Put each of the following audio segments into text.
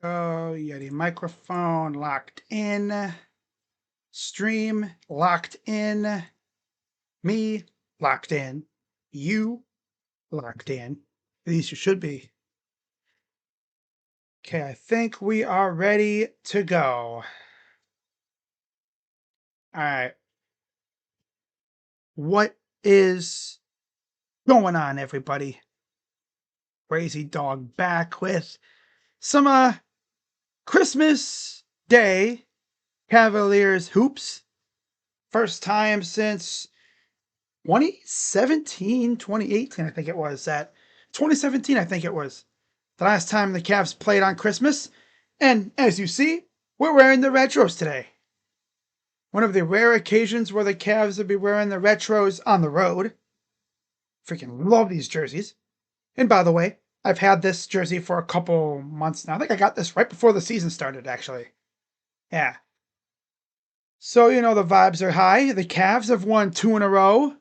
Oh, Yeti microphone locked in. Stream locked in. Me locked in. You locked in. At least you should be. Okay, I think we are ready to go. All right. What is going on, everybody? Crazy Dog back with some Christmas Day Cavaliers hoops. First time since 2017, 2018, I think it was. 2017, I think it was. The last time the Cavs played on Christmas. And as you see, we're wearing the retros today. One of the rare occasions where the Cavs would be wearing the retros on the road. Freaking love these jerseys. And by the way, I've had this jersey for a couple months now. I think I got this right before the season started, actually. Yeah. So, the vibes are high. The Cavs have won 2 in a row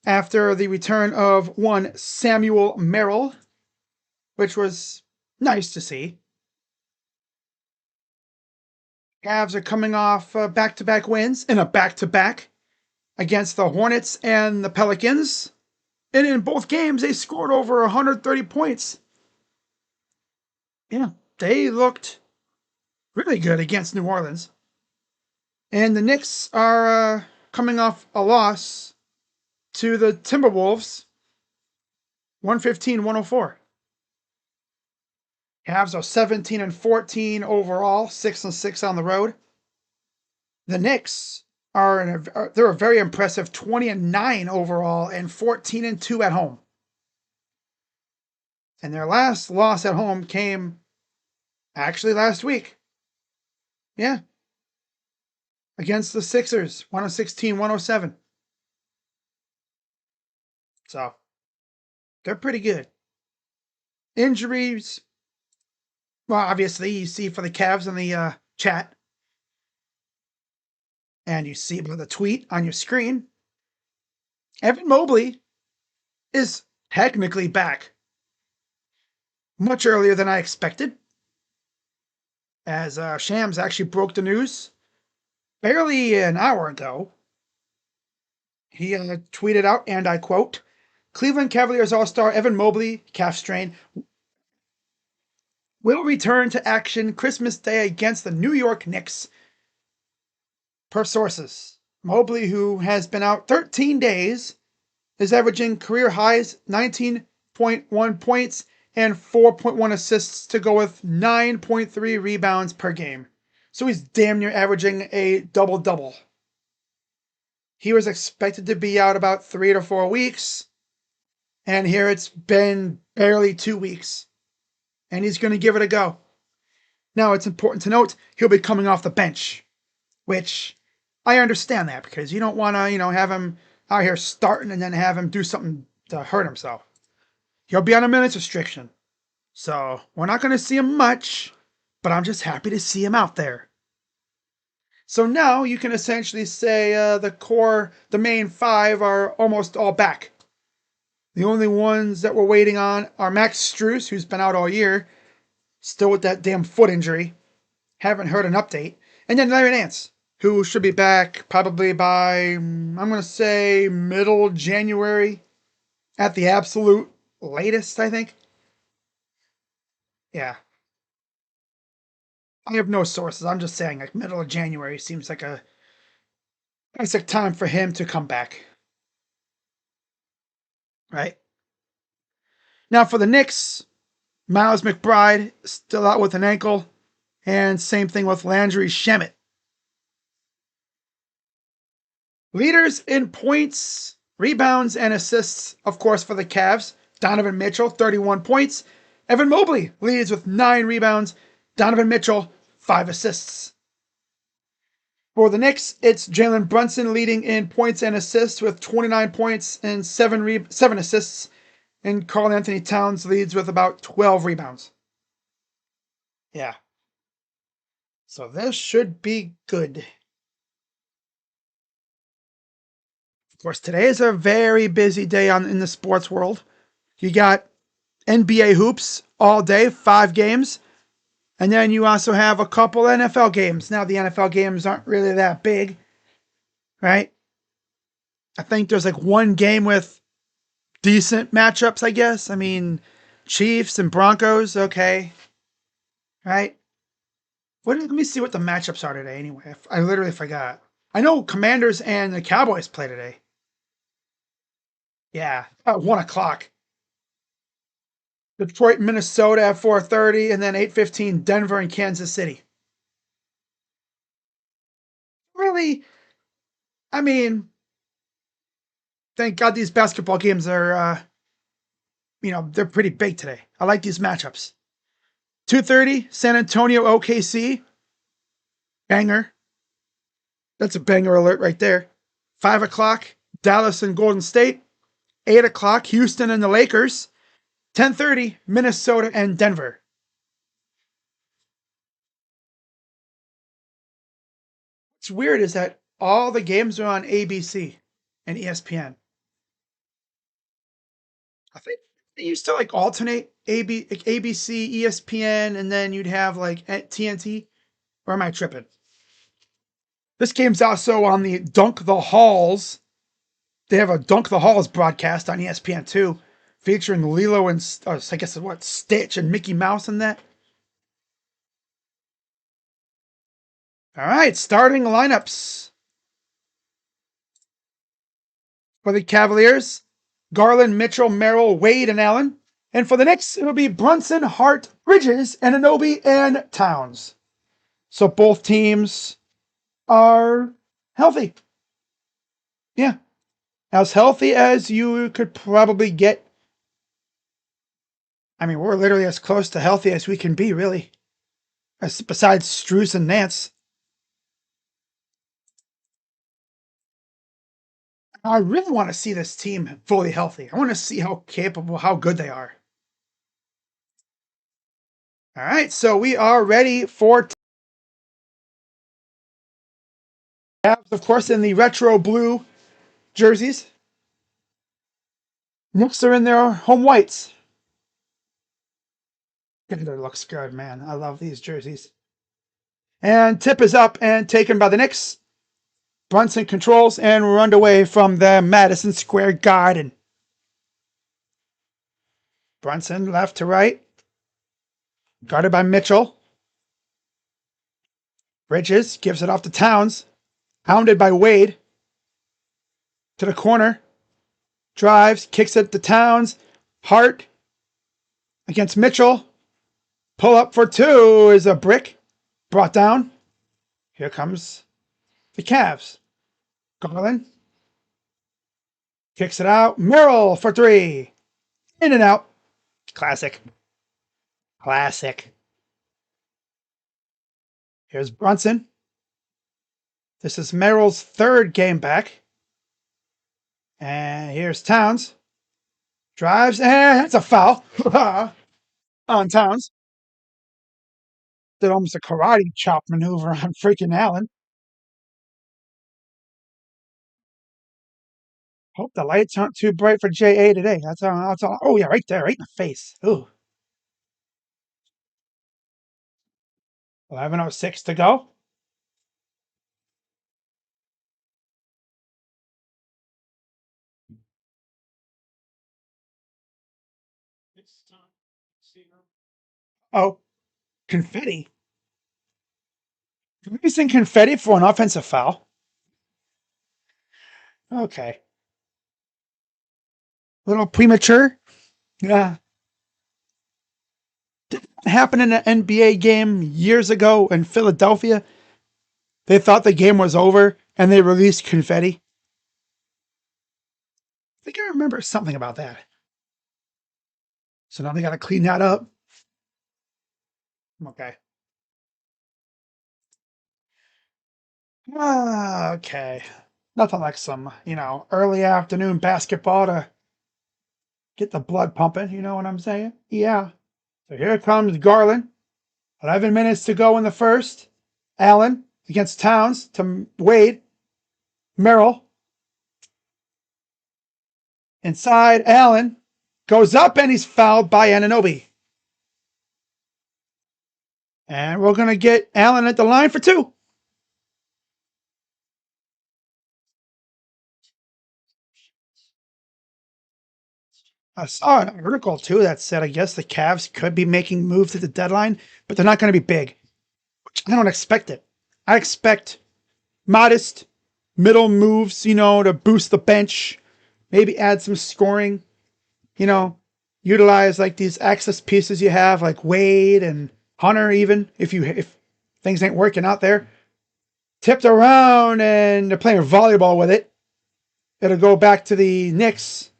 after the return of one Samuel Merrill, which was nice to see. Cavs are coming off back-to-back wins in a back-to-back against the Hornets and the Pelicans. And in both games, they scored over 130 points. Yeah, they looked really good against New Orleans. And the Knicks are coming off a loss to the Timberwolves, 115-104. Cavs are 17-14 overall, 6-6 on the road. The Knicks they're a very impressive 20-9 overall and 14-2 at home. And their last loss at home came actually last week. Yeah. Against the Sixers, 116-107. So, they're pretty good. Injuries, well, obviously, you see for the Cavs in the chat. And you see by the tweet on your screen. Evan Mobley is technically back much earlier than I expected. As Shams actually broke the news barely an hour ago. He tweeted out, and I quote, Cleveland Cavaliers All-Star Evan Mobley, calf strain, will return to action Christmas Day against the New York Knicks. Per sources, Mobley, who has been out 13 days, is averaging career highs 19.1 points and 4.1 assists to go with 9.3 rebounds per game. So he's damn near averaging a double-double. He was expected to be out about 3 to 4 weeks, and here it's been barely 2 weeks. And he's going to give it a go. Now, it's important to note, he'll be coming off the bench, which I understand that because you don't want to, have him out here starting and then have him do something to hurt himself. He'll be on a minutes restriction. So we're not going to see him much, but I'm just happy to see him out there. So now you can essentially say the main 5 are almost all back. The only ones that we're waiting on are Max Strus, who's been out all year, still with that damn foot injury. Haven't heard an update. And then Larry Nance, who should be back probably by, I'm going to say, middle January at the absolute latest, I think. Yeah. I have no sources. I'm just saying, like, middle of January seems like a basic time for him to come back. Right? Now for the Knicks, Miles McBride still out with an ankle, and same thing with Landry Shamet. Leaders in points, rebounds, and assists, of course, for the Cavs. Donovan Mitchell, 31 points. Evan Mobley leads with 9 rebounds. Donovan Mitchell, 5 assists. For the Knicks, it's Jalen Brunson leading in points and assists with 29 points and 7 assists. And Karl Anthony Towns leads with about 12 rebounds. Yeah. So this should be good. Of course, today is a very busy day in the sports world. You got NBA hoops all day, 5 games. And then you also have a couple NFL games. Now, the NFL games aren't really that big, right? I think there's like one game with decent matchups, I guess. I mean, Chiefs and Broncos, okay, right? Let me see what the matchups are today anyway. I literally forgot. I know Commanders and the Cowboys play today. Yeah, at 1 o'clock. Detroit, Minnesota at 4:30, and then 8:15, Denver and Kansas City. Really, I mean, thank God these basketball games are, they're pretty big today. I like these matchups. 2:30, San Antonio, OKC, banger. That's a banger alert right there. 5 o'clock, Dallas and Golden State. 8 o'clock, Houston and the Lakers. 10:30, Minnesota and Denver. What's weird is that all the games are on ABC and ESPN. I think they used to like alternate ABC, ESPN, and then you'd have like TNT. Or am I tripping? This game's also on the Dunk the Halls. They have a Dunk the Halls broadcast on ESPN too, featuring Lilo and I guess what Stitch and Mickey Mouse in that. All right, starting lineups for the Cavaliers: Garland, Mitchell, Merrill, Wade, and Allen. And for the Knicks, it'll be Brunson, Hart, Bridges, Anunoby, and Towns. So both teams are healthy. Yeah, as healthy as you could probably get. I mean, we're literally as close to healthy as we can be, really. Besides Strus and Nance. I really want to see this team fully healthy. I want to see how capable, how good they are. All right, so we are ready for Cavs, of course, in the retro blue jerseys. Knicks are in their home whites. It looks good, man. I love these jerseys. And tip is up and taken by the Knicks. Brunson controls and we're underway from the Madison Square Garden. Brunson left to right. Guarded by Mitchell. Bridges gives it off to Towns. Hounded by Wade. To the corner. Drives, kicks it to Towns. Hart against Mitchell. Pull up for two is a brick. Brought down. Here comes the Cavs. Garland kicks it out. Merrill for three. In and out. Classic. Classic. Here's Brunson. This is Merrill's third game back. And here's Towns. Drives, and it's a foul on Towns. Did almost a karate chop maneuver on freaking Allen. Hope the lights aren't too bright for JA today. That's all. That's all. Oh, yeah, right there, right in the face. Ooh. 11:06 to go. Oh, confetti. Using confetti for an offensive foul. Okay. A little premature. Yeah. Did that happen in an NBA game years ago in Philadelphia? They thought the game was over and they released confetti. I think I remember something about that. So now they got to clean that up. Okay. Okay. Nothing like some, early afternoon basketball to get the blood pumping. You know what I'm saying? Yeah. So here comes Garland. 11 minutes to go in the first. Allen against Towns to Wade. Merrill. Inside. Allen goes up and he's fouled by Anunoby. And we're going to get Allen at the line for two. I saw an article too that said I guess the Cavs could be making moves at the deadline, but they're not going to be big, which I don't expect it. I expect modest middle moves, to boost the bench, maybe add some scoring, you know, utilize like these access pieces you have, like Wade and Hunter, even if things ain't working out there. Tipped around and they're playing volleyball with it. It'll go back to the Knicks.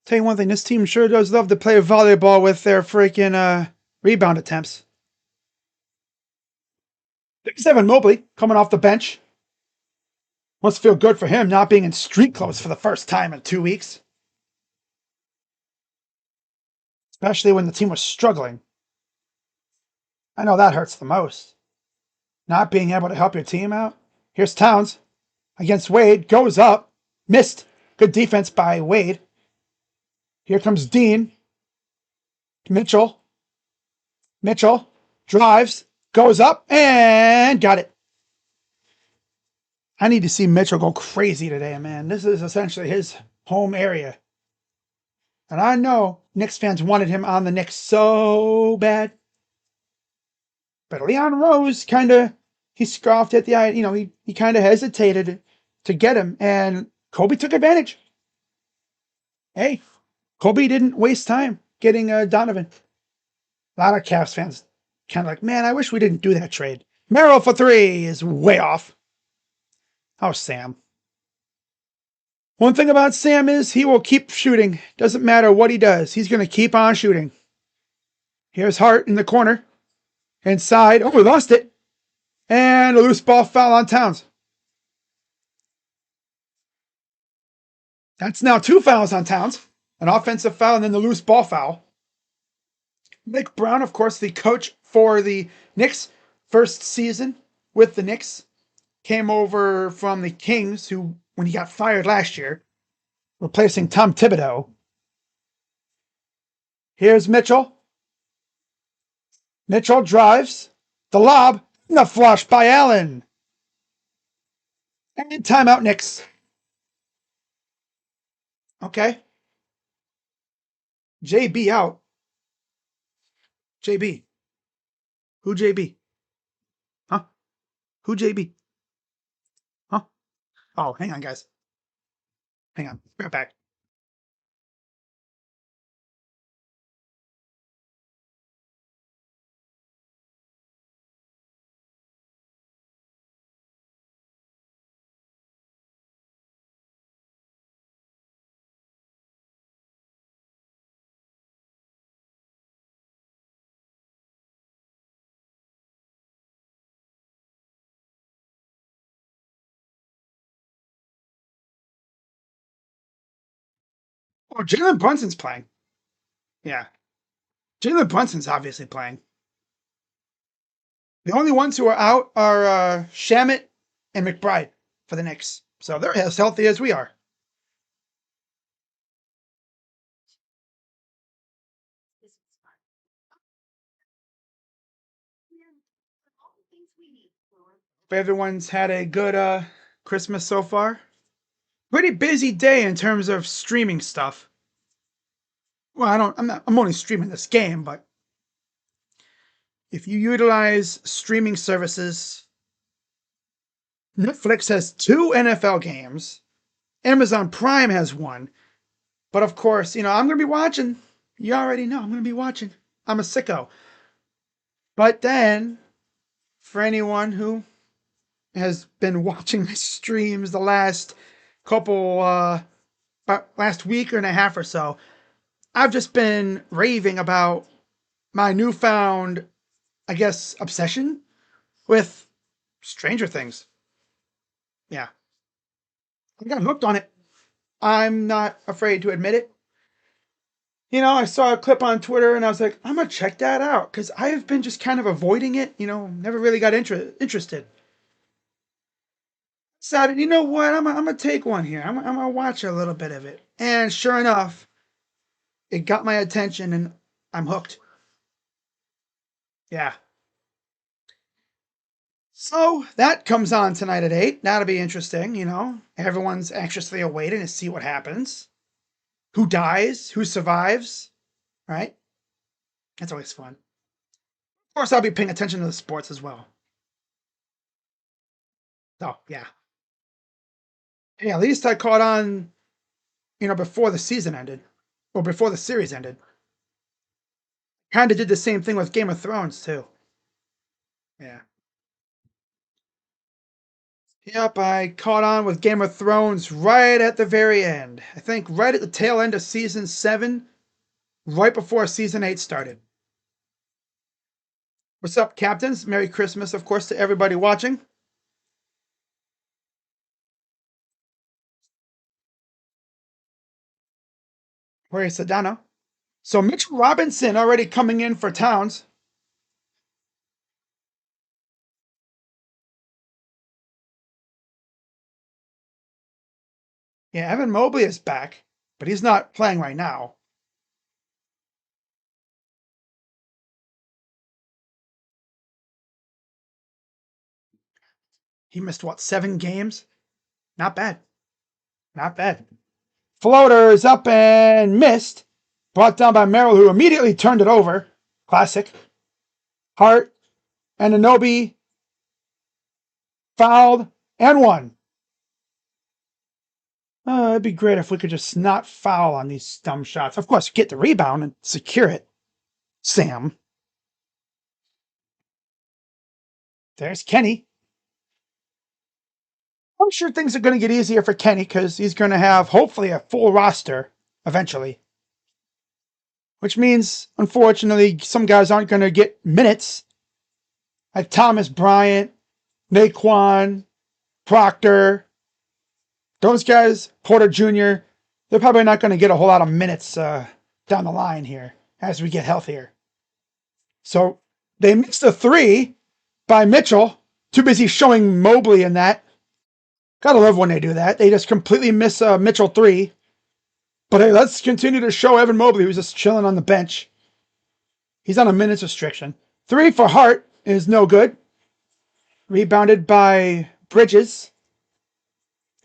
Tell you one thing, this team sure does love to play volleyball with their freaking rebound attempts. 57 Mobley coming off the bench. Must feel good for him not being in street clothes for the first time in 2 weeks. Especially when the team was struggling. I know that hurts the most. Not being able to help your team out. Here's Towns against Wade. Goes up. Missed. Good defense by Wade. Here comes Dean. Mitchell. Mitchell drives. Goes up and got it. I need to see Mitchell go crazy today, man. This is essentially his home area. And I know Knicks fans wanted him on the Knicks so bad. But Leon Rose he scoffed at the idea, he kind of hesitated to get him, and Kobe took advantage. Hey, Kobe didn't waste time getting Donovan. A lot of Cavs fans kind of like, man, I wish we didn't do that trade. Merrill for three is way off. Oh, Sam. One thing about Sam is he will keep shooting. Doesn't matter what he does. He's going to keep on shooting. Here's Hart in the corner. Inside. Oh, we lost it. And a loose ball foul on Towns. That's now two fouls on Towns. An offensive foul and then the loose ball foul. Nick Brown, of course, the coach for the Knicks, first season with the Knicks, came over from the Kings, who, when he got fired last year, replacing Tom Thibodeau. Here's Mitchell. Mitchell drives. The lob. And the flush by Allen. And timeout, Knicks. Okay. JB out. JB. Who JB? Huh? Who JB? Huh? Oh, hang on, guys. Hang on. Right back. Oh, Jalen Brunson's playing. Yeah. Jalen Brunson's obviously playing. The only ones who are out are Shamit and McBride for the Knicks. So they're as healthy as we are. If everyone's had a good Christmas so far. Pretty busy day in terms of streaming stuff. Well, I'm only streaming this game, but if you utilize streaming services, Netflix has two NFL games. Amazon Prime has one. But of course, I'm going to be watching. You already know I'm going to be watching. I'm a sicko. But then, for anyone who has been watching my streams the last couple, last week and a half or so, I've just been raving about my newfound, I guess, obsession with Stranger Things. Yeah, I got hooked on it. I'm not afraid to admit it. I saw a clip on Twitter and I was like, I'm gonna check that out because I've been just kind of avoiding it. Never really got interested. Decided, you know what? I'm gonna take one here. I'm gonna watch a little bit of it, and sure enough, it got my attention, and I'm hooked. Yeah. So that comes on tonight at 8. That'll be interesting, you know. Everyone's anxiously awaiting to see what happens. Who dies? Who survives? Right? That's always fun. Of course, I'll be paying attention to the sports as well. So, yeah. Hey, at least I caught on, before the season ended. Or before the series ended. Kind of did the same thing with Game of Thrones, too. Yeah. Yep, I caught on with Game of Thrones right at the very end. I think right at the tail end of season 7, right before season 8 started. What's up, captains? Merry Christmas, of course, to everybody watching. Where is Sedano? So Mitchell Robinson already coming in for Towns. Yeah, Evan Mobley is back, but he's not playing right now. He missed, what, 7 games? Not bad. Not bad. Floater is up and missed. Brought down by Merrill, who immediately turned it over. Classic. Hart and Anobi fouled and won. It'd be great if we could just not foul on these dumb shots. Of course, get the rebound and secure it. Sam. There's Kenny. I'm sure things are going to get easier for Kenny because he's going to have, hopefully, a full roster eventually. Which means, unfortunately, some guys aren't going to get minutes. Like Thomas Bryant, Naquan, Proctor. Those guys, Porter Jr., they're probably not going to get a whole lot of minutes down the line here as we get healthier. So they missed a 3 by Mitchell. Too busy showing Mobley in that. Gotta love when they do that. They just completely miss a Mitchell 3. But hey, let's continue to show Evan Mobley, who's just chilling on the bench. He's on a minutes restriction. 3 for Hart is no good. Rebounded by Bridges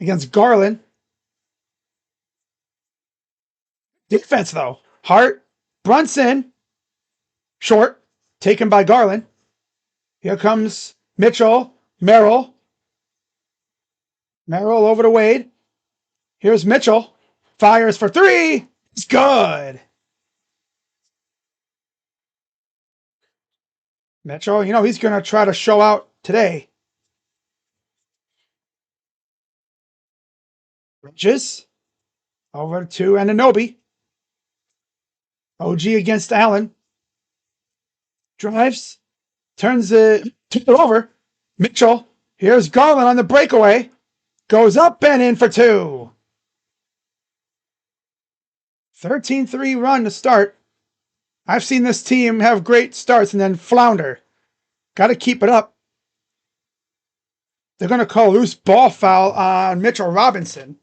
against Garland. Defense, though. Hart, Brunson, short, taken by Garland. Here comes Mitchell, Merrill. Merrill over to Wade. Here's Mitchell. Fires for 3. It's good. Mitchell, he's going to try to show out today. Bridges over to Anunoby. OG against Allen. Drives. Turns it over. Mitchell. Here's Garland on the breakaway. Goes up and in for 2. 13-3 run to start. I've seen this team have great starts and then flounder. Got to keep it up. They're going to call loose ball foul on Mitchell Robinson.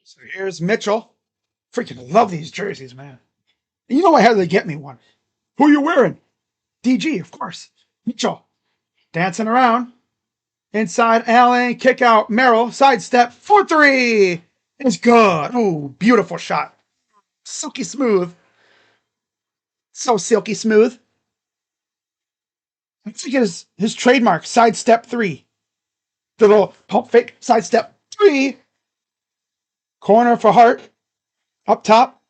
So here's Mitchell. Freaking love these jerseys, man. And you know I had to get me one. Who are you wearing? DG, of course. Mitchell. Dancing around. Inside Allen. Kick out Merrill. Sidestep for 3. It's good. Ooh, beautiful shot. Silky smooth. So silky smooth. I think his trademark, sidestep 3. The little pump fake, sidestep 3. Corner for Hart. Up top.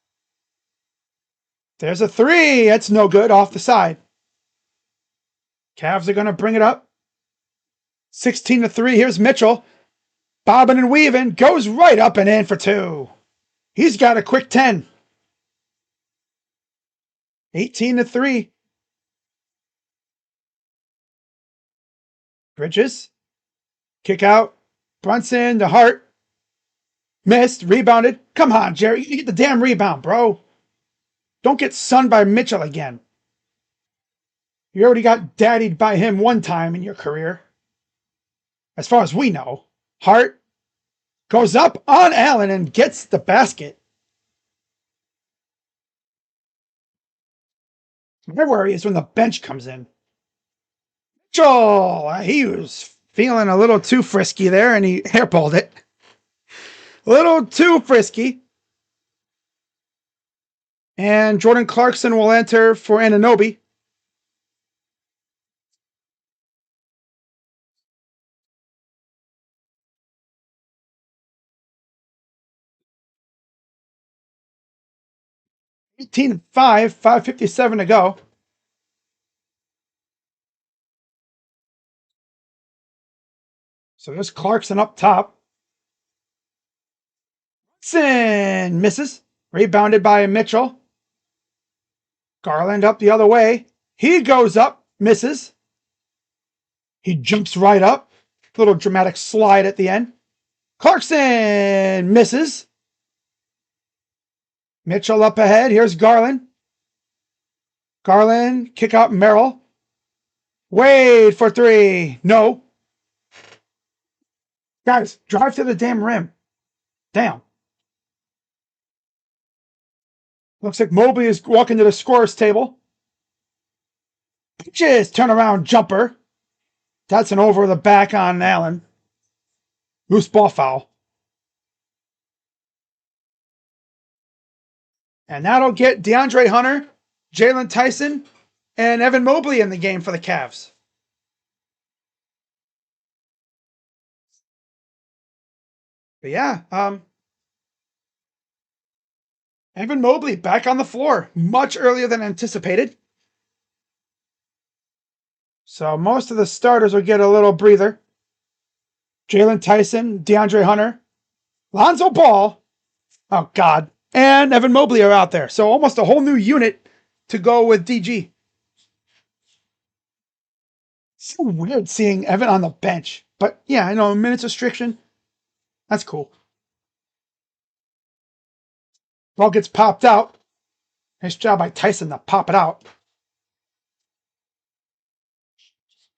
There's a 3. That's no good off the side. Cavs are going to bring it up. 16-3. Here's Mitchell. Bobbing and weaving. Goes right up and in for 2. He's got a quick 10. 18-3. Bridges. Kick out. Brunson to Hart. Missed. Rebounded. Come on, Jerry. You get the damn rebound, bro. Don't get sunned by Mitchell again. You already got daddied by him one time in your career. as far as we know. Hart goes up on Allen and gets the basket. My worry is when the bench comes in. Mitchell, he was feeling a little too frisky there, and he airballed it. A little too frisky. And Jordan Clarkson will enter for Anunoby. $18-5, 5:57 to go. So there's Clarkson up top. Sin misses. Rebounded by Mitchell. Garland up the other way. He goes up, misses. He jumps right up. Little dramatic slide at the end. Clarkson misses. Mitchell up ahead. Here's Garland. Garland, kick out Merrill. Wade for three. No. Guys, drive to the damn rim. Damn. Looks like Mobley is walking to the scorer's table. Pitches, turnaround jumper. That's an over the back on Allen. Loose ball foul. And that'll get DeAndre Hunter, Jalen Tyson, and Evan Mobley in the game for the Cavs. But yeah, Evan Mobley back on the floor much earlier than anticipated. So most of the starters will get a little breather. Jalen Tyson, DeAndre Hunter, Lonzo Ball, oh God, and Evan Mobley are out there. So almost a whole new unit to go with DG. So weird seeing Evan on the bench. But yeah, I know, minutes restriction. That's cool. Ball gets popped out. Nice job by Tyson to pop it out.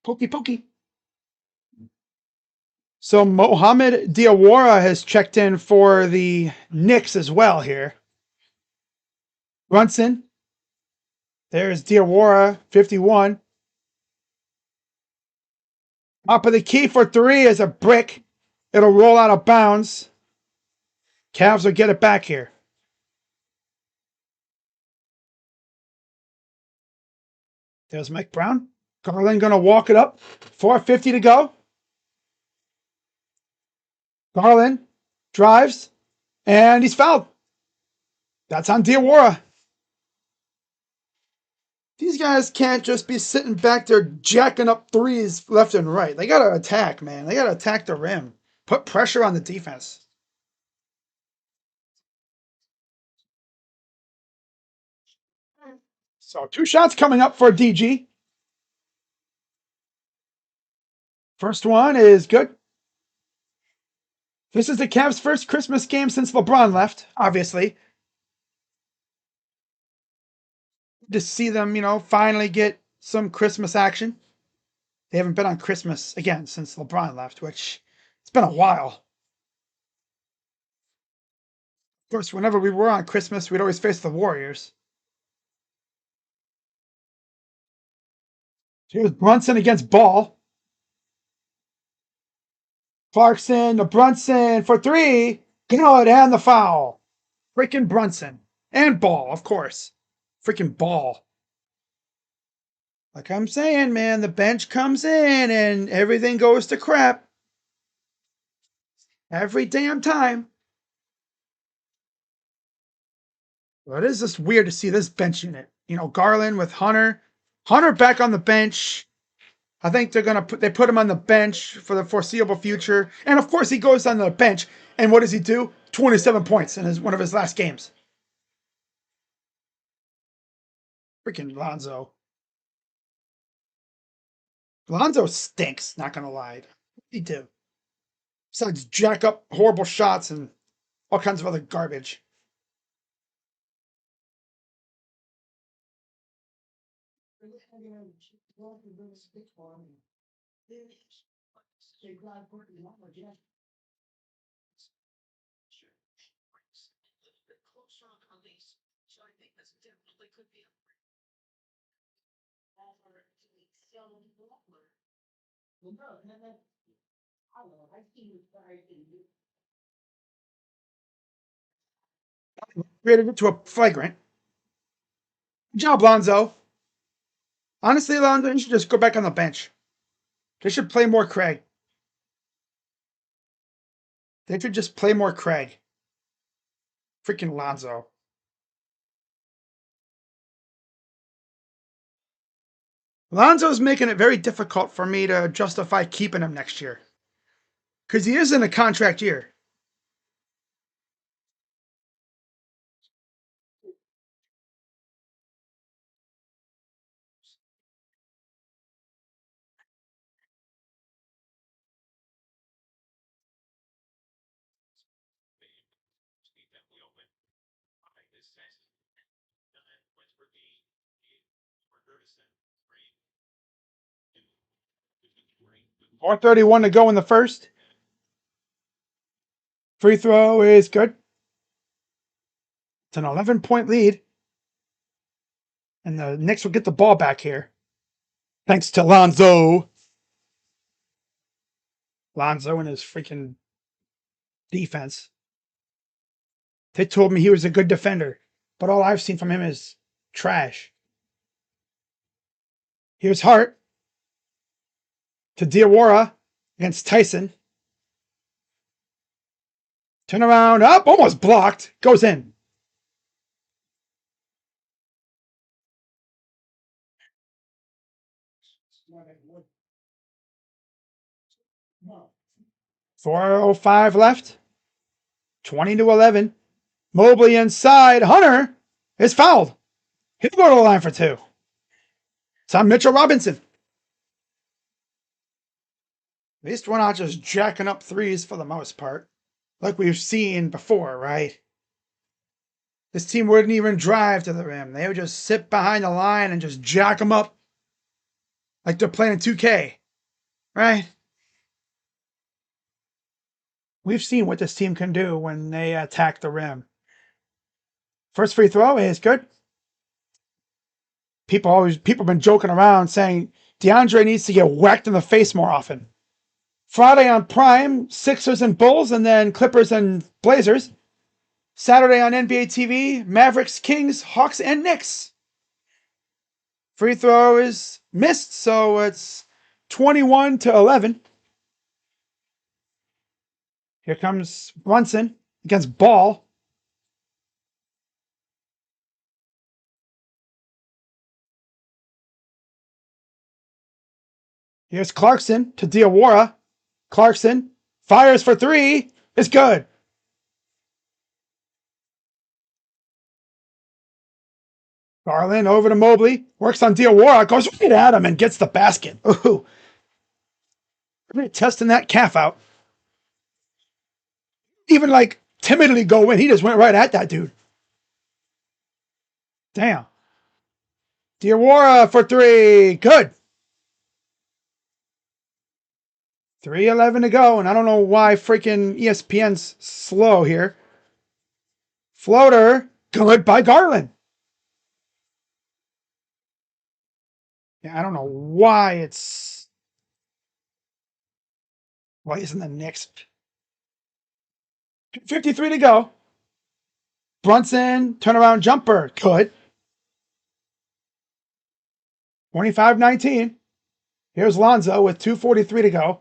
Pokey, pokey. So Mohamed Diawara has checked in for the Knicks as well here. Brunson. There's Diawara, 51. Top of the key for three is a brick. It'll roll out of bounds. Cavs will get it back here. There's Mike Brown. Garland going to walk it up. 4:50 to go. Garland drives, and he's fouled. That's on Diawara. These guys can't just be sitting back there jacking up threes left and right. They got to attack, man. They got to attack the rim. Put pressure on the defense. So 2 shots coming up for DG. First one is good. This is the Cavs' first Christmas game since LeBron left, obviously. To see them, finally get some Christmas action. They haven't been on Christmas again since LeBron left, which it's been a while. Of course, whenever we were on Christmas, we'd always face the Warriors. Here's Brunson against Ball. Clarkson to Brunson for three. Good, and the foul. Freaking Brunson. And Ball, of course. Freaking Ball. Like I'm saying, man, the bench comes in and everything goes to crap. Every damn time. Well, it is just weird to see this bench unit. Garland with Hunter. Hunter back on the bench. I think they put him on the bench for the foreseeable future. And of course he goes on the bench. And what does he do? 27 points in one of his last games. Freaking Lonzo. Lonzo stinks, not gonna lie. What did he do? Besides jack up horrible shots and all kinds of other garbage. Created it to a flagrant. Good job, Lonzo. Honestly, Lonzo, you should just go back on the bench. They should play more Craig. They should just play more Craig. Freaking Lonzo. Lonzo's making it very difficult for me to justify keeping him next year. Because he is in a contract year. .431 to go in the first. Free throw is good. It's an 11-point lead. And the Knicks will get the ball back here. Thanks to Lonzo. Lonzo and his freaking defense. They told me he was a good defender, but all I've seen from him is trash. Here's Hart to Diawara against Tyson. Turn around, up, almost blocked. Goes in. .405 left. 20-11. Mobley inside. Hunter is fouled. He'll go to the line for two. It's on Mitchell Robinson. At least we're not just jacking up threes for the most part, like we've seen before, right? This team wouldn't even drive to the rim. They would just sit behind the line and just jack them up like they're playing 2K, right? We've seen what this team can do when they attack the rim. First free throw is good. People have been joking around saying DeAndre needs to get whacked in the face more often. Friday on Prime, Sixers and Bulls, and then Clippers and Blazers. Saturday on NBA TV, Mavericks, Kings, Hawks, and Knicks. Free throw is missed, so it's 21-11. Here comes Brunson against Ball. Here's Clarkson to Diawara. Clarkson fires for three. It's good. Garland over to Mobley. Works on Diawara. Goes right at him and gets the basket. Ooh. Really testing that calf out. Even like timidly go in. He just went right at that dude. Damn. Diawara for three. Good. 3:11 to go, and I don't know why freaking ESPN's slow here. Floater. Good by Garland. Yeah, I don't know why it's... Why isn't the Knicks... 53 to go. Brunson, turnaround jumper. Good. 25-19. Here's Lonzo with 2:43 to go.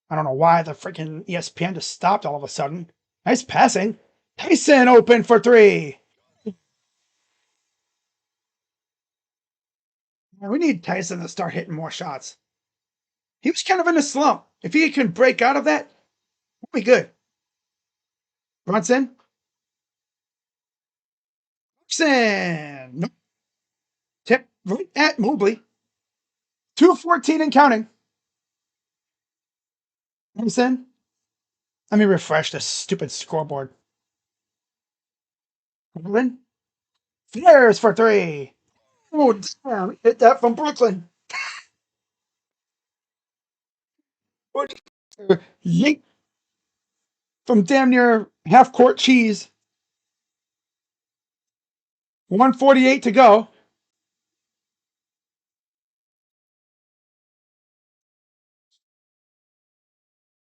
I don't know why the freaking ESPN just stopped all of a sudden. Nice passing. Tyson open for three. We need Tyson to start hitting more shots. He was kind of in a slump. If he can break out of that, we'll be good. Brunson. Nope. Tip right at Mobley. 2:14 and counting. Brunson. Let me refresh this stupid scoreboard. Brooklyn. Flares for three. Oh, damn. Hit that from Brooklyn. Yank from damn near half court cheese. 148 to go.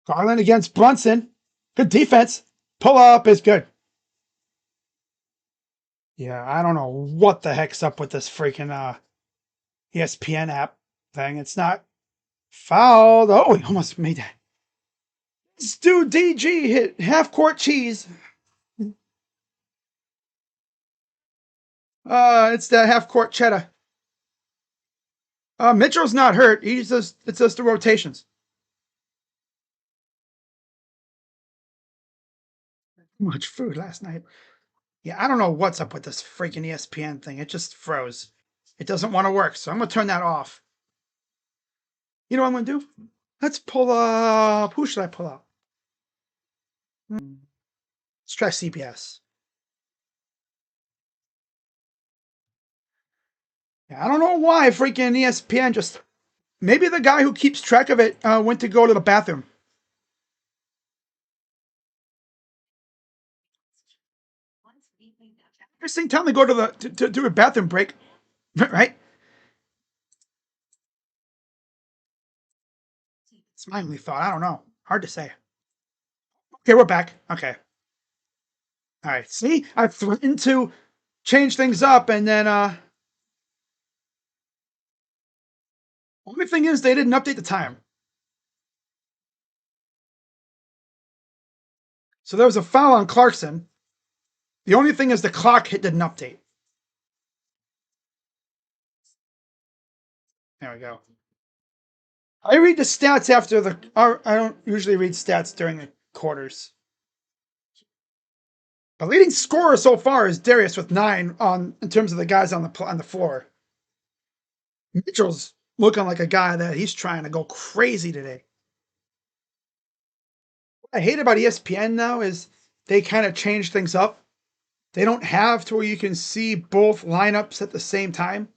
Garland against Brunson. Good defense. Pull up is good. Yeah, I don't know what the heck's up with this freaking ESPN app thing. It's not fouled. Oh, he almost made that. This dude DG hit half court cheese. It's the half court cheddar. Mitchell's not hurt. It's just the rotations. Much food last night. Yeah, I don't know what's up with this freaking ESPN thing. It just froze. It doesn't want to work, so I'm gonna turn that off. You know what I'm gonna do? Let's pull up. Who should I pull up? Let's try CBS. Yeah, I don't know why freaking ESPN just. Maybe the guy who keeps track of it went to go to the bathroom. Interesting time to go to the to do a bathroom break, right? It's my only thought. I don't know. Hard to say. Okay, we're back. Okay. All right. See, I threatened to change things up, and then only thing is they didn't update the time. So there was a foul on Clarkson. The only thing is the clock didn't update. There we go. I read the stats after the. I don't usually read stats during the quarters. The leading scorer so far is Darius with 9 in terms of the guys on the floor. Mitchell's looking like a guy that he's trying to go crazy today. What I hate about ESPN now is they kind of change things up. They don't have to where you can see both lineups at the same time.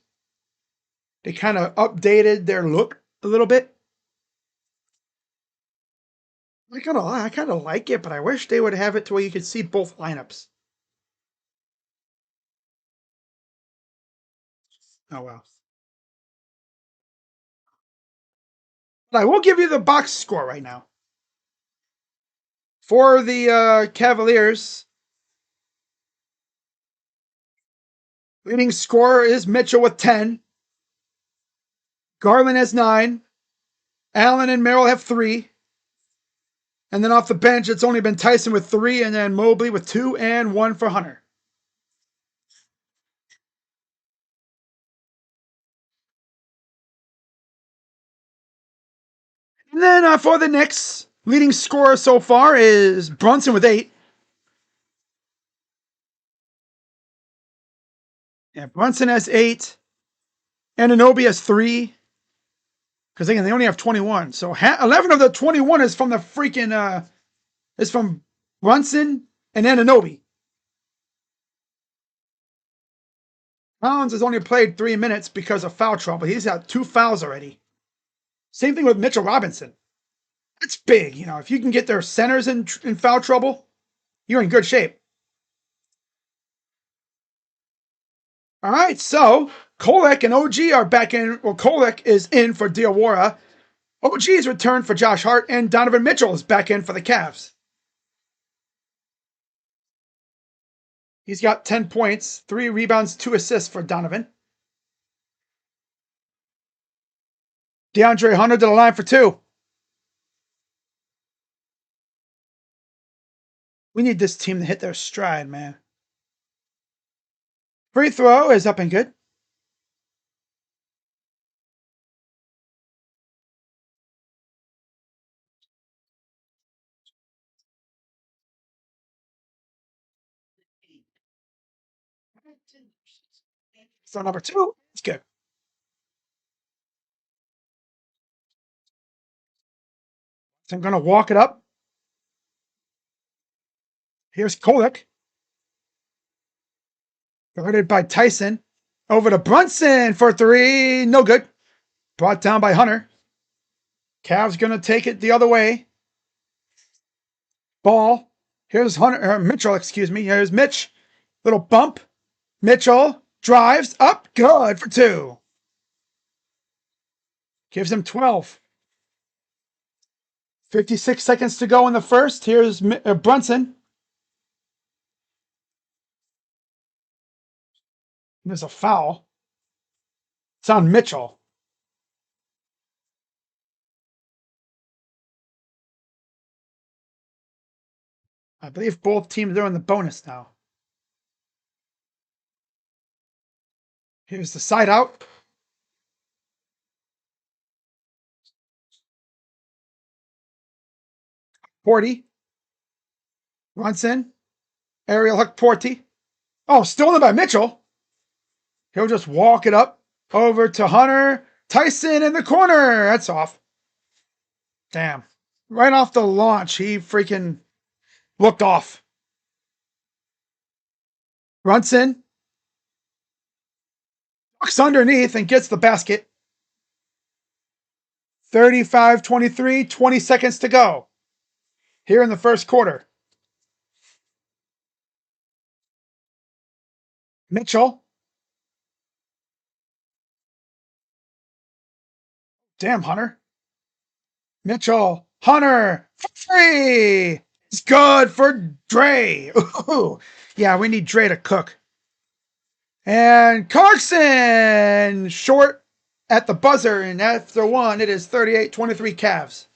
They kind of updated their look a little bit. I kind of like it, but I wish they would have it to where you could see both lineups. Oh well. But I will give you the box score right now. For the Cavaliers, leading scorer is Mitchell with 10. Garland has 9. Allen and Merrill have 3. And then off the bench, it's only been Tyson with 3, and then Mobley with 2, and 1 for Hunter. And then for the Knicks, leading scorer so far is Brunson with 8. Yeah, Brunson has 8. Anunoby has 3. Because again, they only have 21. So 11 of the 21 is from the freaking is from Brunson and Anunoby. Collins has only played 3 minutes because of foul trouble. He's got 2 fouls already. Same thing with Mitchell Robinson. That's big. You know, if you can get their centers in foul trouble, you're in good shape. All right, so Kolek and OG are back in. Well, Kolek is in for Diawara. OG is returned for Josh Hart, and Donovan Mitchell is back in for the Cavs. He's got 10 points, 3 rebounds, 2 assists for Donovan. DeAndre Hunter to the line for 2. We need this team to hit their stride, man. Free throw is up and good. So number 2, it's good. So I'm going to walk it up. Here's Kolek. Guarded by Tyson. Over to Brunson for 3. No good. Brought down by Hunter. Cavs gonna take it the other way. Ball. Here's Mitchell, excuse me. Here's Mitch. Little bump. Mitchell drives up. Good for two. Gives him 12. 56 seconds to go in the first. Here's Brunson. There's a foul. It's on Mitchell. I believe both teams are in the bonus now. Here's the side out. Porty. Brunson. Aerial hook Porty. Oh, stolen by Mitchell. He'll just walk it up over to Hunter. Tyson in the corner. That's off. Damn. Right off the launch, he freaking looked off. Brunson walks underneath and gets the basket. 35-23, 20 seconds to go. Here in the first quarter. Mitchell. Damn, Hunter. Mitchell. Hunter. Free. It's good for Dre. Ooh. Yeah, we need Dre to cook. And Clarkson. Short at the buzzer. And after one, it is 38-23 Cavs.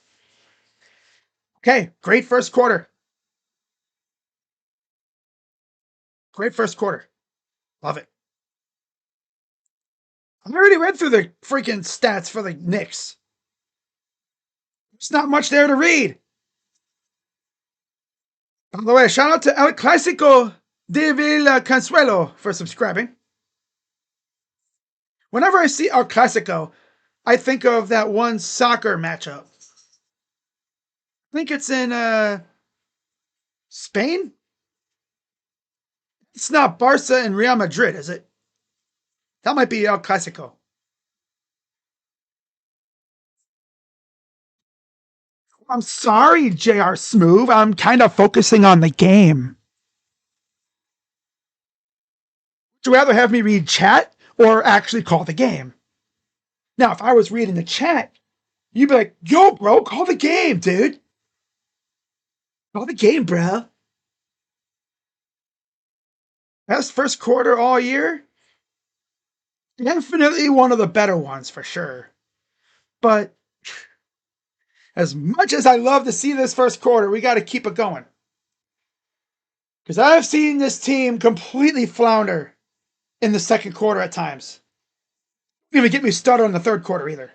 Okay, great first quarter. Great first quarter. Love it. I already read through the freaking stats for the Knicks. There's not much there to read. By the way, shout out to El Clásico de Villa Consuelo for subscribing. Whenever I see El Clásico, I think of that one soccer matchup. I think it's in Spain? It's not Barca and Real Madrid, is it? That might be El Clásico. I'm sorry, JR Smooth. I'm kind of focusing on the game. Would you rather have me read chat or actually call the game? Now, if I was reading the chat, you'd be like, yo, bro, call the game, dude. Call the game, bro. Best first quarter all year? Definitely one of the better ones for sure. But as much as I love to see this first quarter, we got to keep it going. Because I've seen this team completely flounder in the second quarter at times. Don't even get me started on the third quarter either.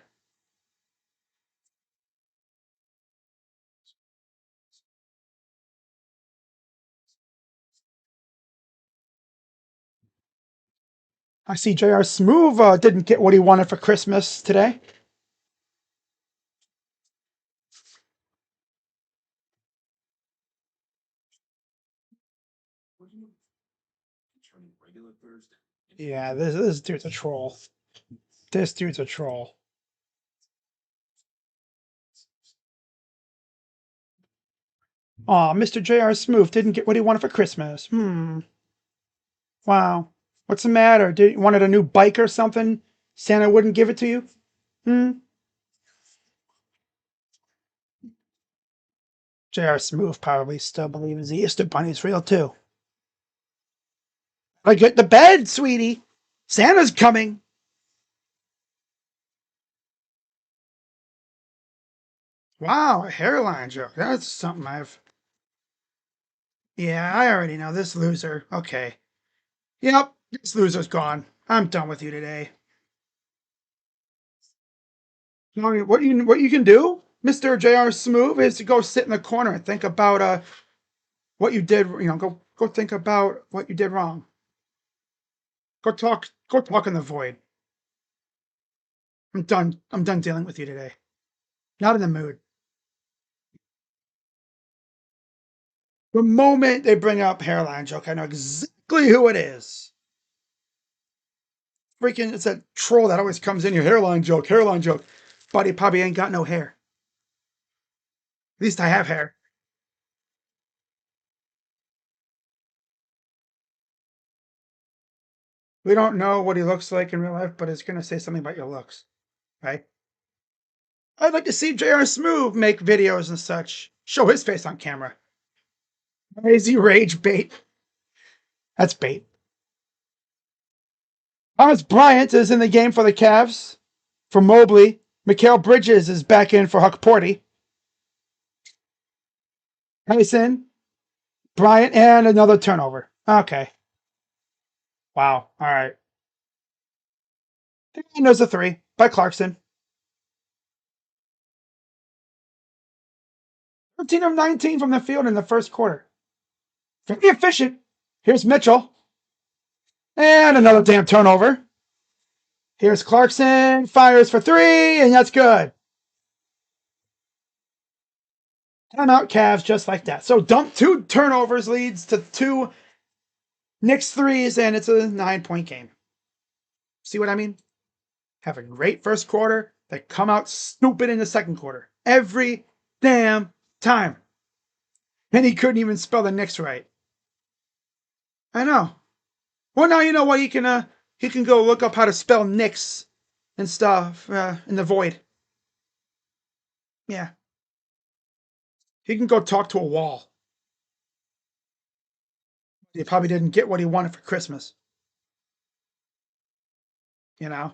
I see JR Smooth didn't get what he wanted for Christmas today. Yeah, this dude's a troll. This dude's a troll. Aw, Mr. JR Smooth didn't get what he wanted for Christmas. Wow. What's the matter? Did you wanted a new bike or something? Santa wouldn't give it to you? JR Smooth probably still believes the Easter Bunny's real too. I get to bed, sweetie. Santa's coming. Wow, a hairline joke. That's something I've. Yeah, I already know this loser. Okay. Yep, this loser's gone. I'm done with you today. What you can do, Mr. JR Smooth, is to go sit in the corner and think about what you did. Go think about what you did wrong. Go talk in the void. I'm done. I'm done dealing with you today. Not in the mood. The moment they bring up hairline joke, I know exactly who it is. Freaking, it's that troll that always comes in your hairline joke, but he probably ain't got no hair. At least I have hair. We don't know what he looks like in real life, but it's going to say something about your looks, right? I'd like to see J.R. Smooth make videos and such. Show his face on camera. Crazy rage bait. That's bait. Thomas Bryant is in the game for the Cavs. For Mobley. Mikal Bridges is back in for Huck Porty. Tyson, Bryant, and another turnover. Okay. Wow. All right. And there's a three by Clarkson. 13 of 19 from the field in the first quarter. Very efficient. Here's Mitchell. And another damn turnover. Here's Clarkson. Fires for three, and that's good. Timeout Cavs just like that. So dump 2 turnovers leads to 2 Knicks threes, and it's a 9-point game. See what I mean? Have a great first quarter, they come out stupid in the second quarter. Every damn time. And he couldn't even spell the Knicks right. I know. Well, now you know what, he can go look up how to spell Knicks and stuff in the void. Yeah. He can go talk to a wall. He probably didn't get what he wanted for Christmas. You know?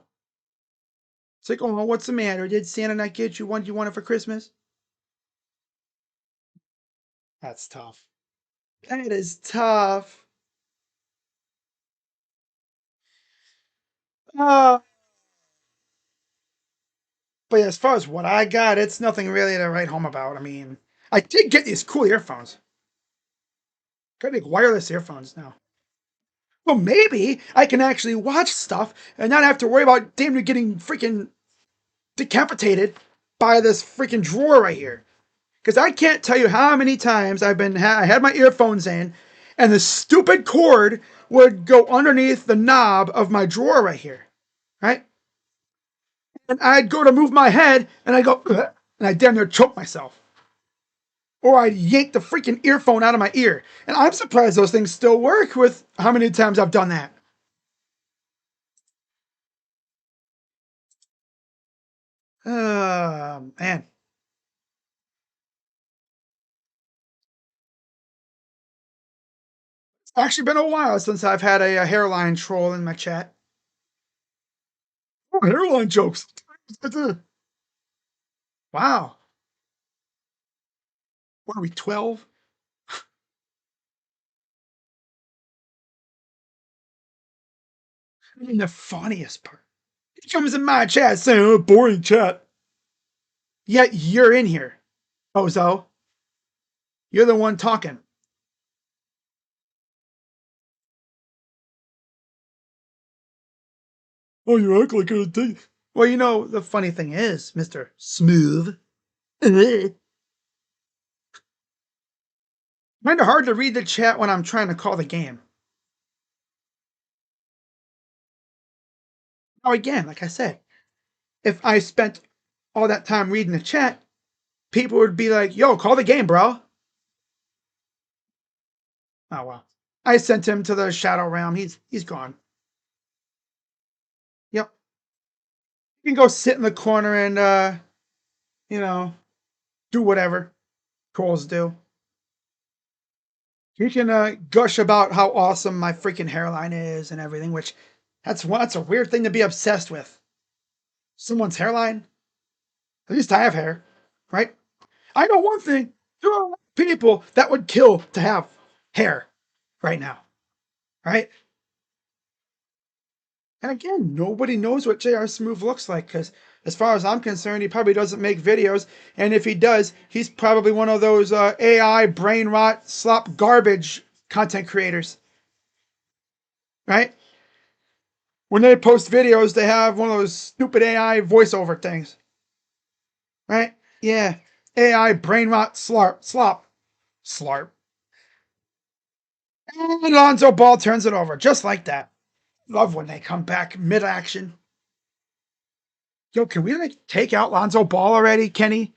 It's like, oh, what's the matter? Did Santa not get you what you wanted for Christmas? That's tough. That is tough. Uh, but as far as what I got, it's nothing really to write home about. I mean, I did get these cool earphones. Got big wireless earphones now. Well, maybe I can actually watch stuff and not have to worry about damn near getting freaking decapitated by this freaking drawer right here. Because I can't tell you how many times I had my earphones in, and the stupid cord would go underneath the knob of my drawer right here, right? And I'd go to move my head, and I go, ugh, and I damn near choke myself. Or I'd yank the freaking earphone out of my ear. And I'm surprised those things still work with how many times I've done that. Man. It's actually been a while since I've had a hairline troll in my chat. Oh, hairline jokes. Wow. What are we, 12? I mean, the funniest part. He comes in my chat saying, oh, boring chat. Yet you're in here, bozo. You're the one talking. Oh, you act like a thing. Well, you know, the funny thing is, Mr. Smooth. Kind of hard to read the chat when I'm trying to call the game. Now, again, like I said, if I spent all that time reading the chat, people would be like, yo, call the game, bro. Oh, well. I sent him to the Shadow Realm. He's gone. Yep. You can go sit in the corner and, you know, do whatever trolls do. You can gush about how awesome my freaking hairline is and everything, which that's a weird thing to be obsessed with. Someone's hairline. At least I have hair, right? I know one thing. There are people that would kill to have hair right now, right? And again, nobody knows what J.R. Smooth looks like because, as far as I'm concerned, he probably doesn't make videos. And if he does, he's probably one of those AI brain rot slop garbage content creators, right? When they post videos, they have one of those stupid AI voiceover things, right? Yeah, AI brain rot slop. And Lonzo Ball turns it over just like that. Love when they come back mid action. Yo, can we like take out Lonzo Ball already, Kenny?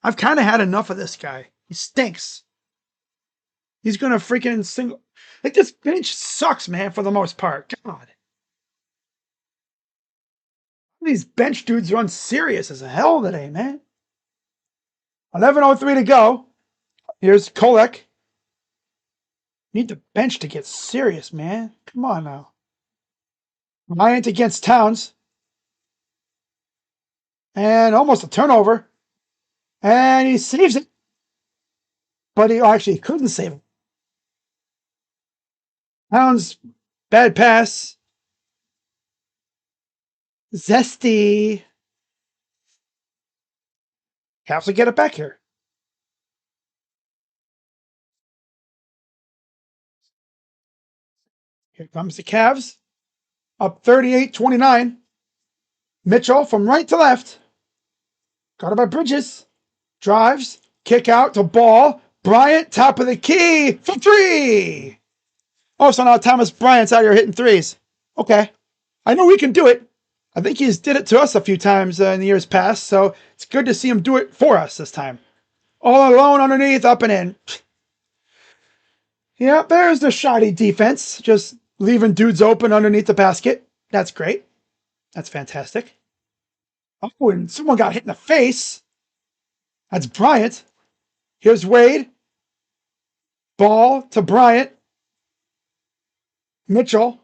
I've kind of had enough of this guy. He stinks. He's gonna freaking single. Like, this bench sucks, man, for the most part. God. These bench dudes run serious as hell today, man. 11:03 to go. Here's Kolek. Need the bench to get serious, man. Come on now. Bryant against Towns. And almost a turnover. And he saves it. But he actually couldn't save it. Towns, bad pass. Zesty. Have to get it back here. Here comes the Cavs. Up 38-29. Mitchell from right to left. Got it by Bridges. Drives. Kick out to Ball. Bryant, top of the key for three. Oh, so now Thomas Bryant's out here hitting threes. Okay. I know we can do it. I think he's did it to us a few times in the years past, so it's good to see him do it for us this time. All alone underneath, up and in. Yeah, there's the shoddy defense. Just leaving dudes open underneath the basket. That's great. That's fantastic. Oh, and someone got hit in the face. That's Bryant. Here's Wade. Ball to Bryant. Mitchell.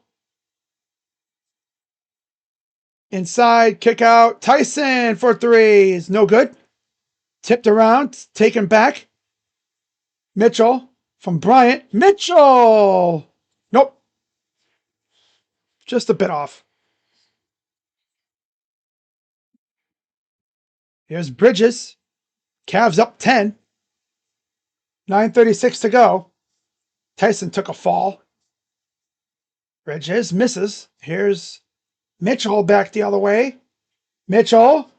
Inside, kick out. Tyson for threes. No good. Tipped around, taken back. Mitchell from Bryant. Mitchell! Nope. Just a bit off. Here's Bridges. Cavs up 10. 9:36 to go. Tyson took a fall. Bridges misses. Here's Mitchell back the other way. Mitchell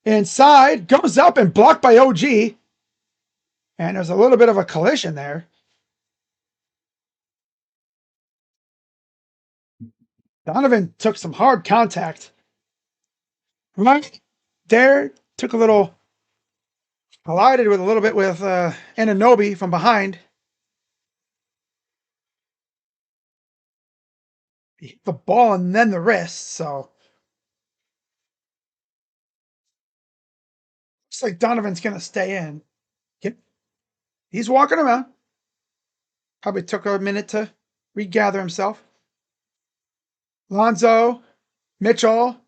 inside, goes up and blocked by OG. And there's a little bit of a collision there. Donovan took some hard contact. Right there, took a little, collided with a little bit with Anunoby from behind. He hit the ball and then the wrist, so looks like Donovan's going to stay in. Yep. He's walking around. Probably took a minute to regather himself. Lonzo, Mitchell,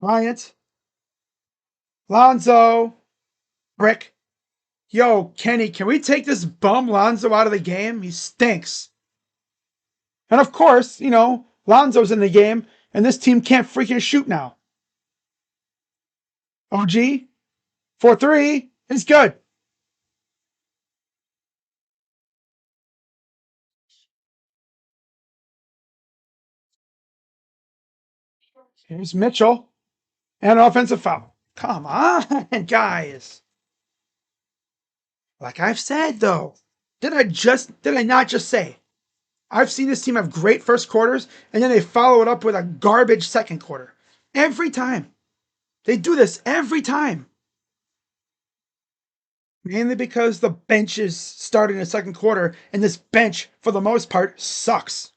Bryant, Lonzo, Brick. Yo, Kenny, can we take this bum Lonzo out of the game? He stinks. And of course, you know, Lonzo's in the game, and this team can't freaking shoot now. OG, 4-3, is good. Here's Mitchell, and an offensive foul. Come on, guys. Like I've said, though, did I not just say, I've seen this team have great first quarters, and then they follow it up with a garbage second quarter. Every time. They do this every time. Mainly because the bench is starting in the second quarter, and this bench, for the most part, sucks.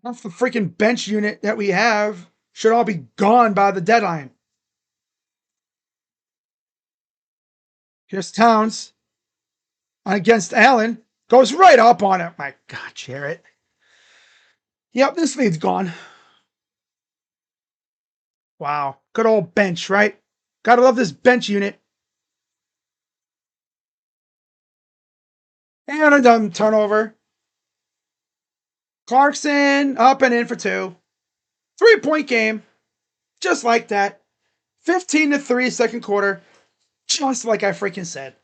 Half the freaking bench unit that we have should all be gone by the deadline. Here's Towns against Allen. Goes right up on it. My God, Jarrett. Yep, this lead's gone. Wow. Good old bench, right? Gotta love this bench unit. And a dumb turnover. Clarkson up and in for two. 3-point game. Just like that. 15-3 second quarter. Just like I freaking said.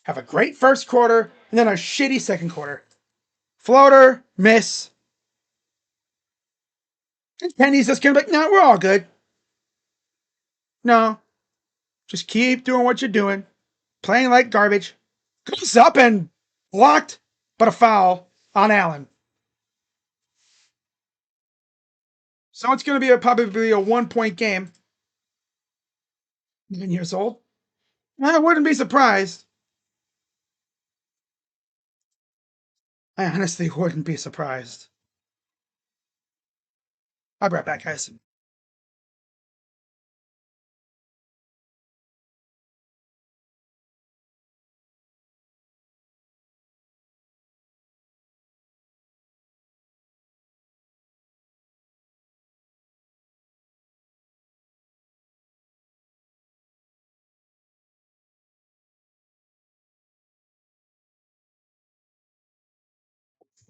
Have a great first quarter and then a shitty second quarter. Floater, miss. And Penny's just gonna be like, no, we're all good. No. Just keep doing what you're doing. Playing like garbage. Goes up and blocked, but a foul on Allen. So it's going to be probably a 1 point game. 9 years old. I wouldn't be surprised. I honestly wouldn't be surprised. I'll be right back, guys.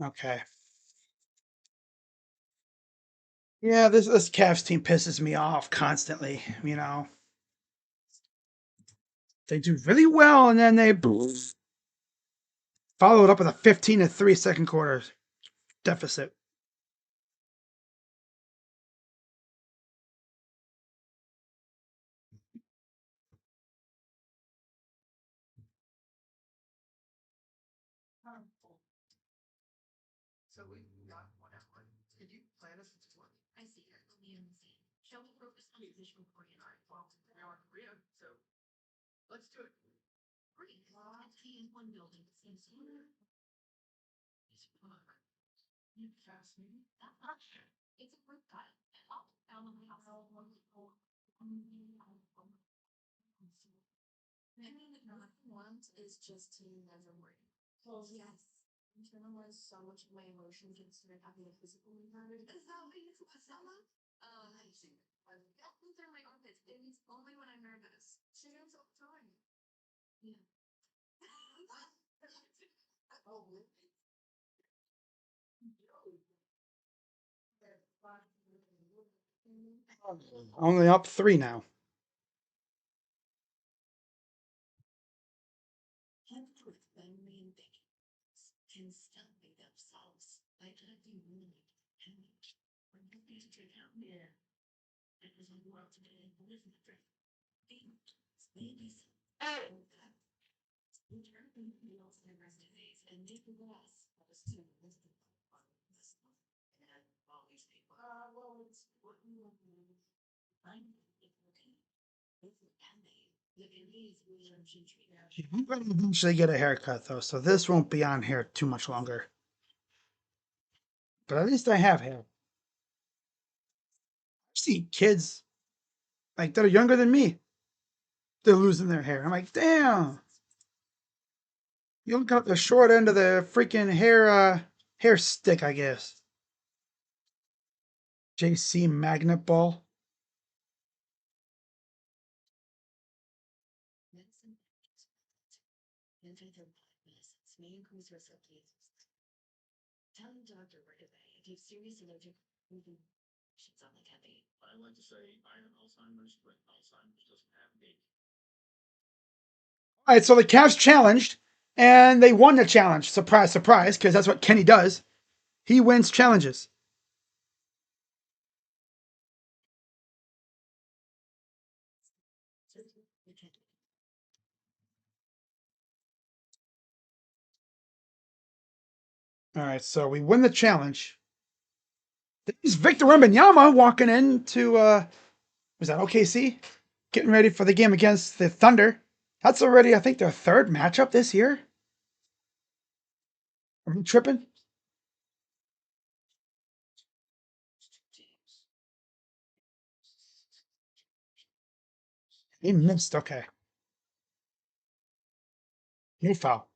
Okay. Yeah, this Cavs team pisses me off constantly. They do really well, and then they follow it up with a 15-3 second quarter deficit. Only up 3 now. I'm going to eventually get a haircut, though, so this won't be on here too much longer. But at least I have hair. I see kids like that are younger than me. They're losing their hair. I'm like, damn. You look at the short end of the freaking hair stick, I guess. JC Magnet Ball. All right, so the Cavs challenged, and they won the challenge. Surprise, surprise, because that's what Kenny does. He wins challenges. All right, so we win the challenge. This is Victor Wembanyama walking into was that OKC? Getting ready for the game against the Thunder. That's already, I think, their third matchup this year. Am I tripping? He missed. Okay. No foul.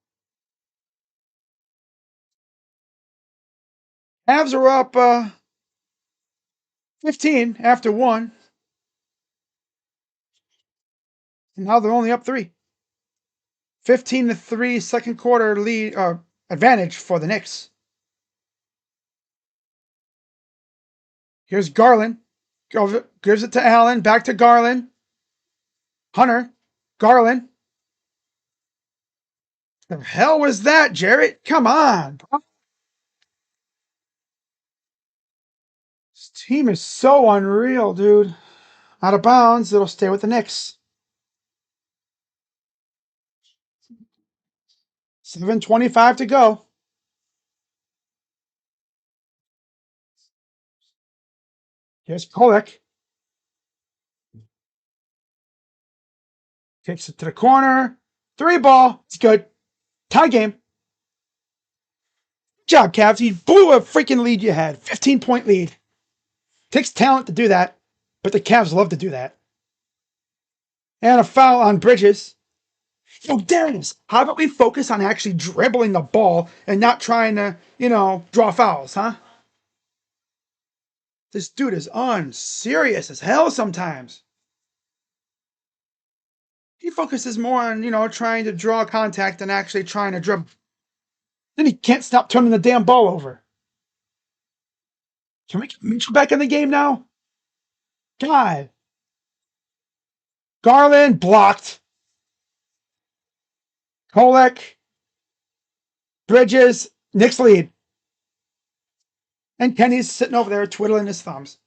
Avs are up 15 after one. And now they're only up 3. 15-3 second quarter lead advantage for the Knicks. Here's Garland. Gives it to Allen. Back to Garland. Hunter. Garland. The hell was that, Jarrett? Come on. This team is so unreal, dude. Out of bounds. It'll stay with the Knicks. 7:25 to go. Here's Kolek. Takes it to the corner. 3-ball. It's good. Tie game. Good job, Cavs. You blew a freaking lead you had. 15-point lead. Takes talent to do that, but the Cavs love to do that. And a foul on Bridges. Yo, Darius, how about we focus on actually dribbling the ball and not trying to, draw fouls, huh? This dude is unserious as hell sometimes. He focuses more on, trying to draw contact than actually trying to dribble. Then he can't stop turning the damn ball over. Can we get Mitchell back in the game now? God. Garland blocked. Kolek. Bridges. Knicks lead. And Kenny's sitting over there twiddling his thumbs.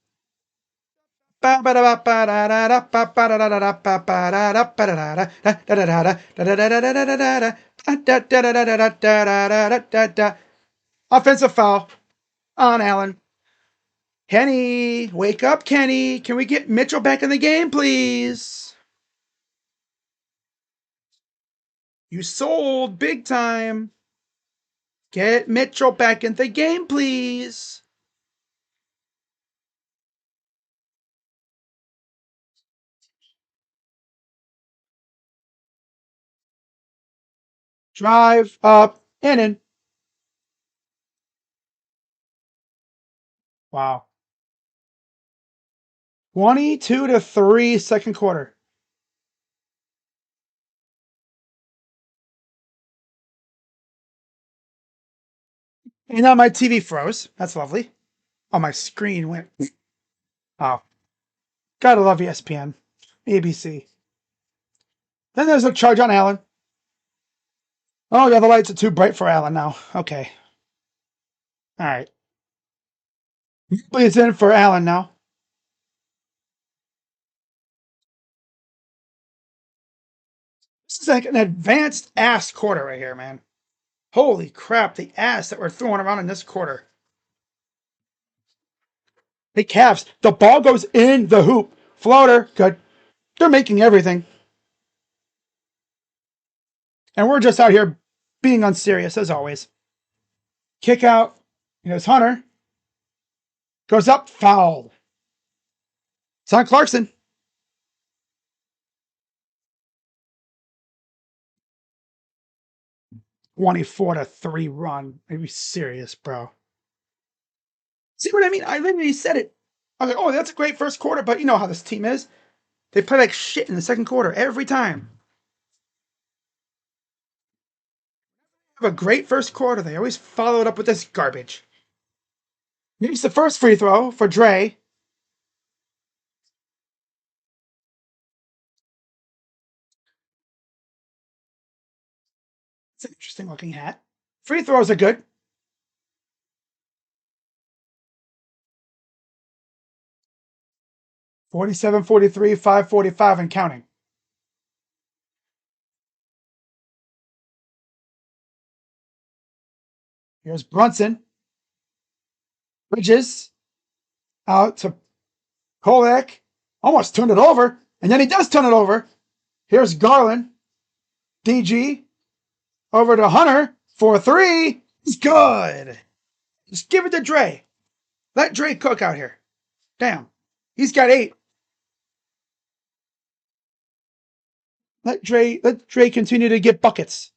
Offensive foul on Allen. Kenny, wake up, Kenny. Can we get Mitchell back in the game, please? You sold big time. Get Mitchell back in the game, please. Drive up and in. Wow. 22-3 second quarter. And now my TV froze. That's lovely. Oh, my screen went. Oh. Gotta love ESPN. ABC. Then there's a charge on Allen. Oh, yeah, the lights are too bright for Allen now. Okay. All right. Please in for Allen now. This is like an advanced ass quarter right here, man. Holy crap, the ass that we're throwing around in this quarter. Hey, Cavs, the ball goes in the hoop. Floater, good. They're making everything. And we're just out here being unserious, as always. Kick out. Here's Hunter. Goes up, fouled. It's on Clarkson. 24-3 run. Are you serious, bro? See what I mean? I literally said it. I was like, oh, that's a great first quarter, but you know how this team is. They play like shit in the second quarter every time. They have a great first quarter. They always follow it up with this garbage. Here's the first free throw for Dre. It's an interesting looking hat. Free throws are good. $47, 43, 545 and counting. Here's Brunson. Bridges. Out to Kolek. Almost turned it over. And then he does turn it over. Here's Garland. DG. Over to Hunter for 3. It's good. Just give it to Dre. Let Dre cook out here. Damn. He's got 8. Let Dre continue to get buckets.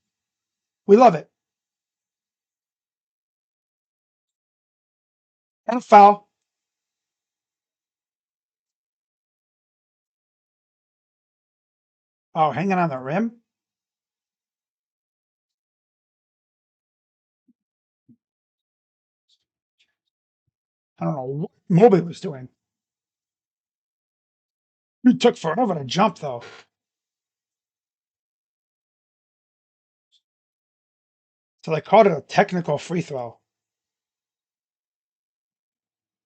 We love it. And a foul. Oh, hanging on the rim. I don't know what Mobley was doing. He took forever to jump, though. So they called it a technical free throw.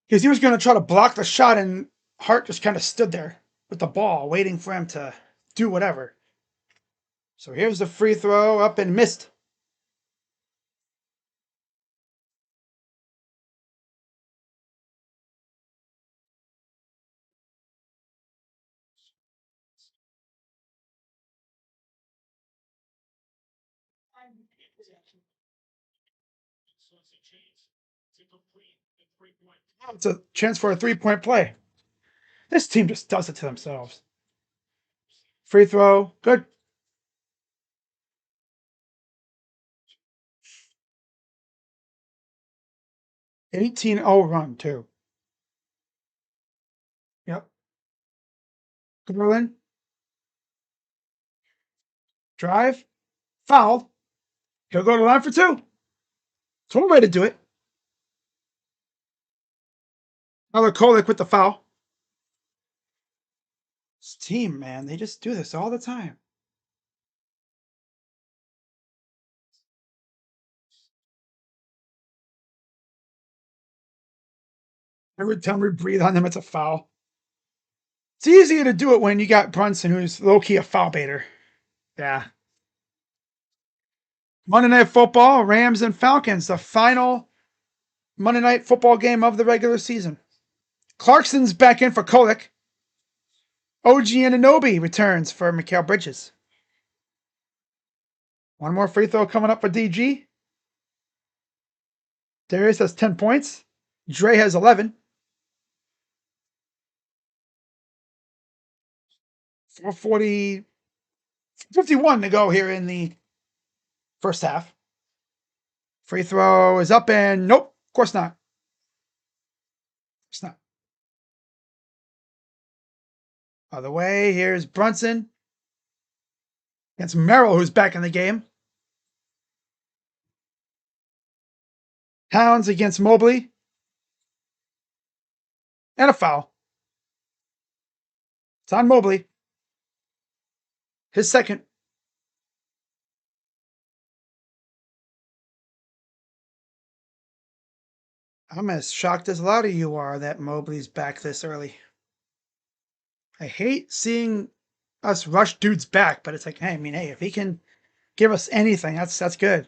Because he was going to try to block the shot, and Hart just kind of stood there with the ball, waiting for him to do whatever. So here's the free throw up and missed. It's a chance for a 3-point play. This team just does it to themselves. Free throw, good. 18-0 run, too. Yep. Garland, drive, foul. He'll go to the line for two. It's one way to do it. Another Kolek with the foul. This team, man, they just do this all the time. Every time we breathe on them, it's a foul. It's easier to do it when you got Brunson, who's low-key a foul baiter. Yeah. Monday Night Football, Rams and Falcons, the final Monday Night Football game of the regular season. Clarkson's back in for Kolek. OG Anunoby returns for Mikal Bridges. One more free throw coming up for DG. Darius has 10 points. Dre has 11. 440, 51 to go here in the first half. Free throw is up and nope, of course not. It's not. Other way, here's Brunson against Merrill, who's back in the game. Towns against Mobley. And a foul. It's on Mobley. His second. I'm as shocked as a lot of you are that Mobley's back this early. I hate seeing us rush dudes back, but it's like, hey, I mean, hey, if he can give us anything, that's good.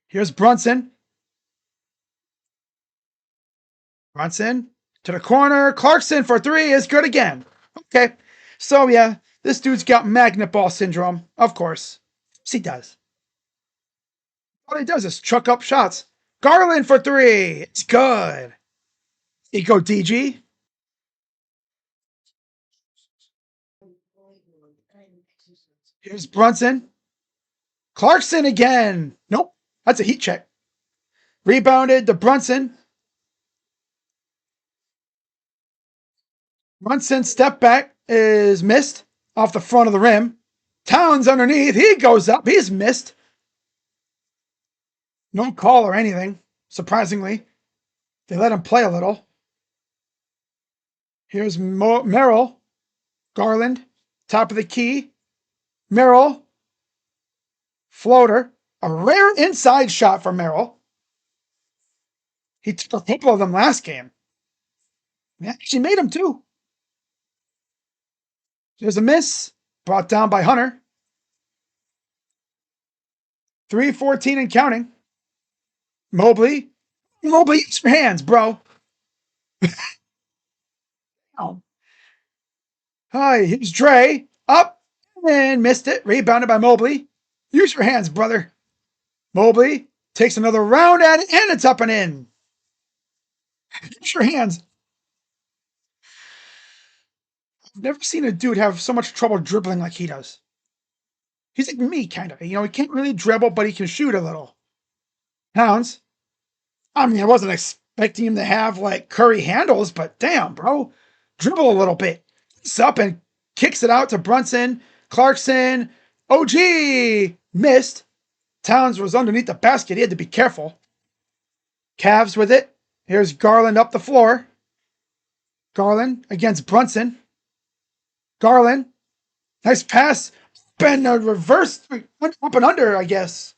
Here's Brunson. Brunson to the corner. Clarkson for three is good again. Okay. So, yeah, this dude's got magnet ball syndrome. Of course. Yes, he does. All he does is chuck up shots. Garland for three. It's good. You go, DG. Here's Brunson. Clarkson again. Nope. That's a heat check. Rebounded to Brunson. Brunson's step back is missed off the front of the rim. Towns underneath. He goes up. He's missed. No call or anything, surprisingly. They let him play a little. Here's Merrill. Garland. Top of the key. Merrill. Floater. A rare inside shot for Merrill. He took a couple of them last game. He actually made them too. There's a miss. Brought down by Hunter. 3:14 and counting. Mobley. Mobley, use your hands, bro. Oh. Hi, here's Dre. Up and missed it. Rebounded by Mobley. Use your hands, brother. Mobley takes another round at it, and it's up and in. Use your hands. I've never seen a dude have so much trouble dribbling like he does. He's like me, kind of. You know, he can't really dribble, but he can shoot a little. Towns. I mean, I wasn't expecting him to have like Curry handles, but damn, bro. Dribble a little bit. He's up and kicks it out to Brunson. Clarkson. OG missed. Towns was underneath the basket. He had to be careful. Cavs with it. Here's Garland up the floor. Garland against Brunson. Garland. Nice pass. Been a reverse. Went up and under, I guess,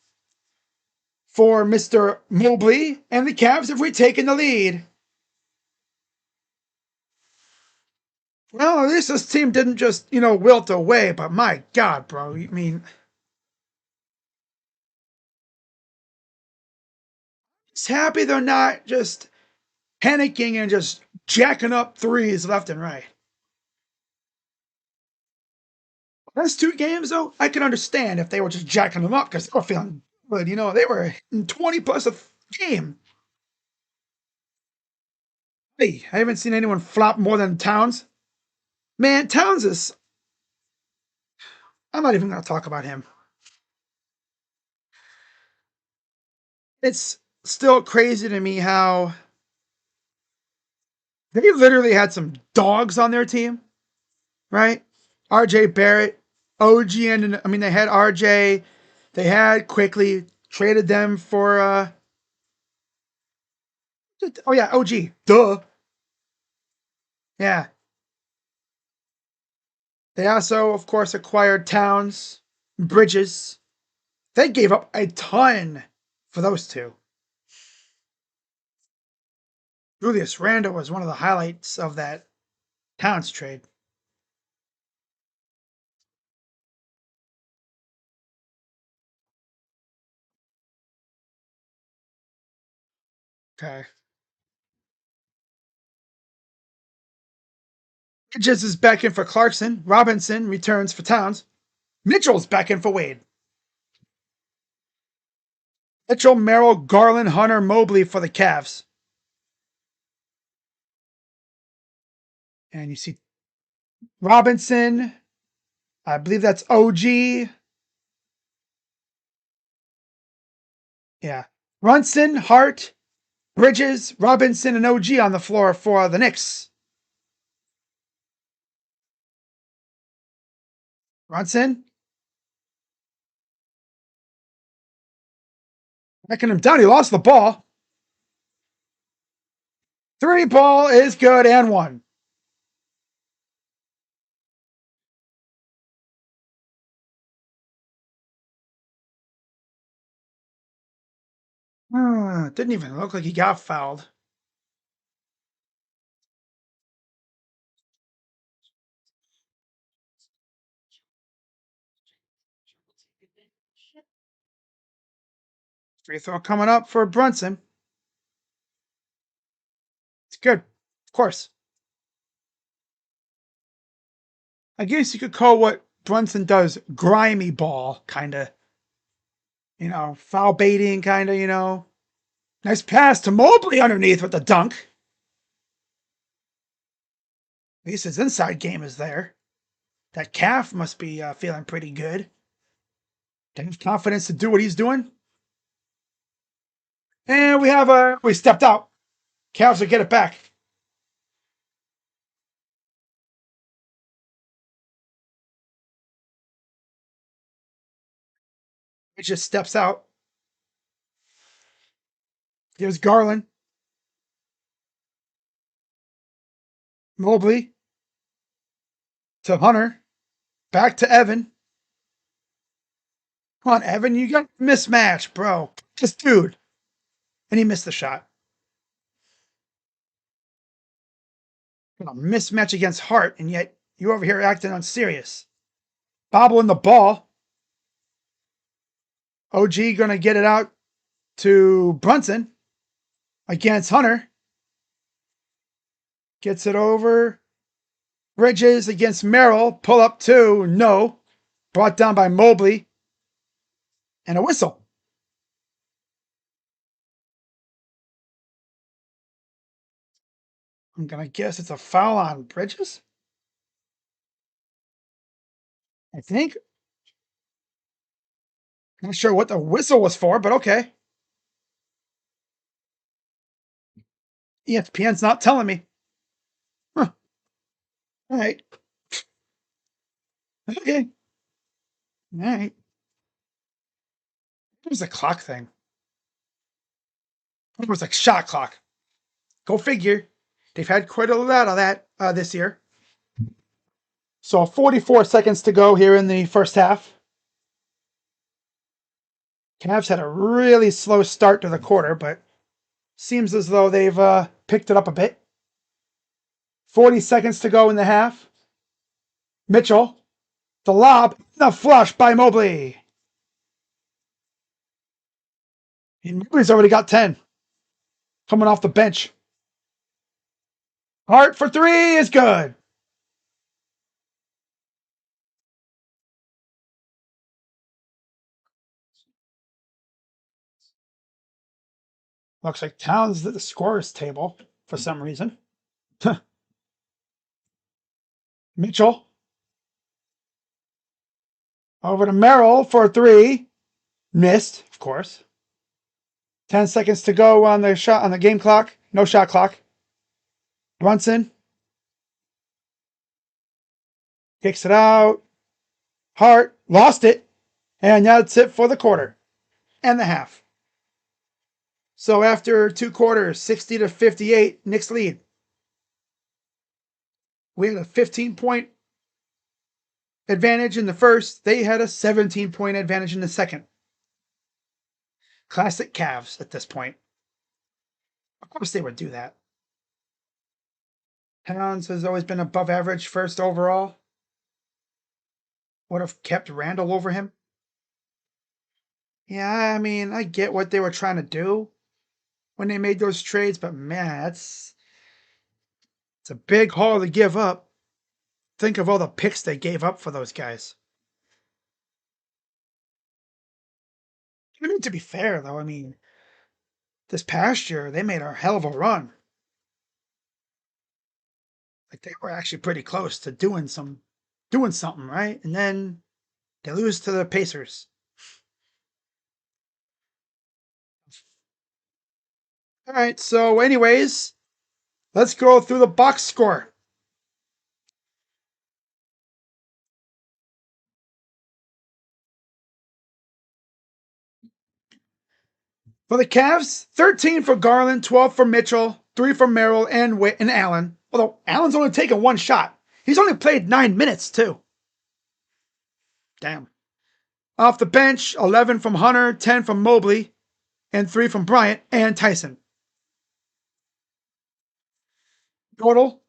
for Mr. Mobley. And the Cavs have retaken the lead. Well, at least this team didn't just, wilt away. But my God, bro. I mean, it's happy they're not just panicking and just jacking up threes left and right. Last two games, though, I can understand if they were just jacking them up because they were feeling good. You know, they were in 20 plus a game. Hey, I haven't seen anyone flop more than Towns. Man, Towns is. I'm not even going to talk about him. It's still crazy to me how they literally had some dogs on their team, right? RJ Barrett, OG, and I mean, they had RJ, they had quickly traded them for, oh yeah, OG, duh. Yeah. They also, of course, acquired Towns, Bridges. They gave up a ton for those two. Julius Randle was one of the highlights of that Towns trade. Okay. Bridges is back in for Clarkson. Robinson returns for Towns. Mitchell's back in for Wade. Mitchell, Merrill, Garland, Hunter, Mobley for the Cavs. And you see Robinson. I believe that's OG. Yeah. Brunson, Hart, Bridges, Robinson, and OG on the floor for the Knicks. Brunson. Backing him down. He lost the ball. Three ball is good and one. Didn't even look like he got fouled. Free throw coming up for Brunson. It's good. Of course. I guess you could call what Brunson does grimy ball, kind of. You know, foul baiting, kind of, you know. Nice pass to Mobley underneath with the dunk. At least his inside game is there. That calf must be feeling pretty good. Does he have confidence to do what he's doing? And we stepped out. Cavs will get it back. It just steps out. Here's Garland. Mobley to Hunter. Back to Evan. Come on, Evan. You got mismatch, bro. Just dude. And he missed the shot. A mismatch against Hart, and yet you over here acting unserious. Bobbling the ball. OG gonna get it out to Brunson against Hunter. Gets it over. Bridges against Merrill. Pull up two. No. Brought down by Mobley. And a whistle. I'm going to guess it's a foul on Bridges. I think. Not sure what the whistle was for, but okay. ESPN's not telling me. Huh. All right. Okay. All right. It was a clock thing. It was like shot clock. Go figure. They've had quite a lot of that this year. So 44 seconds to go here in the first half. Cavs had a really slow start to the quarter, but seems as though they've picked it up a bit. 40 seconds to go in the half. Mitchell, the lob, the flush by Mobley. And Mobley's already got 10. Coming off the bench. Hart for three is good. Looks like Towns at the scorer's table for some reason. Mitchell over to Merrill for a three. Missed, of course. 10 seconds to go on the game clock. No shot clock. Brunson kicks it out. Hart lost it. And that's it for the quarter and the half. So after 2 quarters, 60-58, Knicks lead. We had a 15-point advantage in the first. They had a 17-point advantage in the second. Classic Cavs at this point. Of course they would do that. Towns has always been above average first overall. Would have kept Randall over him. Yeah, I mean, I get what they were trying to do when they made those trades, but man, it's a big haul to give up. Think of all the picks they gave up for those guys. I mean, to be fair, though, I mean, this past year, they made a hell of a run. Like, they were actually pretty close to doing something, right? And then they lose to the Pacers. All right, so anyways, let's go through the box score. For the Cavs, 13 for Garland, 12 for Mitchell, 3 for Merrill and Allen. Although Allen's only taken 1 shot. He's only played 9 minutes, too. Damn. Off the bench, 11 from Hunter, 10 from Mobley, and 3 from Bryant and Tyson. Total,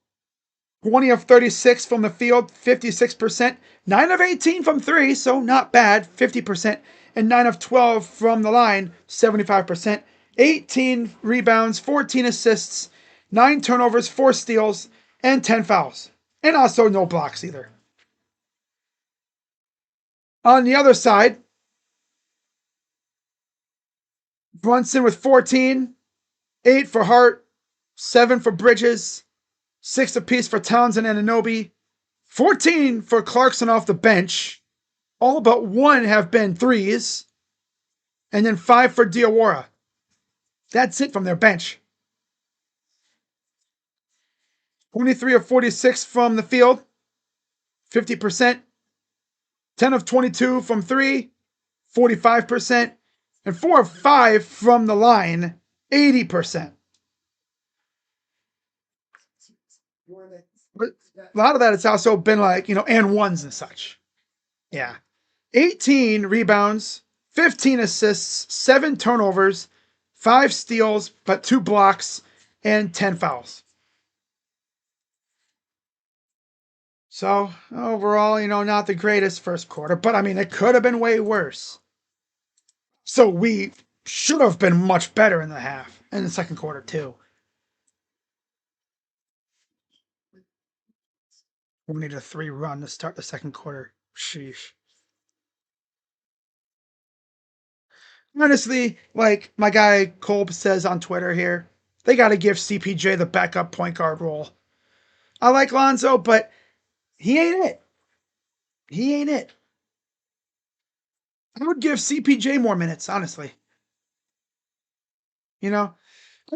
20 of 36 from the field, 56%. 9 of 18 from 3, so not bad, 50%. And 9 of 12 from the line, 75%. 18 rebounds, 14 assists, 9 turnovers, 4 steals, and 10 fouls. And also no blocks either. On the other side, Brunson with 14, 8 for Hart, 7 for Bridges, 6 apiece for Townsend and Anunoby, 14 for Clarkson off the bench. All but 1 have been threes, and then 5 for Diawara. That's it from their bench. 23 of 46 from the field, 50%. 10 of 22 from 3, 45%. And 4 of 5 from the line, 80%. But a lot of that has also been like, and ones and such. Yeah. 18 rebounds, 15 assists, 7 turnovers, 5 steals, but 2 blocks, and 10 fouls. So overall, not the greatest first quarter, but I mean, it could have been way worse. So we should have been much better in the second quarter too. We need a 3 run to start the second quarter. Sheesh. Honestly, like my guy Kolb says on Twitter here, they got to give CPJ the backup point guard role. I like Lonzo, but he ain't it. He ain't it. I would give CPJ more minutes, honestly. I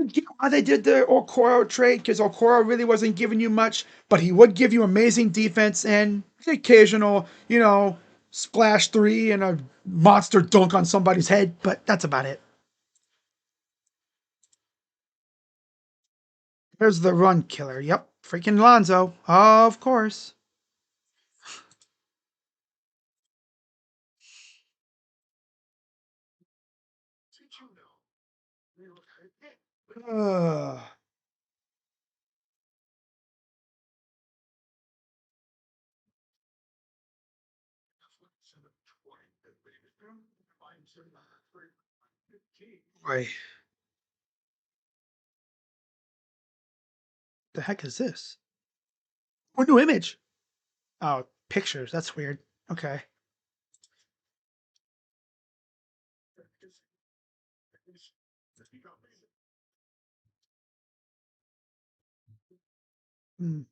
get why they did the Okoro trade, because Okoro really wasn't giving you much, but he would give you amazing defense and the occasional, splash 3 and a monster dunk on somebody's head, but that's about it. There's the run killer. Yep, freaking Lonzo, of course. Ugh. Boy, the heck is this? Oh, new image. Oh, pictures. That's weird. Okay. Mm.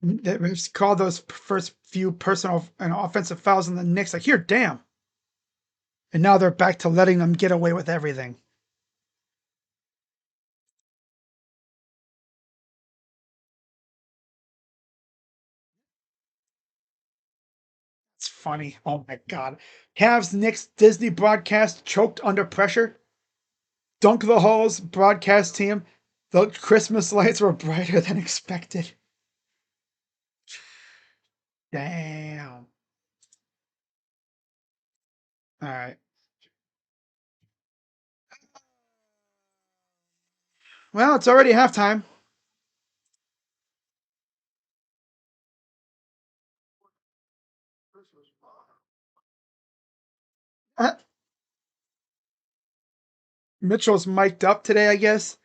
They just called those first few personal and offensive fouls in the Knicks like, here, damn. And now they're back to letting them get away with everything. It's funny. Oh my god. Cavs Knicks Disney broadcast choked under pressure. Dunk the Halls broadcast team. The Christmas lights were brighter than expected. Damn. All right. Well, it's already halftime. Uh, Mitchell's mic'd up today, I guess,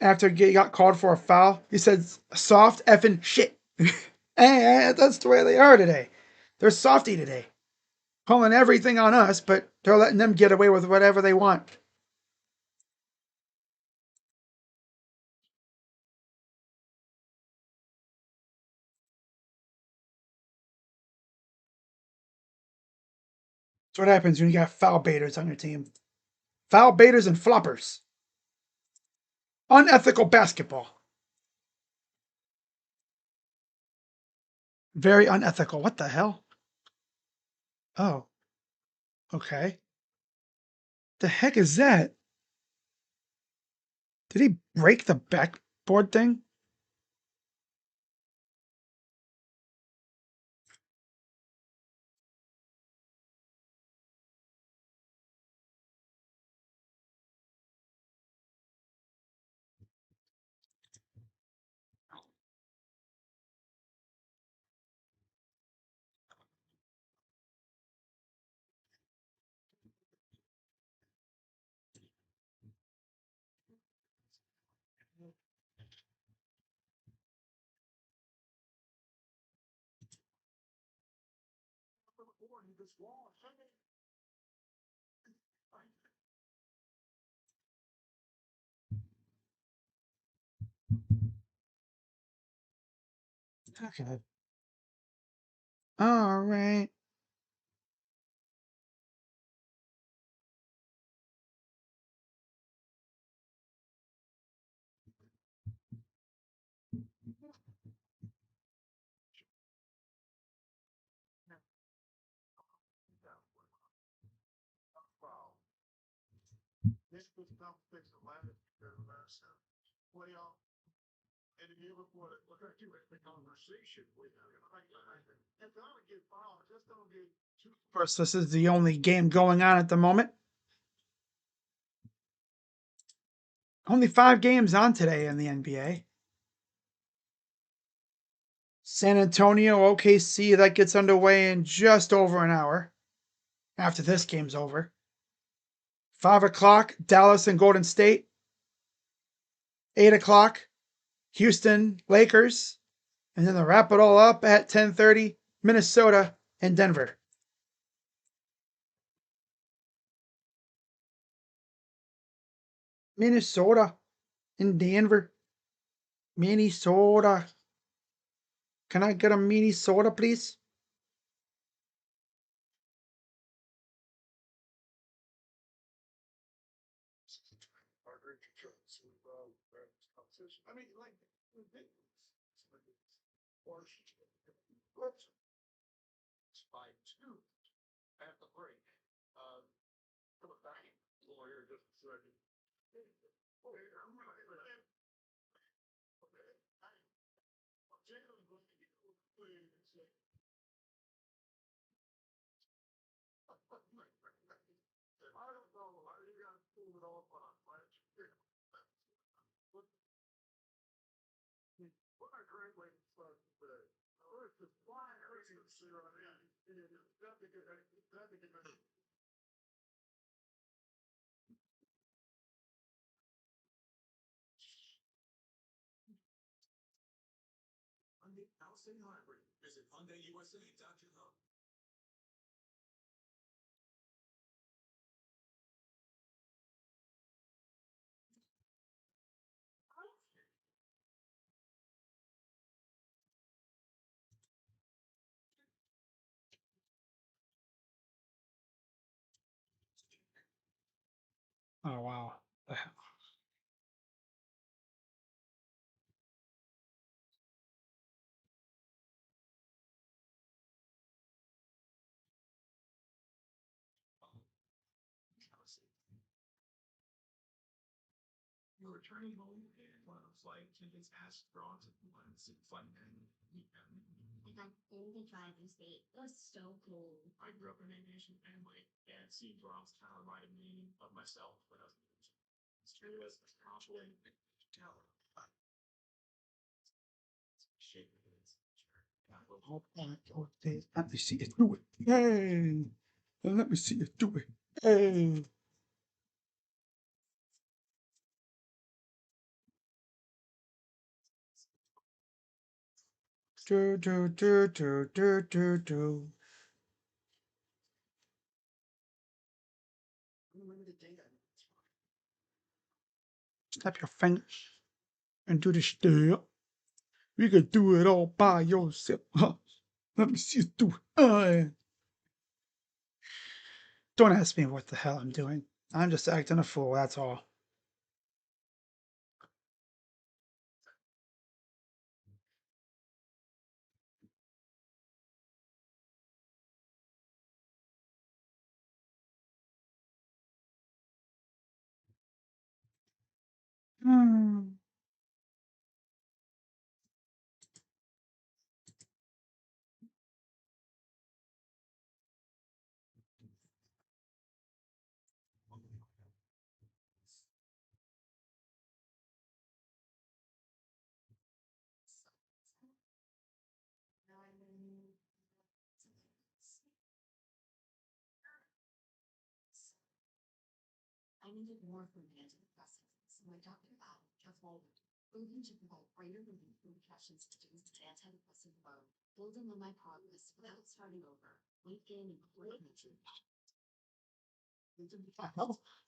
after he got called for a foul. He said soft effing shit. And that's the way they are today. They're softy today. Calling everything on us, but they're letting them get away with whatever they want. That's what happens when you got foul baiters on your team. Foul baiters and floppers. Unethical basketball. Very unethical. What the hell? Oh, okay. The heck is that? Did he break the backboard thing? Okay. All right. Of course, this is the only game going on at the moment. Only 5 games on today in the NBA. San Antonio, OKC, that gets underway in just over an hour after this game's over. 5 o'clock, Dallas and Golden State. 8 o'clock, Houston, Lakers. And then they'll wrap it all up at 10:30, Minnesota and Denver. Minnesota and Denver. Minnesota. Can I get a mini soda, please? Let me see you do it. Hey, let me see you do it. Hey. Do, do, do, do, do, do, do. Snap your fingers and do the step. You can do it all by yourself. Huh. Let me see you do it. Don't ask me what the hell I'm doing. I'm just acting a fool, that's all. Hmm.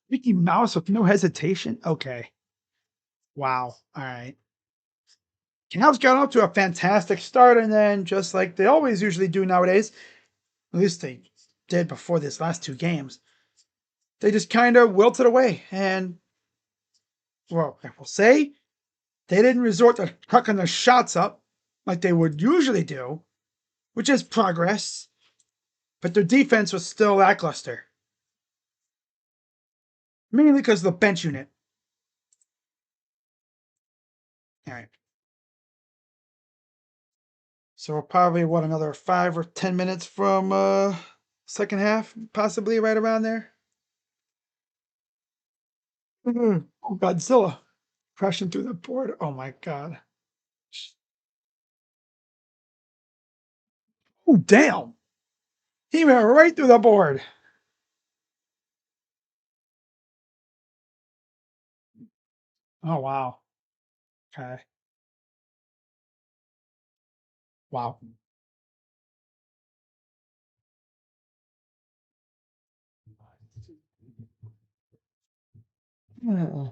Mickey Mouse with no hesitation? Okay. Wow. All right. Cavs got off to a fantastic start, and then just like they always usually do nowadays, at least they did before these last two games, they just kind of wilted away. And, well, I will say they didn't resort to hucking their shots up like they would usually do, which is progress, but their defense was still lackluster. Mainly because of the bench unit. All right. So we're probably, what, another 5 or 10 minutes from second half, possibly right around there. Oh, Godzilla crashing through the board. Oh my god. Oh damn. He went right through the board. Oh wow. Okay. Wow. Yeah.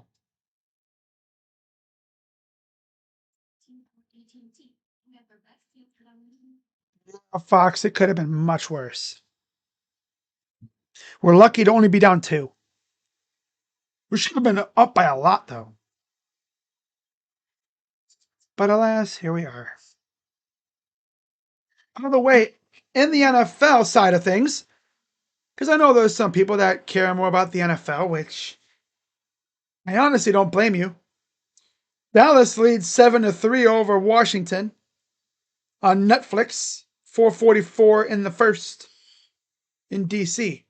Fox, it could have been much worse. We're lucky to only be down two. We should have been up by a lot though. But alas, here we are. By the way, in the NFL side of things, because I know there's some people that care more about the NFL, which I honestly don't blame you. Dallas leads 7-3 over Washington on Netflix. 4:44 in the first in DC.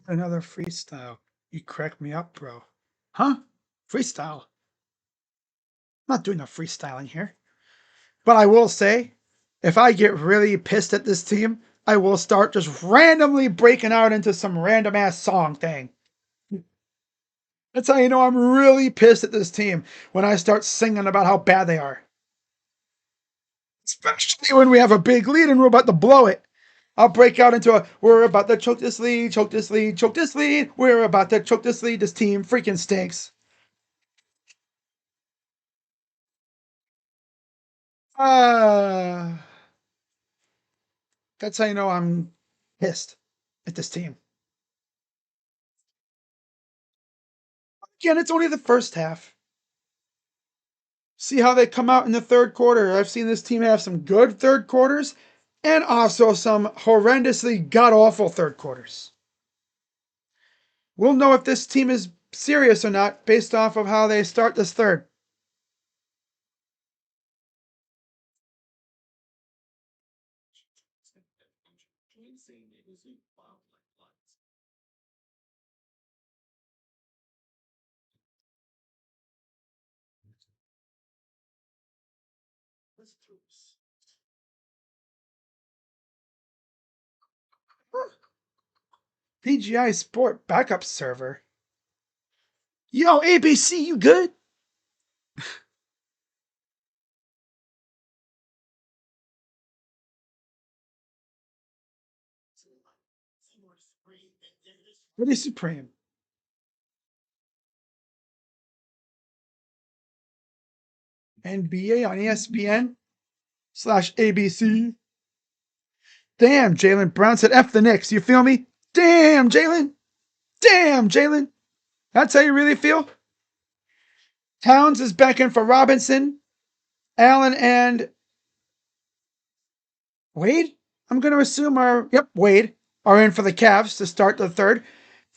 Another freestyle. You crack me up, bro. Huh? Freestyle. I'm not doing no freestyling here. But I will say, If I get really pissed at this team, I will start just randomly breaking out into some random ass song thing. That's how you know I'm really pissed at this team, when I start singing about how bad they are. Especially when we have a big lead and we're about to blow it. I'll break out into we're about to choke this lead, choke this lead, choke this lead. We're about to choke this lead. This team freaking stinks. Uh, that's how you know I'm pissed at this team. Again, it's only the first half. See how they come out in the third quarter. I've seen this team have some good third quarters and also some horrendously god awful third quarters. We'll know if this team is serious or not based off of how they start this third. PGI Sport backup server. Yo, ABC, you good? Pretty supreme. NBA on ESPN/ABC. Damn, Jalen Brown said F the Knicks. You feel me? Damn, Jalen. Damn, Jalen. That's how you really feel? Towns is back in for Robinson. Allen and Wade, I'm going to assume Wade are in for the Cavs to start the third.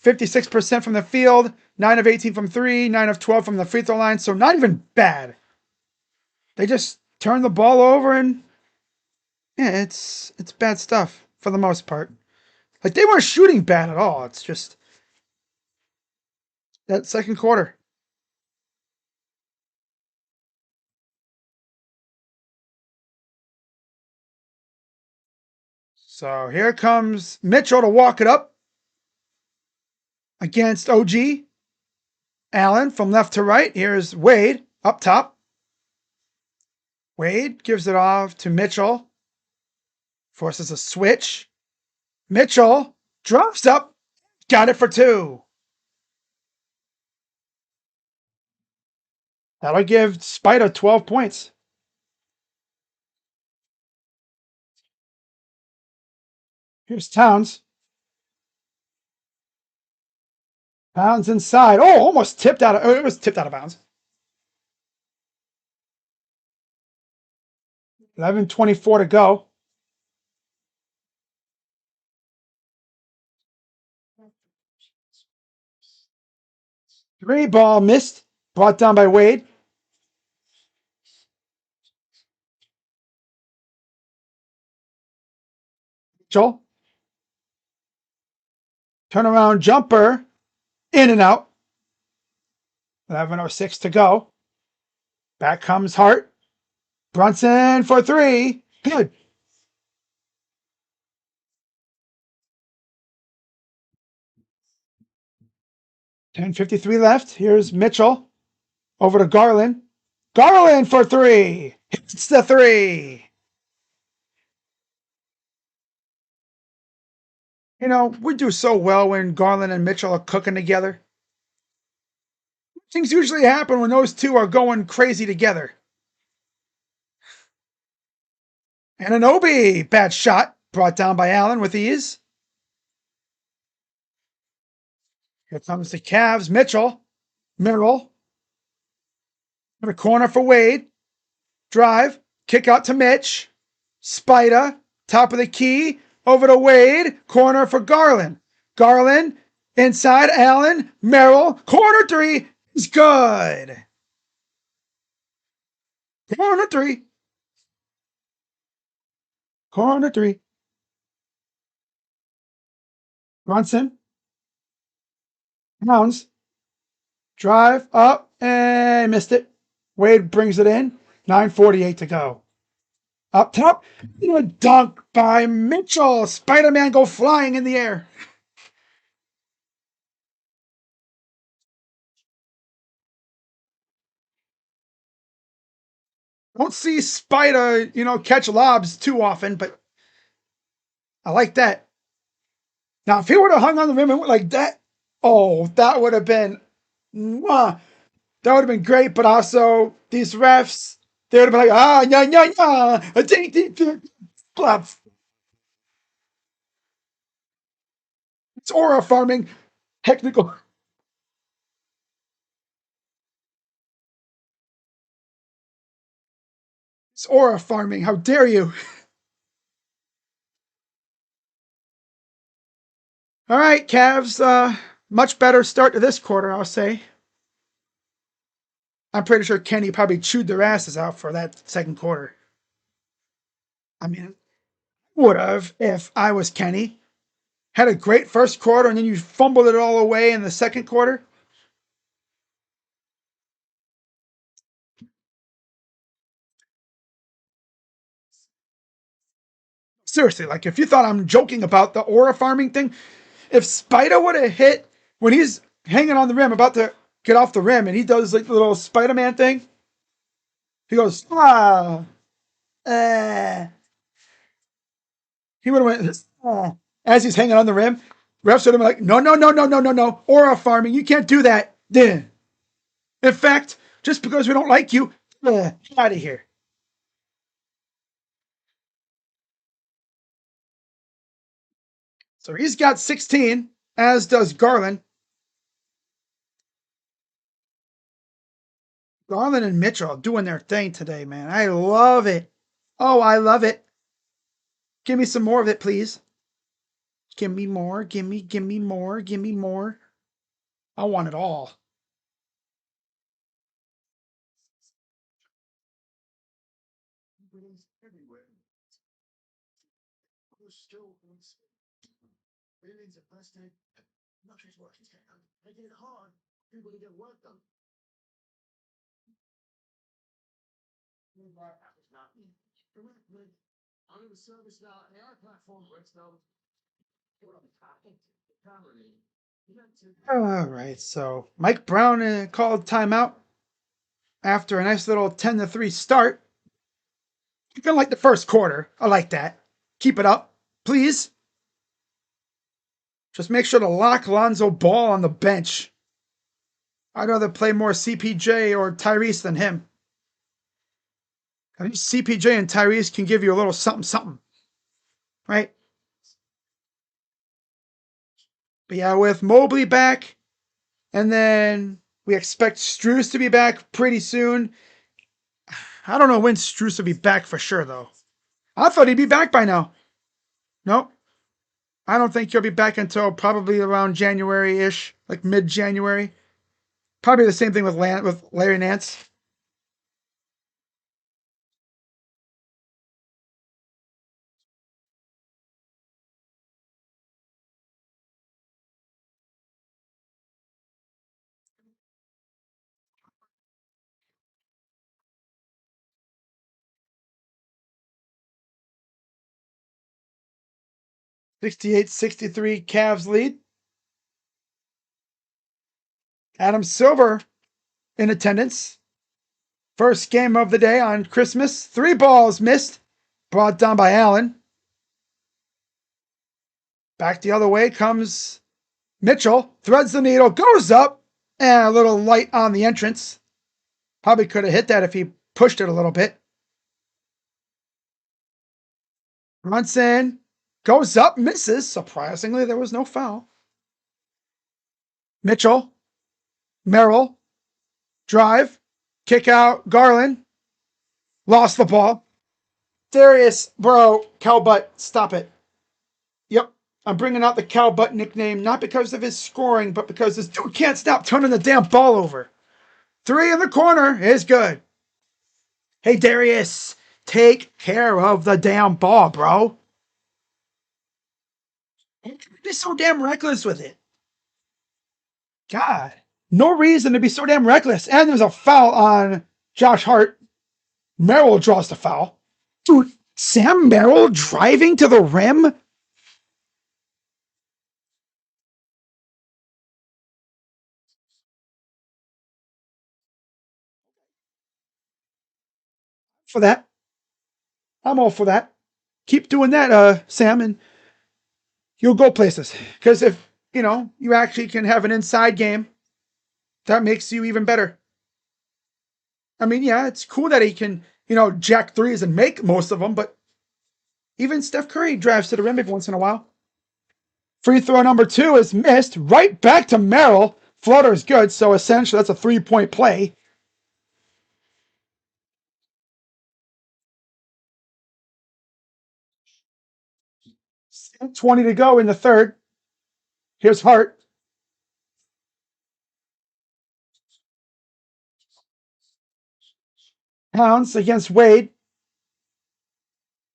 56% from the field, 9 of 18 from 3, 9 of 12 from the free throw line. So not even bad. They just turn the ball over and yeah, it's bad stuff for the most part. Like they weren't shooting bad at all. It's just that second quarter. So here comes Mitchell to walk it up against OG. Allen from left to right. Here's Wade up top. Wade gives it off to Mitchell. Forces a switch. Mitchell drops up. Got it for 2. That'll give Spider 12 points. Here's Towns. Towns inside. Oh, almost tipped out of. Oh, it was tipped out of bounds. 11:24 to go. Three ball missed. Brought down by Wade. Joel. Turnaround jumper. In and out. 11:06 to go. Back comes Hart. Brunson for 3. Good. 10:53 left. Here's Mitchell. Over to Garland. Garland for 3. Hits the 3. You know, we do so well when Garland and Mitchell are cooking together. Things usually happen when those two are going crazy together. Anunoby, bad shot, brought down by Allen with ease. Here comes the Cavs. Mitchell, Merrill, in the corner for Wade. Drive, kick out to Mitch. Spider, top of the key, over to Wade. Corner for Garland. Garland, inside Allen. Merrill, corner 3 is good. Corner 3. Corner 3. Brunson. Towns. Drive up and missed it. Wade brings it in. 9:48 to go. Up top, a dunk by Mitchell. Spider-Man go flying in the air. Don't see Spider, catch lobs too often, but I like that. Now, if he would have hung on the rim and went like that, oh, that would have been, mwah, that would have been great. But also, these refs, they would have been like, yeah, yeah, yeah, ding, ding, ding, blah. It's aura farming, technical. It's aura farming. How dare you? All right, Cavs. Much better start to this quarter, I'll say. I'm pretty sure Kenny probably chewed their asses out for that second quarter. I mean, would have if I was Kenny. Had a great first quarter and then you fumbled it all away in the second quarter. Seriously, like if you thought I'm joking about the aura farming thing, if Spider would have hit when he's hanging on the rim, about to get off the rim, and he does like the little Spider-Man thing, he goes, eh. He would have went, as he's hanging on the rim. Refs would have been like, no, no, no, no, no, no, no. Aura farming, you can't do that. In fact, just because we don't like you, get out of here. So he's got 16, as does Garland. Garland and Mitchell doing their thing today, man. I love it. Oh, I love it. Give me some more of it, please. Give me more. Give me more. Give me more. I want it all. All right, so Mike Brown called timeout after a nice little 10-3 start. Kind of like the first quarter. I like that. Keep it up, please. Just make sure to lock Lonzo Ball on the bench. I'd rather play more CPJ or Tyrese than him. I think CPJ and Tyrese can give you a little something, something. Right? But yeah, with Mobley back, and then we expect Strus to be back pretty soon. I don't know when Strus will be back for sure, though. I thought he'd be back by now. Nope. I don't think he'll be back until probably around January-ish, like mid-January. Probably the same thing with Larry Nance. '68-'63 Cavs lead. Adam Silver in attendance. First game of the day on Christmas. 3 balls missed. Brought down by Allen. Back the other way comes Mitchell. Threads the needle. Goes up. And a little light on the entrance. Probably could have hit that if he pushed it a little bit. Brunson goes up. Misses. Surprisingly, there was no foul. Mitchell. Merrill. Drive. Kick out. Garland. Lost the ball. Darius, bro, Cowbutt, stop it. Yep, I'm bringing out the Cowbutt nickname not because of his scoring, but because this dude can't stop turning the damn ball over. 3 in the corner is good. Hey, Darius, take care of the damn ball, bro. Be so damn reckless with it. God, no reason to be so damn reckless. And there's a foul on Josh Hart. Merrill draws the foul. Dude, Sam Merrill driving to the rim? For that. I'm all for that. Keep doing that, Sam, and you'll go places. Because if, you actually can have an inside game, that makes you even better. I mean, yeah, it's cool that he can, jack threes and make most of them, but even Steph Curry drives to the rim every once in a while. Free throw number 2 is missed. Right back to Merrill. Floater is good, so essentially that's a 3-point play. 20 to go in the third. Here's Hart. Pounds against Wade.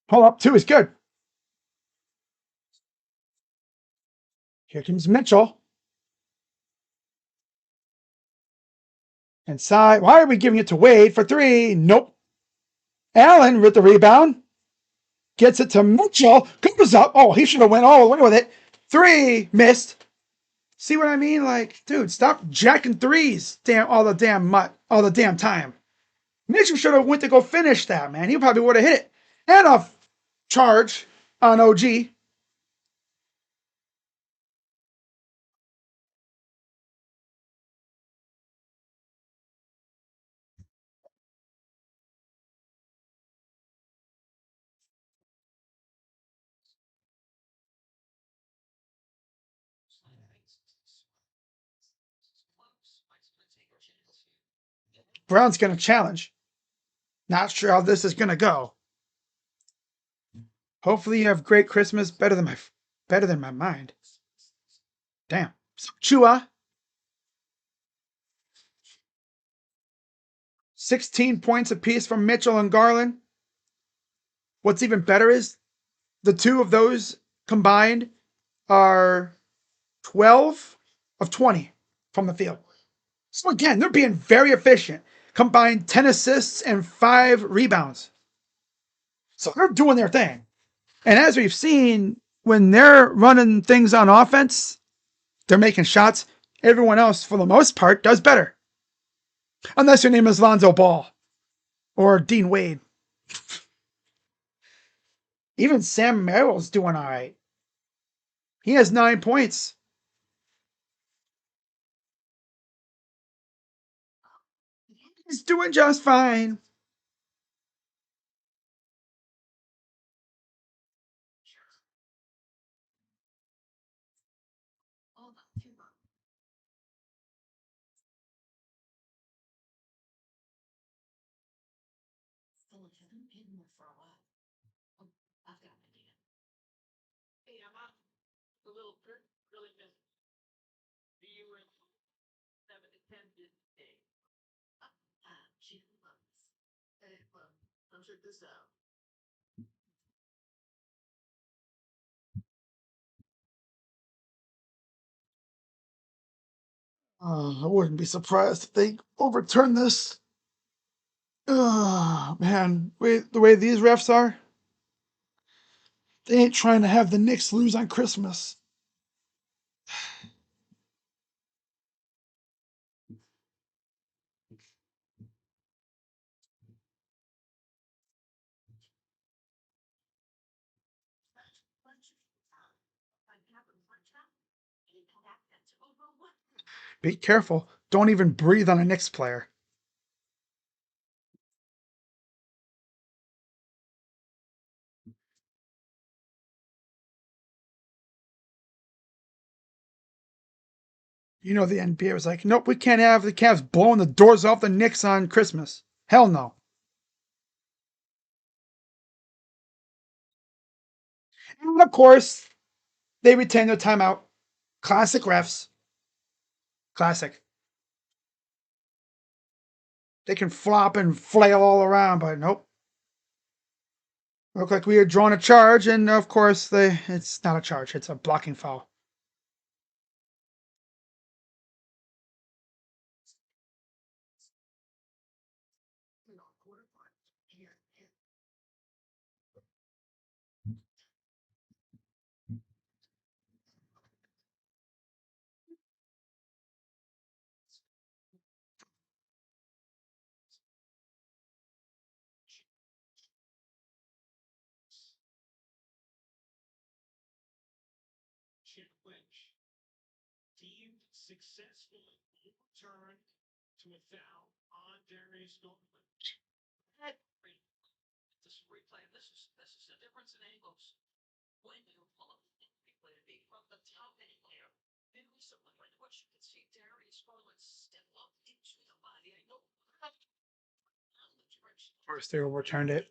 Pull up 2 is good. Here comes Mitchell. Inside. Why are we giving it to Wade for 3? Nope. Allen with the rebound. Gets it to Mitchell. Goes up. Oh, he should have went all the way with it. 3 missed. See what I mean? Like, dude, stop jacking threes. All the damn time. Mitchell should have went to go finish that, man. He probably would have hit it. And a charge on OG. Brown's going to challenge. Not sure how this is going to go. Hopefully you have great Christmas. Better than my mind. Damn. Chua. 16 points apiece from Mitchell and Garland. What's even better is the two of those combined are 12 of 20 from the field. So again, they're being very efficient. Combined 10 assists and 5 rebounds. So they're doing their thing. And as we've seen, when they're running things on offense, they're making shots. Everyone else, for the most part, does better. Unless your name is Lonzo Ball or Dean Wade. Even Sam Merrill's doing all right. He has 9 points. He's doing just fine. I wouldn't be surprised if they overturn this. Man, the way these refs are, they ain't trying to have the Knicks lose on Christmas. Be careful. Don't even breathe on a Knicks player. The NBA was like, nope, we can't have the Cavs blowing the doors off the Knicks on Christmas. Hell no. And of course, they retain their timeout. Classic refs. Classic. They can flop and flail all around, but nope. Look like we had drawn a charge, and of course, it's not a charge. It's a blocking foul. Of course, they overturned it.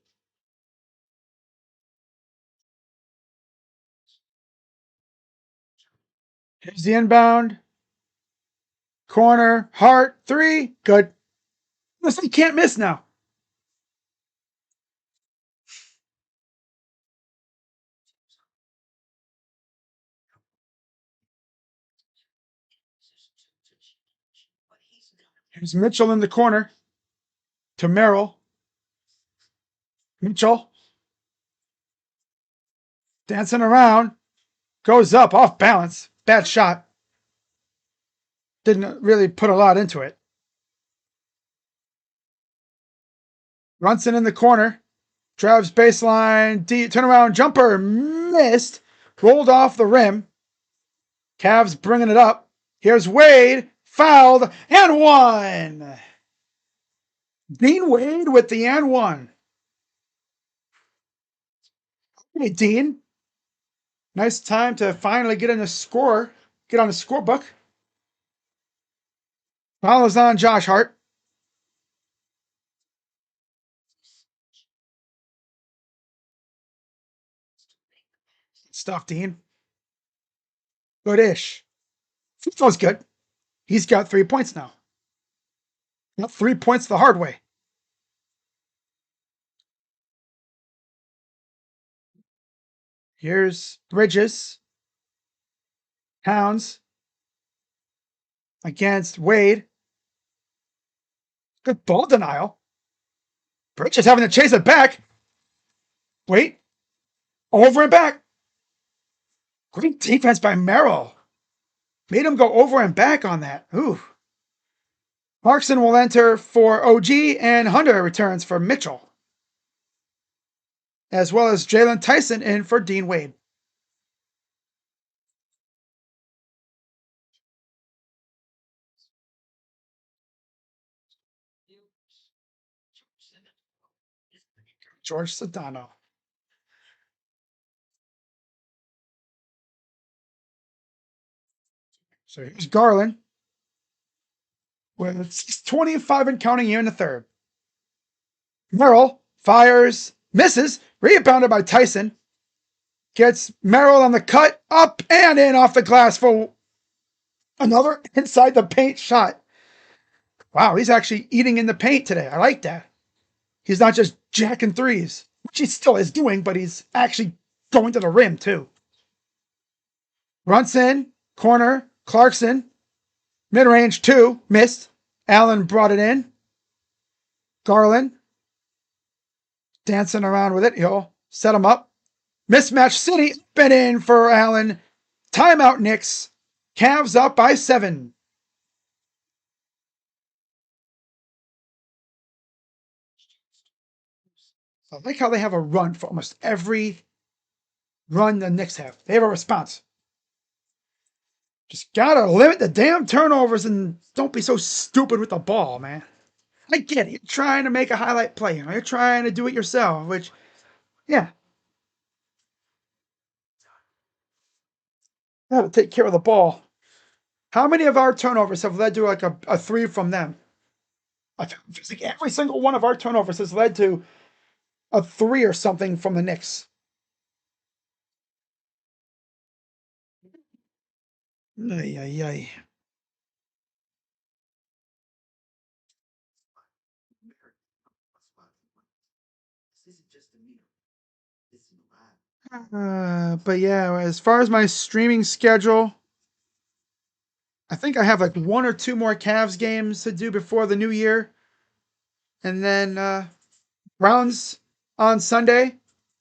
Here's the inbound. Corner. Hart. Three. Good. Listen, you can't miss now. Here's Mitchell in the corner to Merrill. Mitchell dancing around. Goes up off balance. Bad shot. Didn't really put a lot into it. Brunson in the corner. Drives baseline. Turnaround jumper. Missed. Rolled off the rim. Cavs bringing it up. Here's Wade. Fouled. And one. Dean Wade with the and one. Hey, Dean. Nice time to finally get on the scorebook. Foul is on Josh Hart. Stuff, Dean. Good-ish. Feels good. He's got 3 points now. Got 3 points the hard way. Here's Bridges. Hounds against Wade. Good ball denial. Bridges having to chase it back. Wait. Over and back. Great defense by Merrill. Made him go over and back on that. Ooh. Clarkson will enter for OG, and Hunter returns for Mitchell, as well as Jalen Tyson in for Dean Wade. George Sedano. So here's Garland with 25 and counting here in the third. Merrill fires, misses, rebounded by Tyson. Gets Merrill on the cut, up and in off the glass for another inside the paint shot. Wow, he's actually eating in the paint today. I like that. He's not just jacking threes, which he still is doing, but he's actually going to the rim too. Brunson, corner, Clarkson, mid-range two, missed. Allen brought it in. Garland, dancing around with it. He'll set him up. Mismatch City, been in for Allen. Timeout Knicks. Cavs up by 7. I like how they have a run for almost every run the Knicks have. They have a response. Just gotta limit the damn turnovers and don't be so stupid with the ball, man. I get it. You're trying to make a highlight play. You're trying to do it yourself, which, yeah. Gotta take care of the ball. How many of our turnovers have led to like a three from them? I think every single one of our turnovers has led to a three or something from the Knicks. Ay, ay, ay. But yeah, as far as my streaming schedule, I think I have like 1 or 2 more Cavs games to do before the new year. And then Browns on Sunday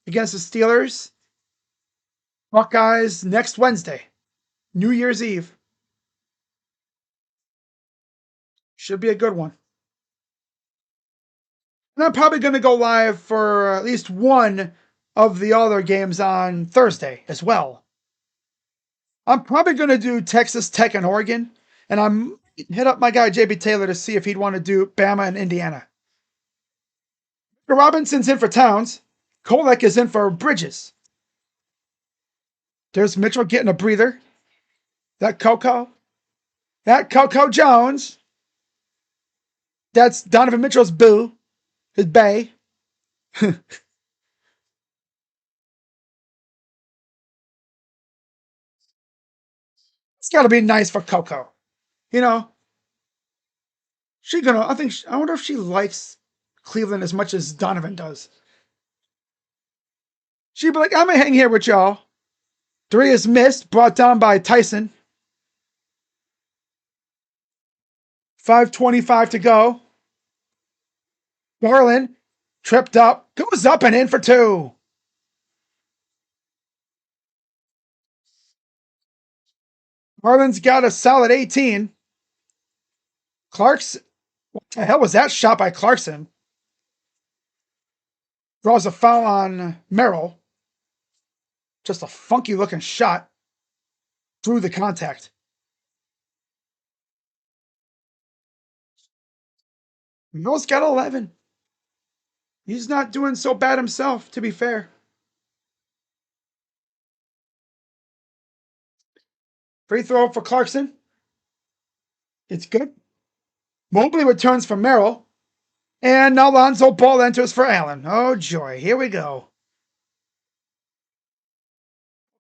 against the Steelers. Buckeyes next Wednesday, New Year's Eve. Should be a good one. And I'm probably going to go live for at least one of the other games on Thursday as well. I'm probably going to do Texas Tech and Oregon, and I'm hit up my guy JB Taylor to see if he'd want to do Bama and Indiana. Robinson's in for Towns. Kolek is in for Bridges. There's Mitchell getting a breather. That Coco Jones. That's Donovan Mitchell's boo, his bay. It's got to be nice for Coco. You know, I wonder if she likes Cleveland as much as Donovan does. She'd be like, I'm going to hang here with y'all. Three is missed, brought down by Tyson. 5:25 to go. Garland tripped up, goes up and in for two. Garland's got a solid 18. Clark's, what the hell was that shot by Clarkson? Draws a foul on Merrill. Just a funky looking shot through the contact. Merrill's got 11. He's not doing so bad himself, to be fair. Free throw for Clarkson. It's good. Mobley returns for Merrill. And now Lonzo Ball enters for Allen. Oh, joy. Here we go.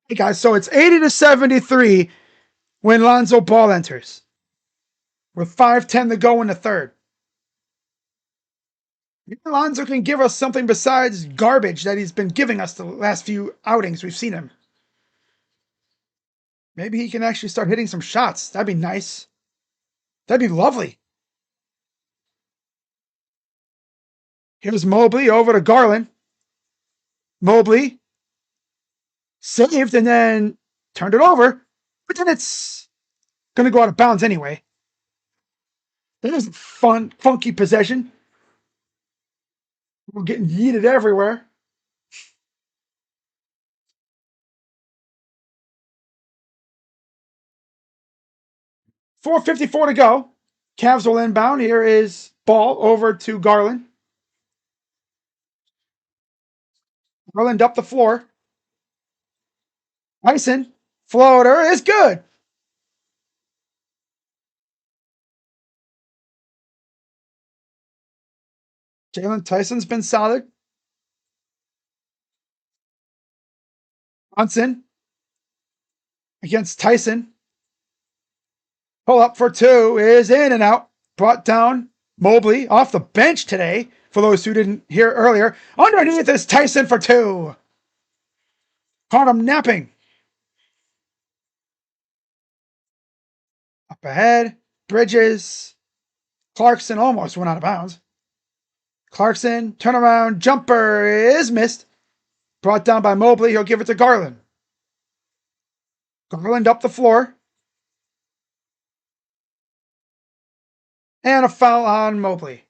Hey, guys, so it's 80-73 when Lonzo Ball enters. With 5:10 to go in the third. Lonzo can give us something besides garbage that he's been giving us the last few outings we've seen him. Maybe he can actually start hitting some shots. That'd be nice. That'd be lovely. Here's Mobley over to Garland. Mobley saved and then turned it over. But then it's going to go out of bounds anyway. That is a fun, funky possession. We're getting yeeted everywhere. .454 to go. Cavs will inbound. Here is Ball over to Garland. Garland up the floor. Tyson, floater is good. Jalen Tyson's been solid. Johnson against Tyson. Pull up for two is in and out. Brought down. Mobley off the bench today. For those who didn't hear earlier, underneath is Tyson for two. Caught him napping. Up ahead. Bridges. Clarkson almost went out of bounds. Clarkson, turnaround jumper is missed. Brought down by Mobley. He'll give it to Garland. Garland up the floor. And a foul on Mobley.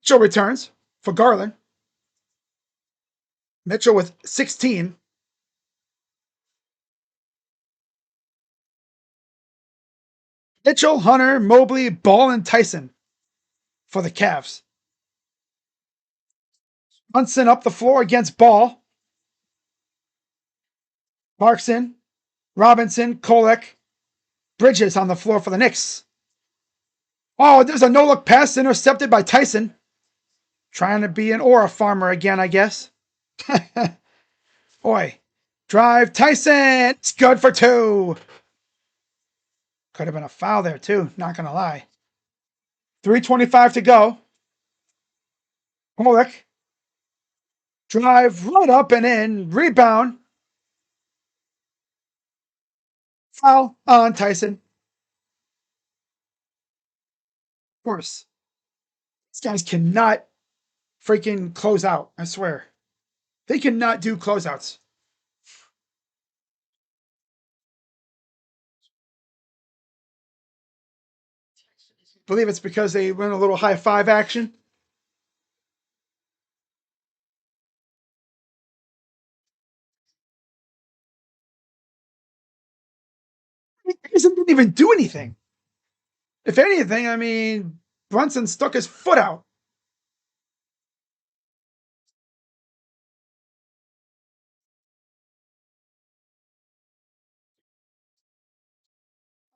Mitchell returns for Garland. Mitchell with 16. Mitchell, Hunter, Mobley, Ball, and Tyson for the Cavs. Brunson up the floor against Ball. Clarkson, Robinson, Kolek, Bridges on the floor for the Knicks. Oh, there's a no-look pass intercepted by Tyson. Trying to be an aura farmer again, I guess. Boy. Drive, Tyson. It's good for two. Could have been a foul there, too. Not going to lie. 3:25 to go. Kolek. Drive right up and in. Rebound. Foul on Tyson. Of course. These guys cannot freaking close out. I swear. They cannot do closeouts. I believe it's because they went a little high five action. Tyson didn't even do anything. If anything, I mean, Brunson stuck his foot out.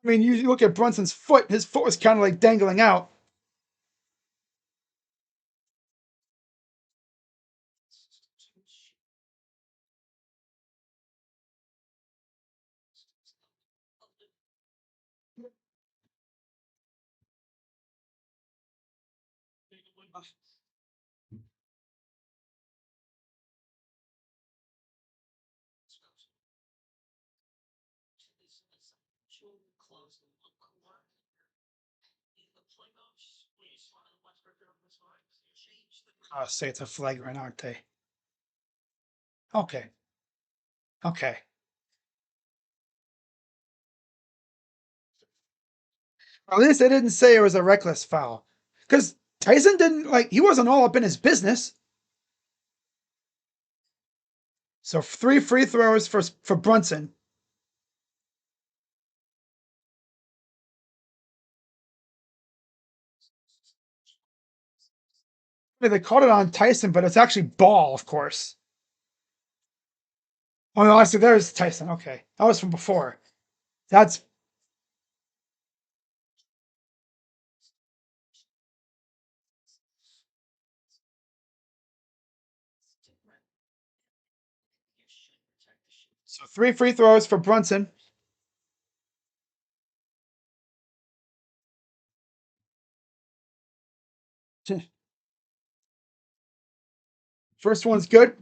I mean, you look at Brunson's foot, his foot was kind of like dangling out. I'll say it's a flagrant, aren't they? Okay. Okay. At least they didn't say it was a reckless foul. Because Tyson didn't, like, he wasn't all up in his business. So 3 free throws for Brunson. I mean, they called it on Tyson, but it's actually Ball, of course. Oh no, I see. There's Tyson. Okay, that was from before. That's so 3 free throws for Brunson. First one's good.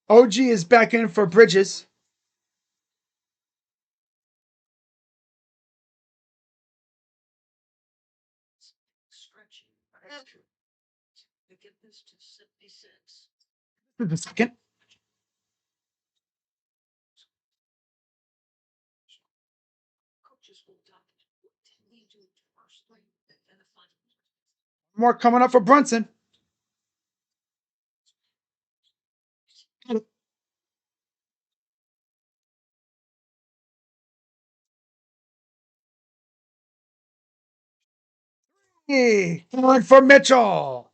OG is back in for Bridges. The second. More coming up for Brunson. Hey, one for Mitchell.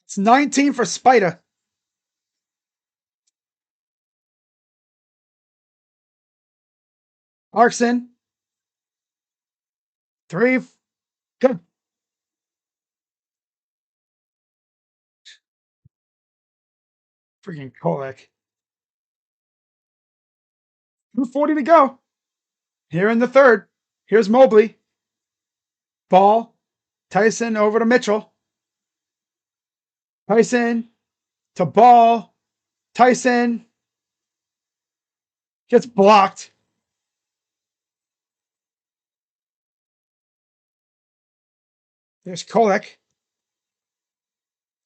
It's 19 for Spider. Clarkson. 3. Good. Freaking Kolek. 2:40 to go. Here in the third. Here's Mobley. Ball. Tyson over to Mitchell. Tyson to Ball. Tyson gets blocked. There's Kolek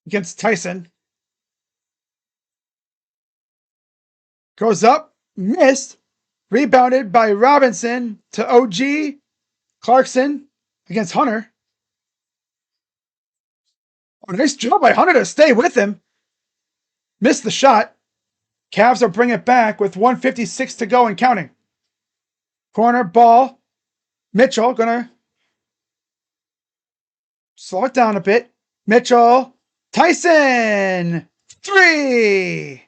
against Tyson. Goes up, missed, rebounded by Robinson to OG. Clarkson against Hunter. Oh, nice job by Hunter to stay with him. Missed the shot. Cavs will bring it back with 1:56 to go and counting. Corner ball. Mitchell gonna slow it down a bit. Mitchell. Tyson. 3.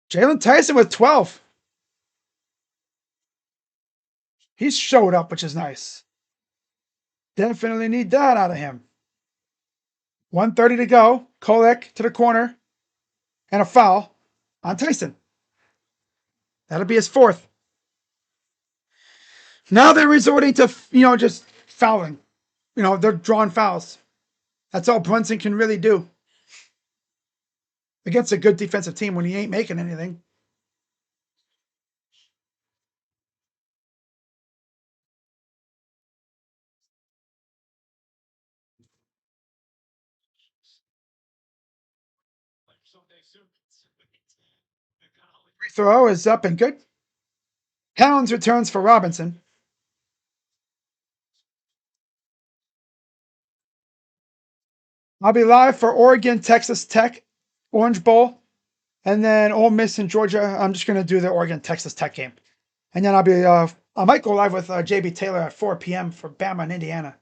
Jalen Tyson with 12. He's showed up, which is nice. Definitely need that out of him. 1:30 to go. Kolek to the corner. And a foul on Tyson. That'll be his 4th. Now they're resorting to, just fouling. They're drawing fouls. That's all Brunson can really do against a good defensive team when he ain't making anything. Free throw is up and good. Towns returns for Robinson. I'll be live for Oregon, Texas Tech Orange Bowl, and then Ole Miss and Georgia. I'm just gonna do the Oregon Texas Tech game, and then I'll be I might go live with JB Taylor at 4 p.m. for Bama and Indiana.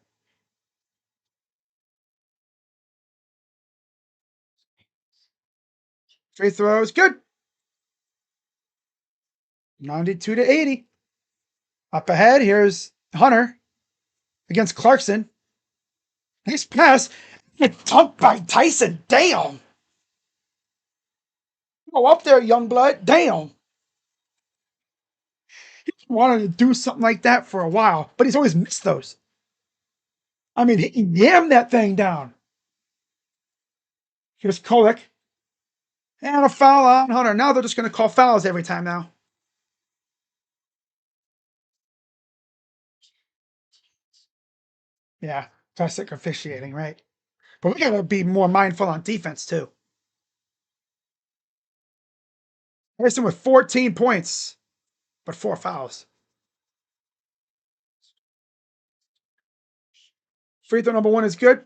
Free throws, good. 92 to 80. Up ahead, here's Hunter against Clarkson. Nice pass. Get dunked by Tyson. Damn. Go up there, young blood. Damn. Wanted to do something like that for a while, but he's always missed those. I mean, he yammed that thing down. Here's Kolek. And a foul on Hunter. Now they're just going to call fouls every time now. Yeah, classic officiating, right? But we got to be more mindful on defense, too. Harrison with 14 points, but 4 fouls. Free throw number 1 is good.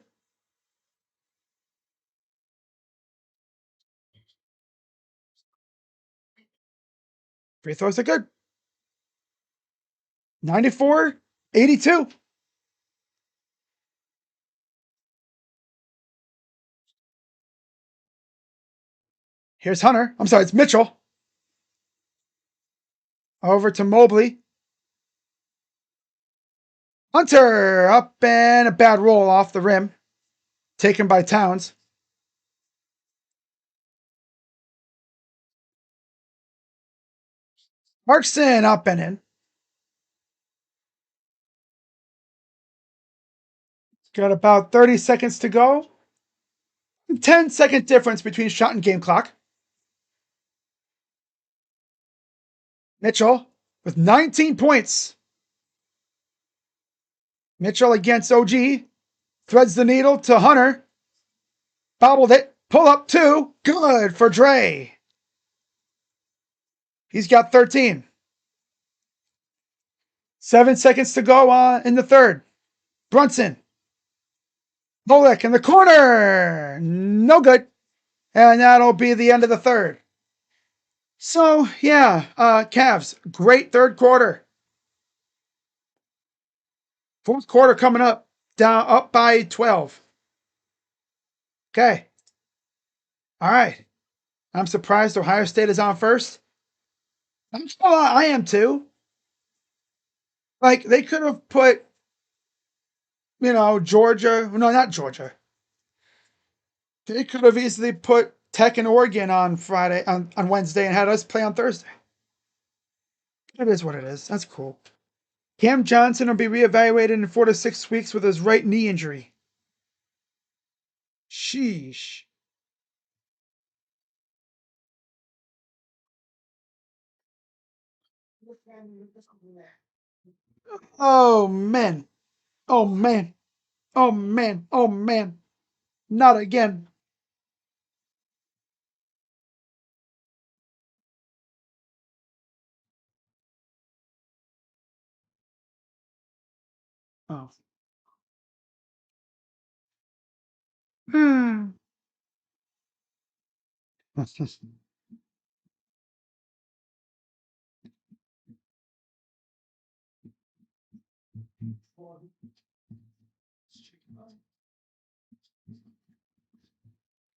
Free throws are good. 94-82. Here's Hunter. I'm sorry, it's Mitchell. Over to Mobley. Hunter up and a bad roll off the rim. Taken by Towns. Clarkson up and in. Got about 30 seconds to go. 10-second difference between shot and game clock. Mitchell with 19 points. Mitchell against OG. Threads the needle to Hunter. Bobbled it. Pull up 2. Good for Dre. He's got 13. 7 seconds to go in the third. Brunson. Molek in the corner. No good. And that'll be the end of the third. So, yeah, Cavs, great third quarter. Fourth quarter coming up, up by 12. Okay. All right. I'm surprised Ohio State is on first. I am too. Like, they could have put, Georgia. No, not Georgia. They could have easily put Tech and Oregon on Friday, on Wednesday, and had us play on Thursday. It is what it is. That's cool. Cam Johnson will be reevaluated in 4 to 6 weeks with his right knee injury. Sheesh. Oh, man. Oh, man. Oh, man. Oh, man. Not again. Oh. Hmm.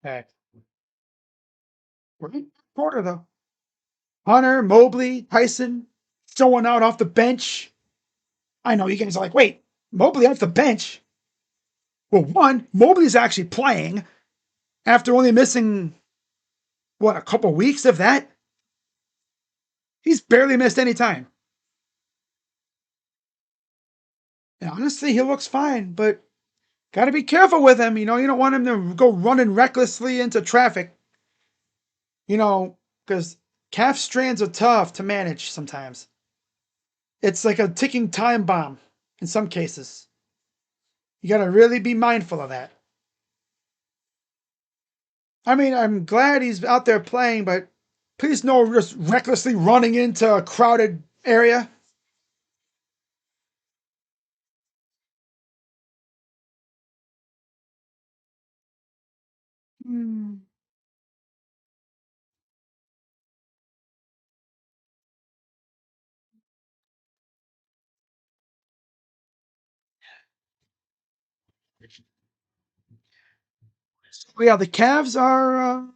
Okay. We're in quarter, though. Hunter, Mobley, Tyson, someone out off the bench. I know you guys are like, wait, Mobley off the bench? Well, one, Mobley's actually playing after only missing, what, a couple weeks of that? He's barely missed any time. And honestly, he looks fine, but got to be careful with him. You don't want him to go running recklessly into traffic. Because calf strains are tough to manage sometimes. It's like a ticking time bomb in some cases. You got to really be mindful of that. I mean, I'm glad he's out there playing, but please no just recklessly running into a crowded area. Hmm. So yeah, the Cavs are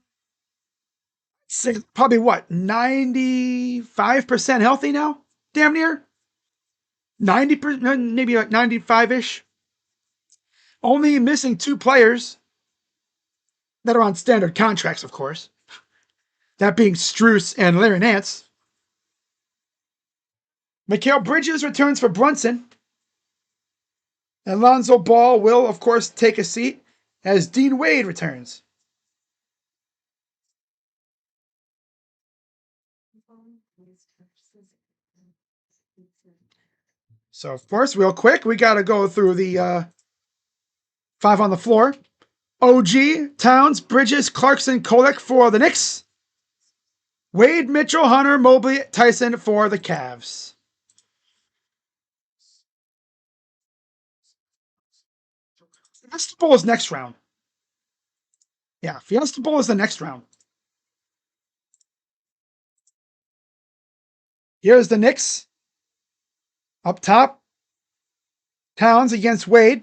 probably what 95% healthy now, damn near 90%, maybe like 95ish. Only missing two players that are on standard contracts, of course. That being Strus and Larry Nance. Mikal Bridges returns for Brunson. And Lonzo Ball will, of course, take a seat as Dean Wade returns. So, of course, real quick, we got to go through the five on the floor. OG, Towns, Bridges, Clarkson, Kolek for the Knicks. Wade, Mitchell, Hunter, Mobley, Tyson for the Cavs. Fiesta Bowl is next round. Yeah, Fiesta Bowl is the next round. Here's the Knicks. Up top, Towns against Wade.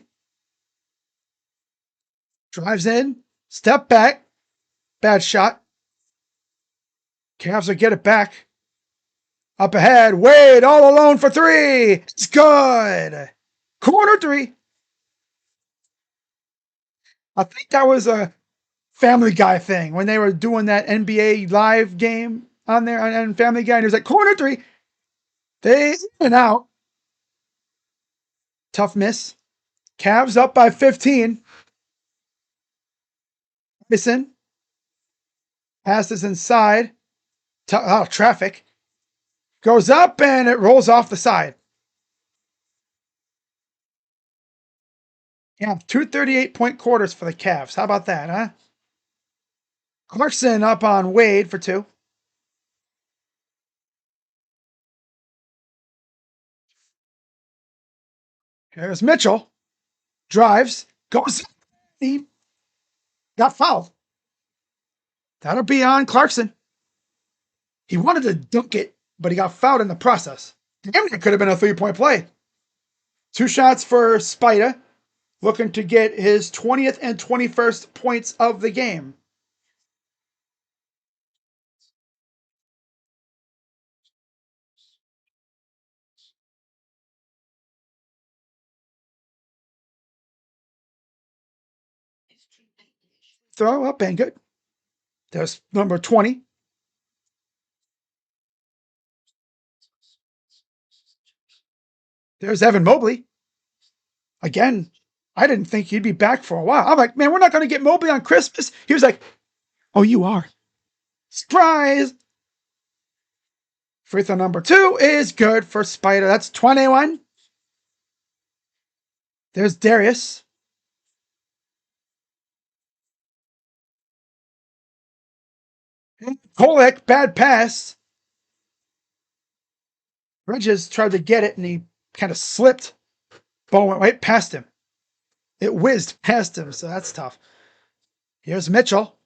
Drives in, step back, bad shot. Cavs will get it back. Up ahead, Wade all alone for three. It's good. Corner three. I think that was a Family Guy thing when they were doing that NBA live game on there on Family Guy. And it was like corner three. They in and out. Tough miss. Cavs up by 15. Missing. Passes inside. Traffic. Goes up and it rolls off the side. Yeah, 238-point quarters for the Cavs. How about that, huh? Clarkson up on Wade for two. Here's Mitchell. Drives. Goes. He got fouled. That'll be on Clarkson. He wanted to dunk it, but he got fouled in the process. Damn, it could have been a 3-point play. Two shots for Spida, looking to get his 20th and 21st points of the game. Throw up and good. There's number 20. There's Evan Mobley. Again, I didn't think he'd be back for a while. I'm like, man, we're not going to get Mobley on Christmas. He was like, oh, you are. Surprise. Free throw number 2 is good for Spider. That's 21. There's Darius. Kolek, bad pass. Bridges tried to get it and he kind of slipped. Ball went right past him. It whizzed past him, so that's tough. Here's Mitchell.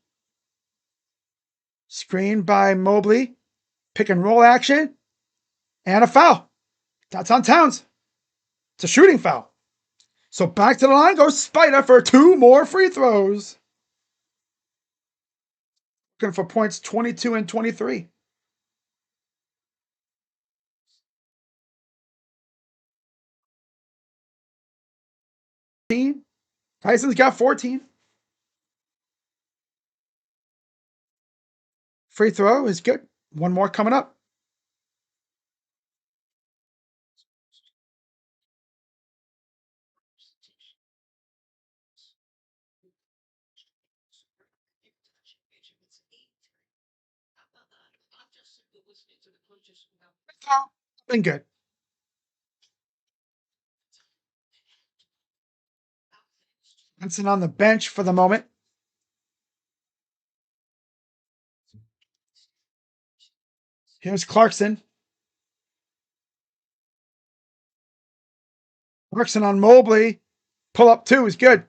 Screen by Mobley. Pick and roll action. And a foul. That's on Towns. It's a shooting foul. So back to the line goes Spider for 2 more free throws. Looking for points 22 and 23. Tyson's got 14. Free throw is good. One more coming up. Been good. Benson on the bench for the moment. Here's Clarkson. Clarkson on Mobley. Pull up 2 is good.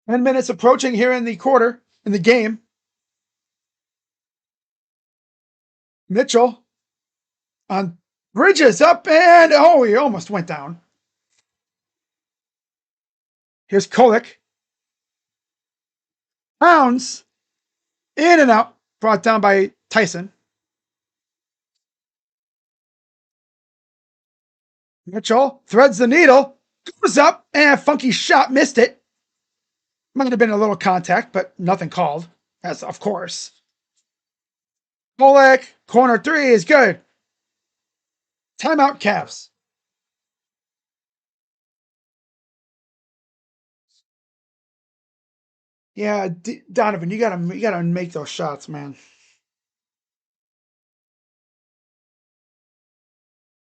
10 minutes approaching here in the quarter, in the game. Mitchell on Bridges up and oh, he almost went down. Here's Kolek. Pounds in and out. Brought down by Tyson. Mitchell threads the needle. Goes up and funky shot. Missed it. Might have been a little contact, but nothing called. As of course. Kolek. Corner three is good. Timeout Cavs. Yeah, Donovan, you gotta make those shots, man.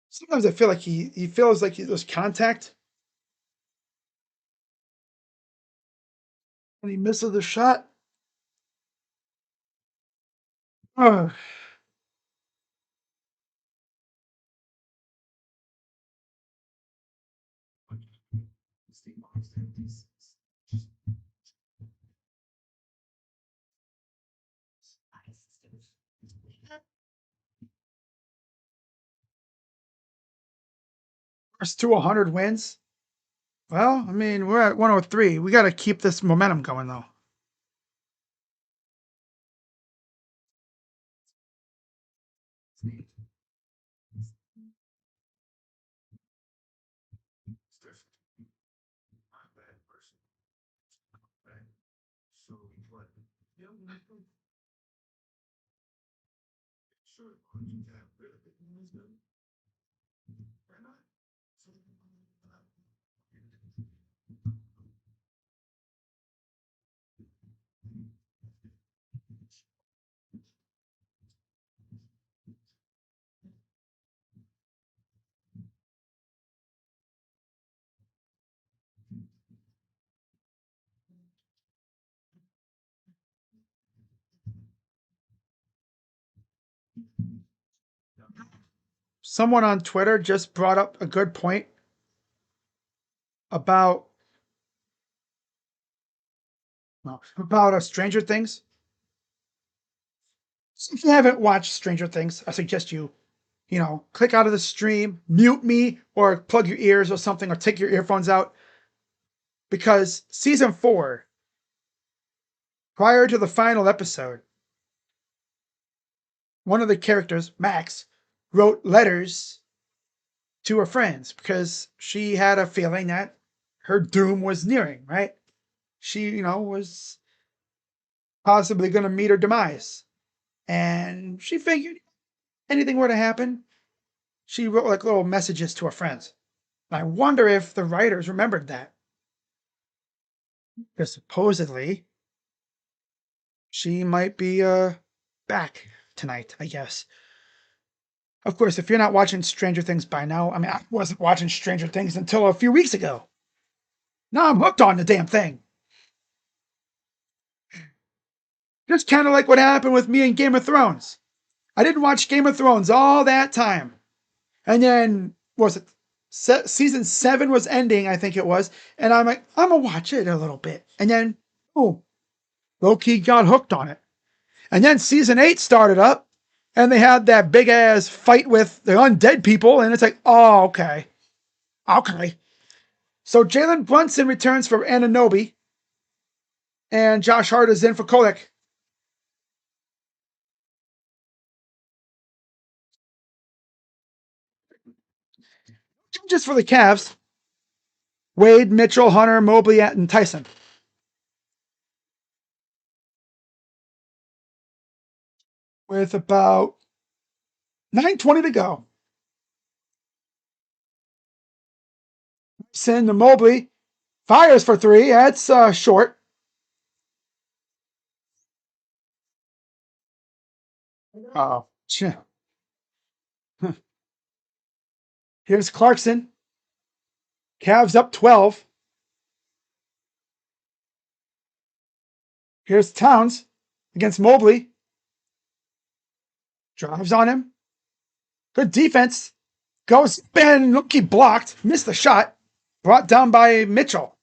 Sometimes I feel like he feels like there's contact and he misses the shot. Ugh. First to 100 wins. Well, I mean, we're at 103. We got to keep this momentum going, though. Someone on Twitter just brought up a good point about Stranger Things. So if you haven't watched Stranger Things, I suggest you click out of the stream, mute me, or plug your ears or something, or take your earphones out. Because season 4, prior to the final episode, one of the characters, Max, wrote letters to her friends because she had a feeling that her doom was nearing, right? She, was possibly going to meet her demise. And she figured anything were to happen, she wrote like little messages to her friends. And I wonder if the writers remembered that. Because supposedly she might be back tonight, I guess. Of course, if you're not watching Stranger Things by now, I mean, I wasn't watching Stranger Things until a few weeks ago. Now I'm hooked on the damn thing. Just kind of like what happened with me in Game of Thrones. I didn't watch Game of Thrones all that time. And then, was it season 7 was ending, I think it was. And I'm like, I'm going to watch it a little bit. And then, oh, low-key got hooked on it. And then season 8 started up. And they had that big-ass fight with the undead people. And it's like, oh, okay. Okay. So Jalen Brunson returns for Anunoby. And Josh Hart is in for Kolek. Just for the Cavs. Wade, Mitchell, Hunter, Mobley, and Tyson. With about 9:20 to go. Send to Mobley. Fires for 3. That's short. Oh, here's Clarkson. Cavs up 12. Here's Towns against Mobley. Drives on him. Good defense. Goes and he blocked. Missed the shot. Brought down by Mitchell.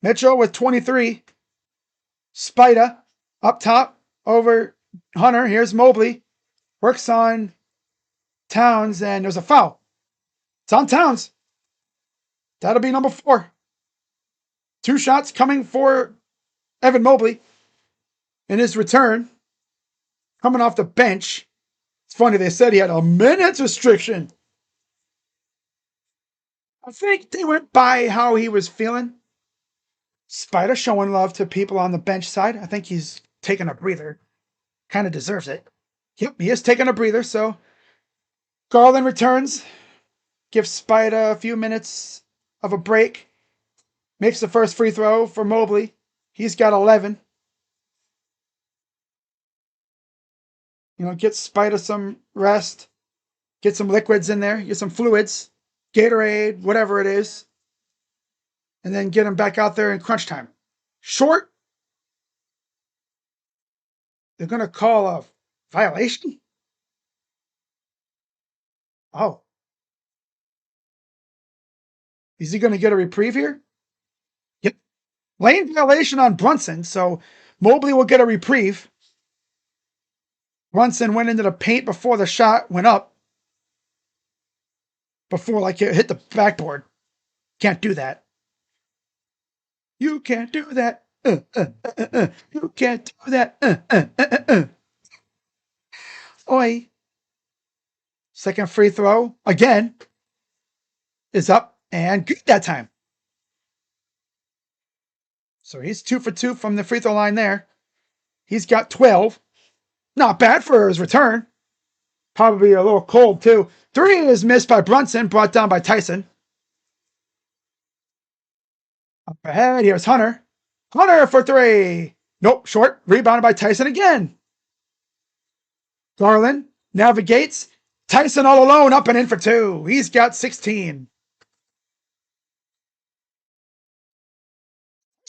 Mitchell with 23. Spida up top over Hunter. Here's Mobley. Works on Towns, and there's a foul. It's on Towns. That'll be number 4. 2 shots coming for Evan Mobley in his return. Coming off the bench. It's funny, they said he had a minutes restriction. I think they went by how he was feeling. Spider showing love to people on the bench side. I think he's taking a breather. Kind of deserves it. Yep, he is taking a breather, so Garland returns. Gives Spider a few minutes of a break. Makes the first free throw for Mobley. He's got 11. Get Spider some rest. Get some liquids in there. Get some fluids. Gatorade, whatever it is. And then get him back out there in crunch time. Short. They're going to call a violation? Oh. Is he going to get a reprieve here? Yep. Lane violation on Brunson, so Mobley will get a reprieve. Brunson went into the paint before the shot went up. Before, it hit the backboard. Can't do that. You can't do that. You can't do that. Oi. Second free throw, again, is up and good that time. So he's 2 for 2 from the free throw line there. He's got 12. Not bad for his return. Probably a little cold, too. 3 is missed by Brunson, brought down by Tyson. Up ahead, here's Hunter. Hunter for 3. Nope, short. Rebounded by Tyson again. Garland navigates. Tyson all alone, up and in for 2. He's got 16.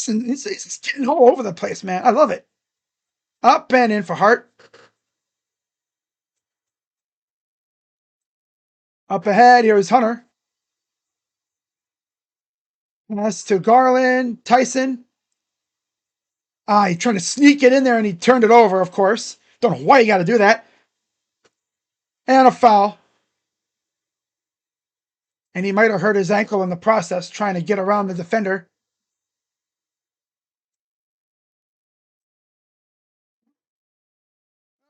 He's getting all over the place, man. I love it. Up and in for Hart. Up ahead, here's Hunter. Pass to Garland. Tyson. He tried to sneak it in there and he turned it over, of course. Don't know why you got to do that. And a foul. And he might have hurt his ankle in the process trying to get around the defender.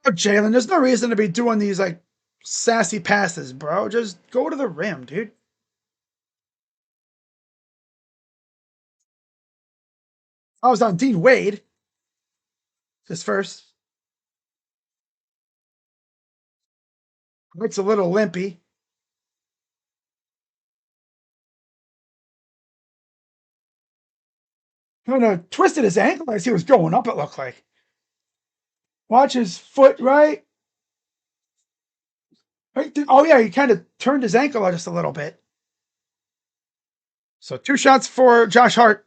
Oh, Jalen, there's no reason to be doing these sassy passes, bro. Just go to the rim, dude. I was on Dean Wade. His first. It's a little limpy. Kind of twisted his ankle as he was going up, it looked like. Watch his foot, right? Oh, yeah, he kind of turned his ankle just a little bit. So 2 shots for Josh Hart.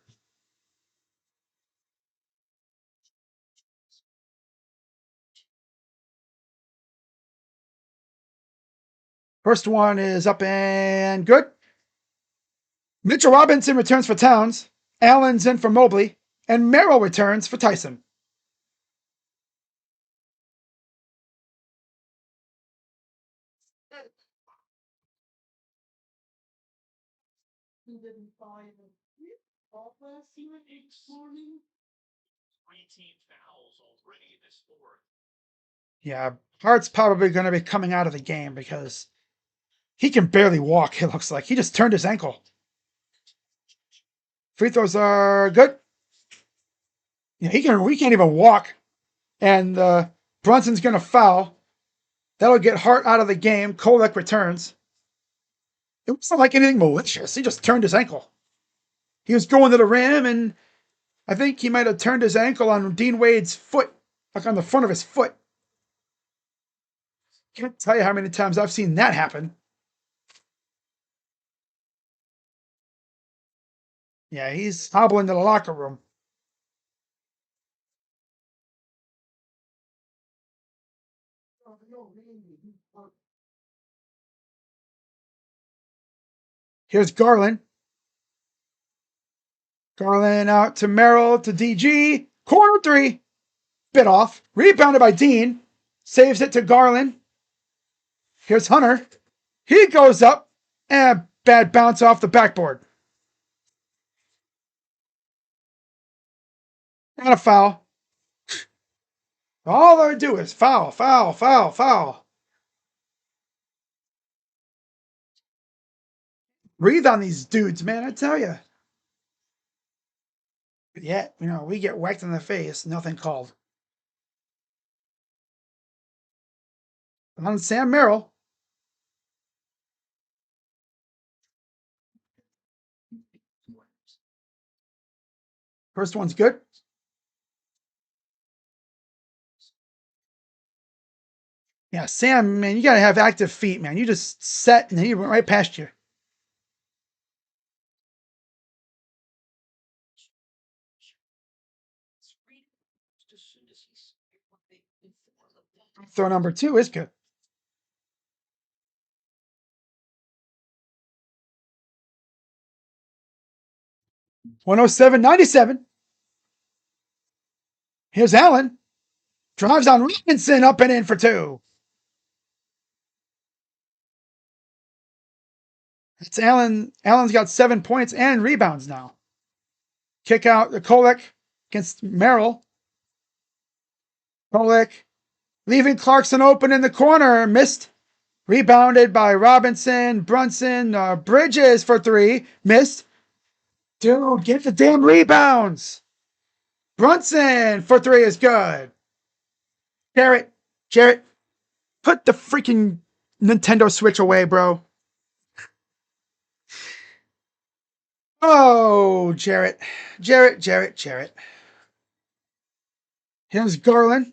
First one is up and good. Mitchell Robinson returns for Towns. Allen's in for Mobley. And Merrill returns for Tyson. Yeah, Hart's probably going to be coming out of the game because he can barely walk, it looks like. He just turned his ankle. Free throws are good. Yeah, we can't even walk. And Brunson's going to foul. That'll get Hart out of the game. Kolek returns. It wasn't like anything malicious. He just turned his ankle. He was going to the rim, and I think he might have turned his ankle on Dean Wade's foot, on the front of his foot. Can't tell you how many times I've seen that happen. Yeah, he's hobbling to the locker room. Here's Garland. Garland out to Merrill to DG. Corner 3. Bit off. Rebounded by Dean. Saves it to Garland. Here's Hunter. He goes up and bad bounce off the backboard. Not a foul. All they do is foul, foul, foul, foul. Breathe on these dudes, man, I tell you. But yet, we get whacked in the face, nothing called. On Sam Merrill. First one's good. Yeah, Sam, man, you got to have active feet, man. You just set and he went right past you. Throw number 2 is good. 107-97. Here's Allen. Drives on Robinson, up and in for 2. It's Allen. Allen's got 7 points and rebounds now. Kick out the Kolek against Merrill. Kolek leaving Clarkson open in the corner. Missed. Rebounded by Robinson. Brunson. Bridges for 3. Missed. Dude, get the damn rebounds. Brunson for 3 is good. Jarrett, put the freaking Nintendo Switch away, bro. Oh, Jarrett. Here's Garland.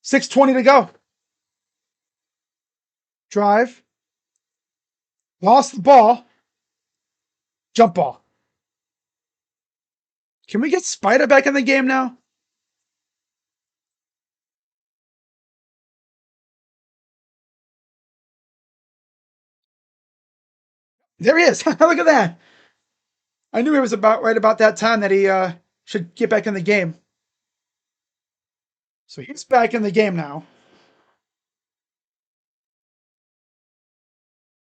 6:20 to go. Drive. Lost the ball. Jump ball. Can we get Spider back in the game now? There he is. Look at that. I knew it was right about that time that he should get back in the game. So he's back in the game now.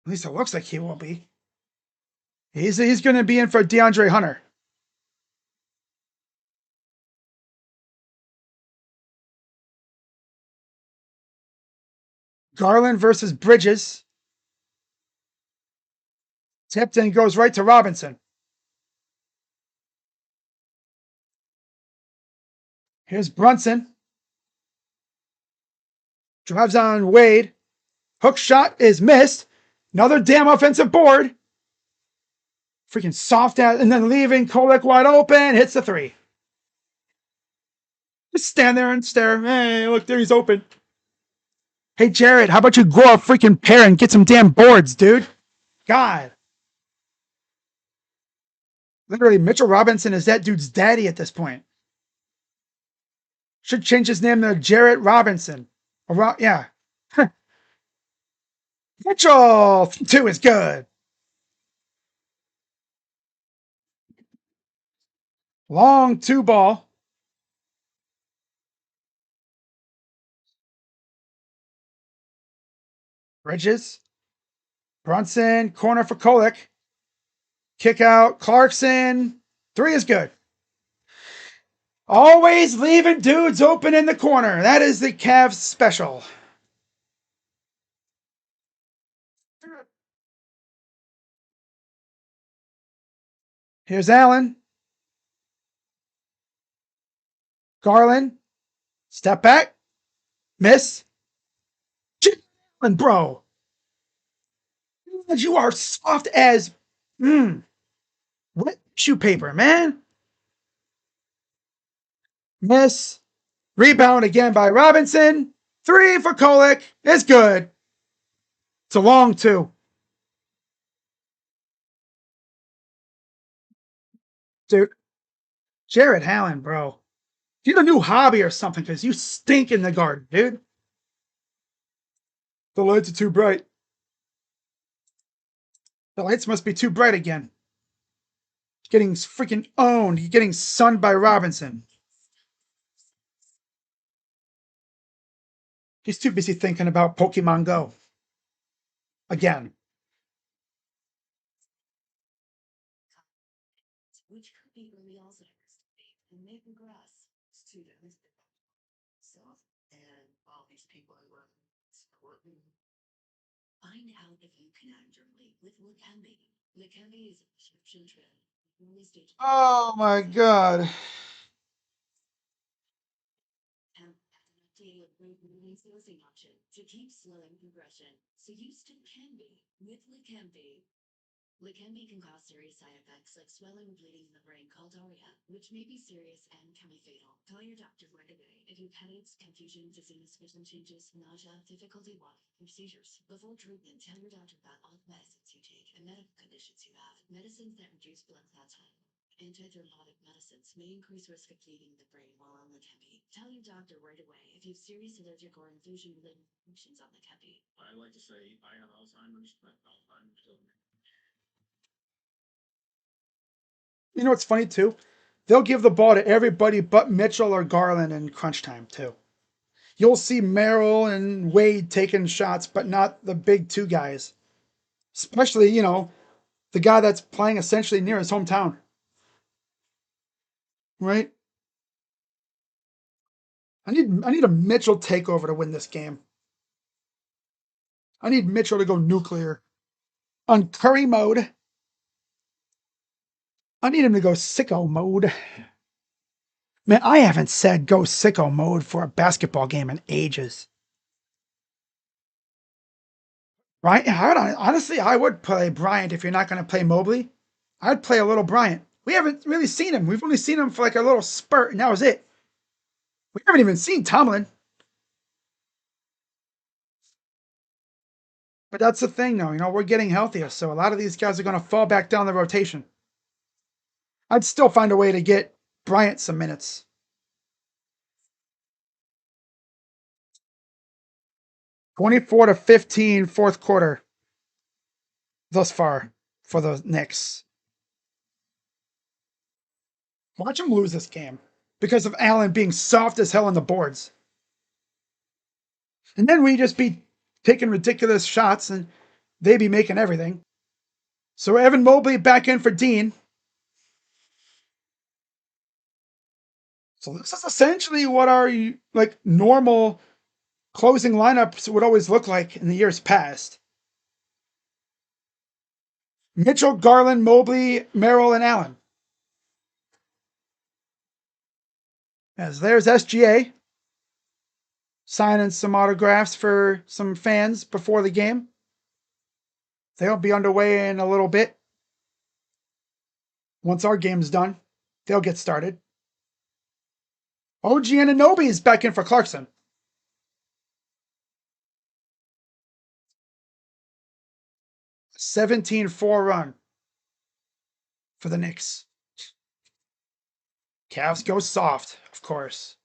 At least it looks like he will be. He's going to be in for DeAndre Hunter. Garland versus Bridges. Tipton goes right to Robinson. Here's Brunson. Drives on Wade. Hook shot is missed. Another damn offensive board. Freaking soft out, and then leaving Kolek wide open. Hits the 3. Just stand there and stare. Hey, look, there he's open. Hey, Jared, how about you grow a freaking pair and get some damn boards, dude? God. Literally, Mitchell Robinson is that dude's daddy at this point. Should change his name to Jarrett Robinson. Yeah. Mitchell 2 is good. Long 2 ball. Bridges. Brunson. Corner for Kolek. Kick out. Clarkson. 3 is good. Always leaving dudes open in the corner. That is the Cavs special. Here's Allen. Garland. Step back. Miss. Allen, bro. You are soft as wet shoe paper, man. Miss. Rebound again by Robinson. 3 for Kolek. It's good. It's a long 2. Dude. Jared Allen, bro. Get a new hobby or something, because you stink in the garden, dude. The lights are too bright. The lights must be too bright again. Getting freaking owned. He's getting sunned by Robinson. He's too busy thinking about Pokemon Go. again. Which could be early Alzheimer's and may progress to the so and all these people I work with. Find out if you connect early with Leqembi. Leqembi is a prescription drug. Early stage Oh my god. and FDA approved release dosing option to keep slowing progression, so you still can be with Leqembi. Leqembi can cause serious side effects like swelling or bleeding in the brain called ARIA, which may be serious and can be fatal. Tell your doctor right away if you have headaches, confusion, dizziness, vision changes, nausea, difficulty walking, or seizures. Before treatment, tell your doctor about all the medicines you take and medical conditions you have. Medicines that reduce blood clot time. Antithrombotic medicines may increase risk of bleeding in the brain while on Leqembi. Tell your doctor right away if you have serious allergic or infusion-related reactions on Leqembi. I like to say I have Alzheimer's, but Alzheimer's doesn't. You know what's funny too? They'll give the ball to everybody but Mitchell or Garland in crunch time too. You'll see Merrill and Wade taking shots, but not the big two guys. Especially, the guy that's playing essentially near his hometown. Right? I need a Mitchell takeover to win this game. I need Mitchell to go nuclear. On Curry mode, I need him to go sicko mode. Man, I haven't said go sicko mode for a basketball game in ages. Right? Honestly, I would play Bryant if you're not going to play Mobley. I'd play a little Bryant. We haven't really seen him. We've only seen him for like a little spurt, and that was it. We haven't even seen Tomlin. But that's the thing, though. We're getting healthier, so a lot of these guys are going to fall back down the rotation. I'd still find a way to get Bryant some minutes. 24-15 fourth quarter thus far for the Knicks. Watch them lose this game because of Allen being soft as hell on the boards. And then we just be taking ridiculous shots and they be making everything. So Evan Mobley back in for Dean. So this is essentially what our normal closing lineups would always look like in the years past. Mitchell, Garland, Mobley, Merrill, and Allen. As there's SGA signing some autographs for some fans before the game. They'll be underway in a little bit. Once our game's done, they'll get started. OG Anunoby is back in for Clarkson. 17-4 run for the Knicks. Cavs go soft, of course.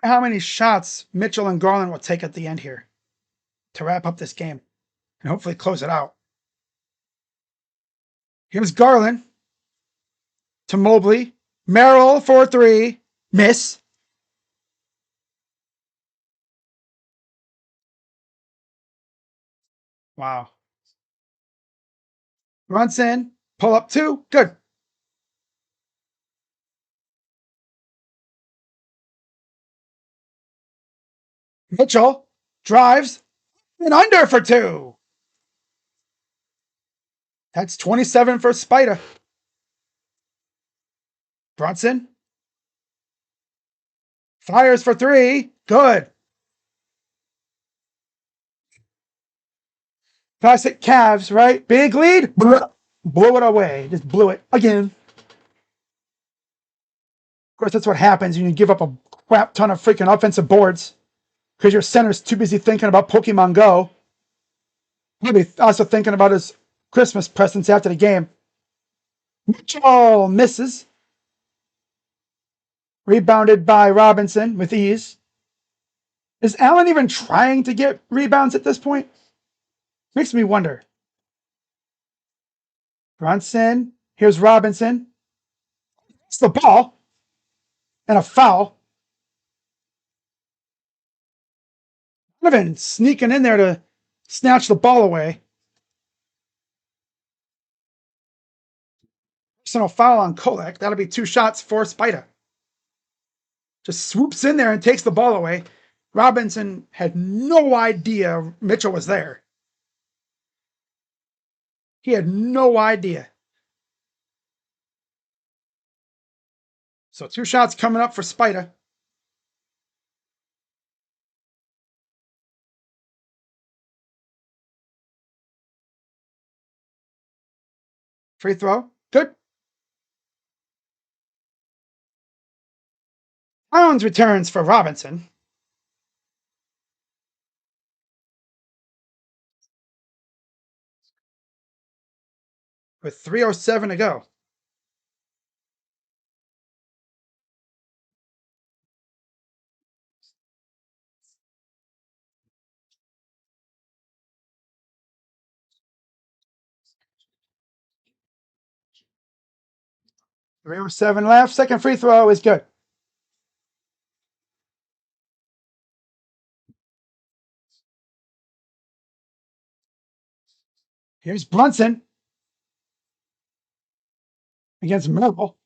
How many shots Mitchell and Garland will take at the end here to wrap up this game and hopefully close it out. Here's Garland to Mobley. Merrill for three. Miss. Wow. Brunson. Pull up two. Good. Mitchell drives and under for two. That's 27 for Spida. Brunson fires for three. Good. Classic Cavs, right? Big lead. Blew it away. Just blew it again. Of course, that's what happens when you give up a crap ton of freaking offensive boards because your center's too busy thinking about Pokemon Go. Maybe also thinking about his Christmas presents after the game. Mitchell misses. Rebounded by Robinson with ease. Is Allen even trying to get rebounds at this point? Makes me wonder. Brunson. Here's Robinson. It's the ball and a foul. Donovan sneaking in there to snatch the ball away. Personal foul on Kolek. That'll be 2 shots for Spida. Just swoops in there and takes the ball away. Robinson had no idea Mitchell was there. He had no idea. So 2 shots coming up for Spida. Free throw. Good. Towns returns for Robinson. With 3:07 to go. Three oh seven left. Second free throw is good. Here's Brunson against Merrill.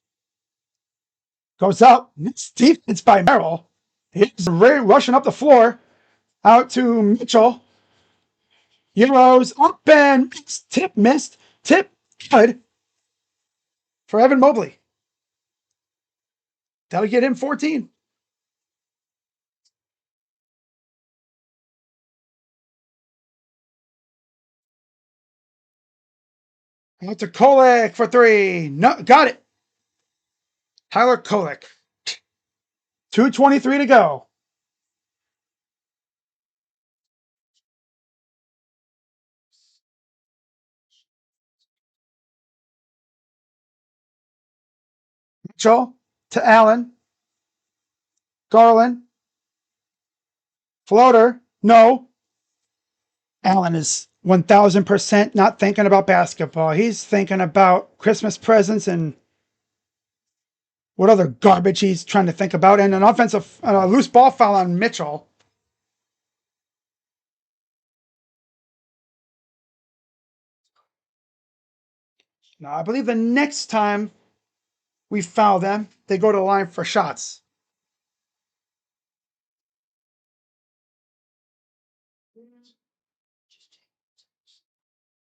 Goes up. It's defense by Merrill. He's rushing up the floor. Out to Mitchell. Euros up and tip missed. Tip good for Evan Mobley. That'll get him 14. Out to Kolek for 3. No, got it. Tyler Kolek. 2:23 to go. Mitchell to Allen. Garland. Floater. No. Allen is 1000% not thinking about basketball. He's thinking about Christmas presents and what other garbage he's trying to think about. And an offensive loose ball foul on Mitchell. Now, I believe the next time we foul them, they go to the line for shots.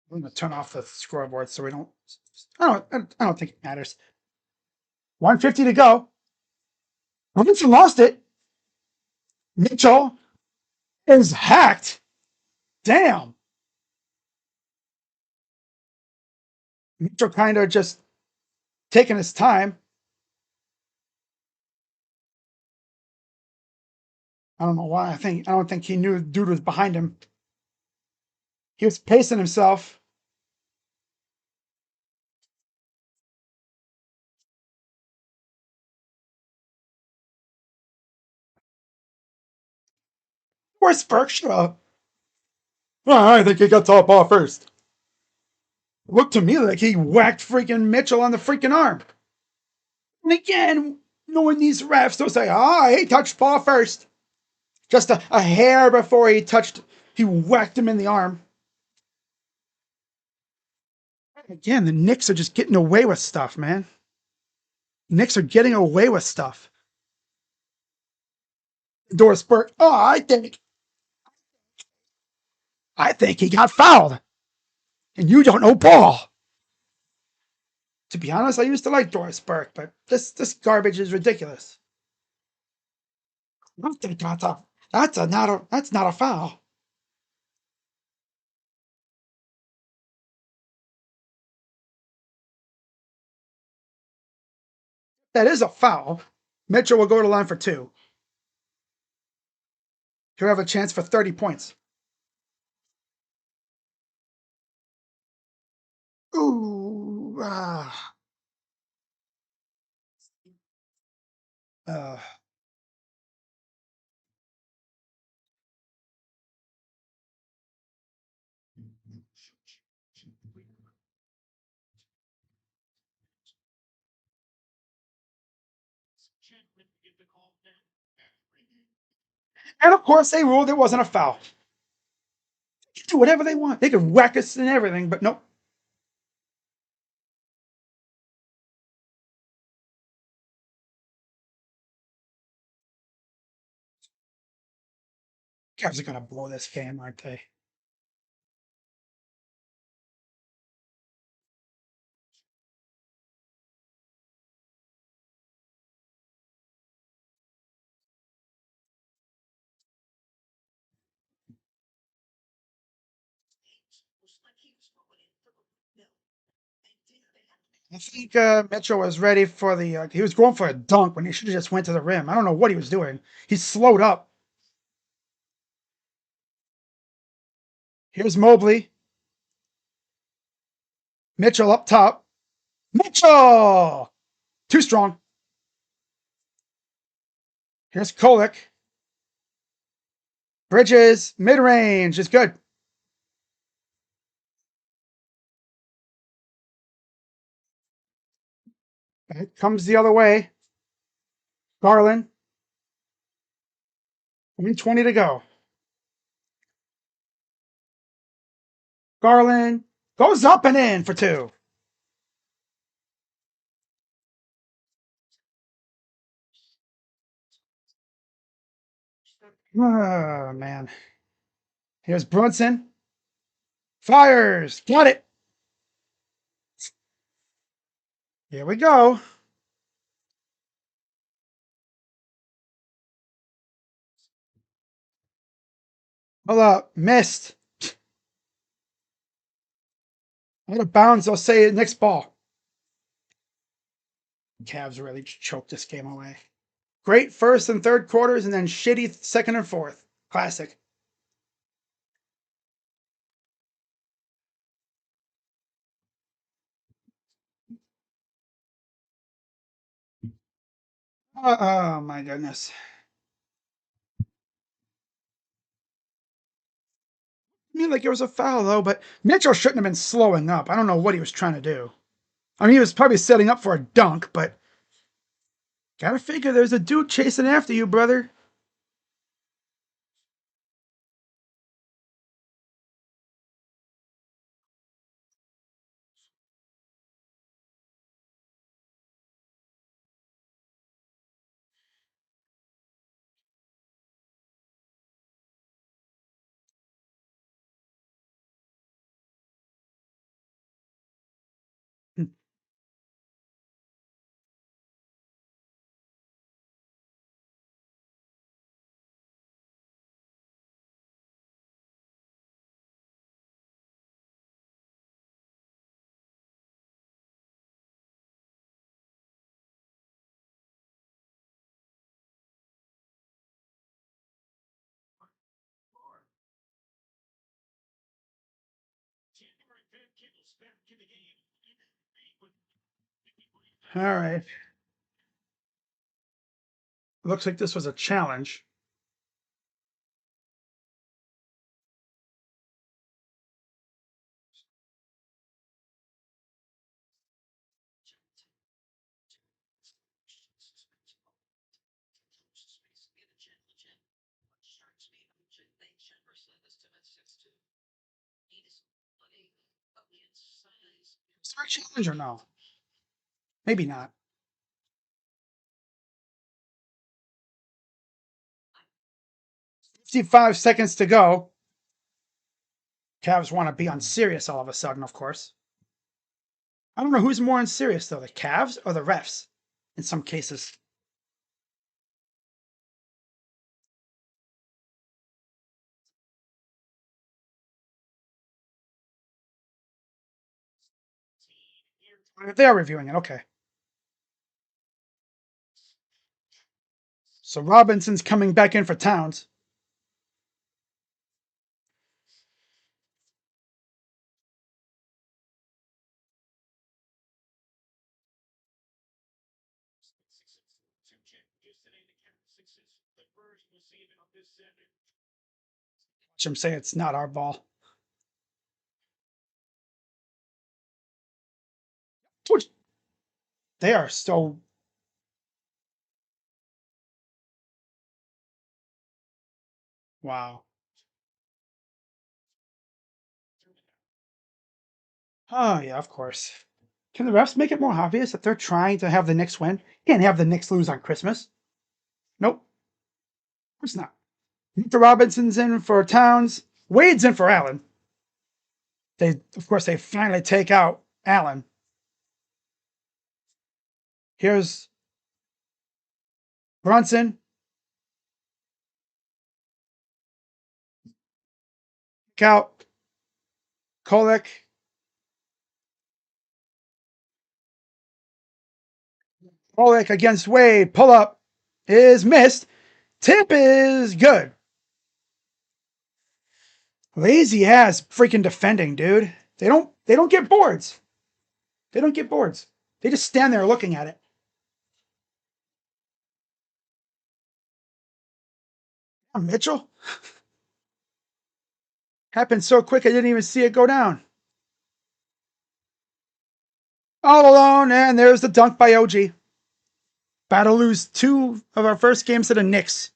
I'm going to turn off the scoreboard so we don't. I don't think it matters. 150 to go. Robinson lost it. Mitchell is hacked. Damn. Mitchell kind of just taking his time. I don't know why. I don't think he knew the dude was behind him. He was pacing himself. Where's Berkshire? Oh, I think he got top ball first. It looked to me like he whacked freaking Mitchell on the freaking arm. And again, knowing these refs, they'll say, he touched ball first. Just a hair before he whacked him in the arm. Again, the Knicks are just getting away with stuff, man. Knicks are getting away with stuff. Doris Burke, I think he got fouled. And you don't know ball. To be honest, I used to like Doris Burke, but this garbage is ridiculous. That's not a foul. That is a foul. Mitchell will go to the line for 2. He'll have a chance for 30 points. Ooh, uh, And of course, they ruled it wasn't a foul. They can do whatever they want. They can whack us and everything, but nope. Cavs are gonna blow this game, aren't they? I think Mitchell was ready for the. He was going for a dunk when he should have just went to the rim. I don't know what he was doing. He slowed up. Here's Mobley. Mitchell up top. Mitchell! Too strong. Here's Kolek. Bridges, mid range is good. It comes the other way. Garland. 120 to go. Garland goes up and in for two. Oh, man. Here's Brunson. Fires. Got it. Here we go. Hold up. Missed. Out of bounds, they'll say next ball. Cavs really choked this game away. Great first and third quarters, and then shitty second and fourth. Classic. Oh, my goodness. I mean, like it was a foul though, but Mitchell shouldn't have been slowing up. I don't know what he was trying to do. I mean, he was probably setting up for a dunk, but gotta figure there's a dude chasing after you, brother. All right. Looks like this was a challenge. Is there a challenge or no? Maybe not. 55 seconds to go. Cavs want to be on serious all of a sudden, of course. I don't know who's more on serious though, the Cavs or the refs in some cases. They are reviewing it, okay. So Robinson's coming back in for Towns. Watch him say it's not our ball. They are so Wow. Oh, yeah, of course. Can the refs make it more obvious that they're trying to have the Knicks win? Can't have the Knicks lose on Christmas. Nope, of course not. Mr. Robinson's in for Towns. Wade's in for Allen. Of course, they finally take out Allen. Here's Brunson. Out. Kolek. Kolek against Wade. Pull up is missed. Tip is good. Lazy ass freaking defending, dude. They don't get boards. They don't get boards. They just stand there looking at it. Mitchell happened so quick I didn't even see it go down. All alone, and there's the dunk by OG. About to lose 2 of our first games to the Knicks.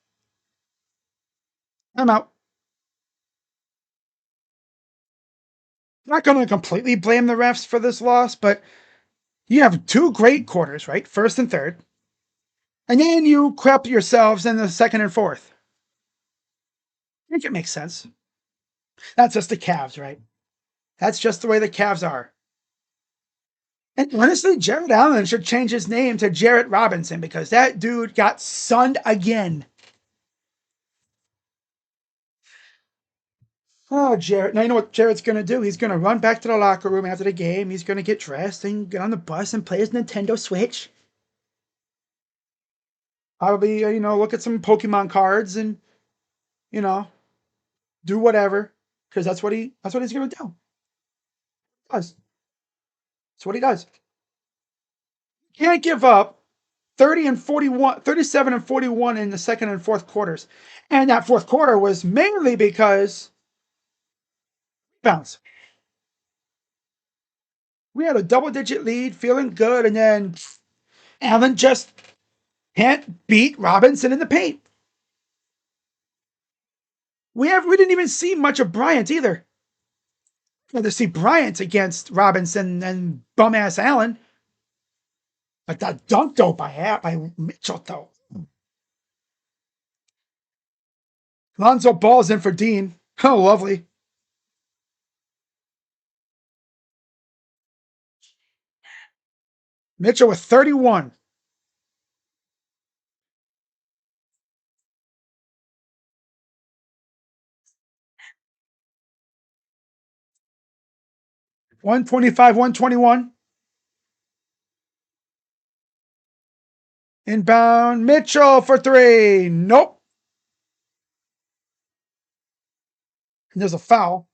I'm out. Not going to completely blame the refs for this loss, but you have 2 great quarters, right? First and third. And then you crap yourselves in the second and fourth. I think it makes sense. That's just the Cavs, right? That's just the way the Cavs are. And honestly, Jared Allen should change his name to Jarrett Robinson because that dude got sunned again. Oh, Jarrett. Now you know what Jarrett's going to do? He's going to run back to the locker room after the game. He's going to get dressed and get on the bus and play his Nintendo Switch. Probably, look at some Pokemon cards and, you know, do whatever because that's what he's going to do. He does. That's what he does. Can't give up 30 and 41, 37 and 41 in the second and fourth quarters. And that fourth quarter was mainly because bounce. We had a double-digit lead, feeling good, and then Allen just can't beat Robinson in the paint. We didn't even see much of Bryant either. We had to see Bryant against Robinson and bum ass Allen. But that dunk though by Mitchell though. Lonzo Ball's in for Dean. Oh, lovely. Mitchell with 31. 125, 121. Inbound. Mitchell for 3. Nope. And there's a foul.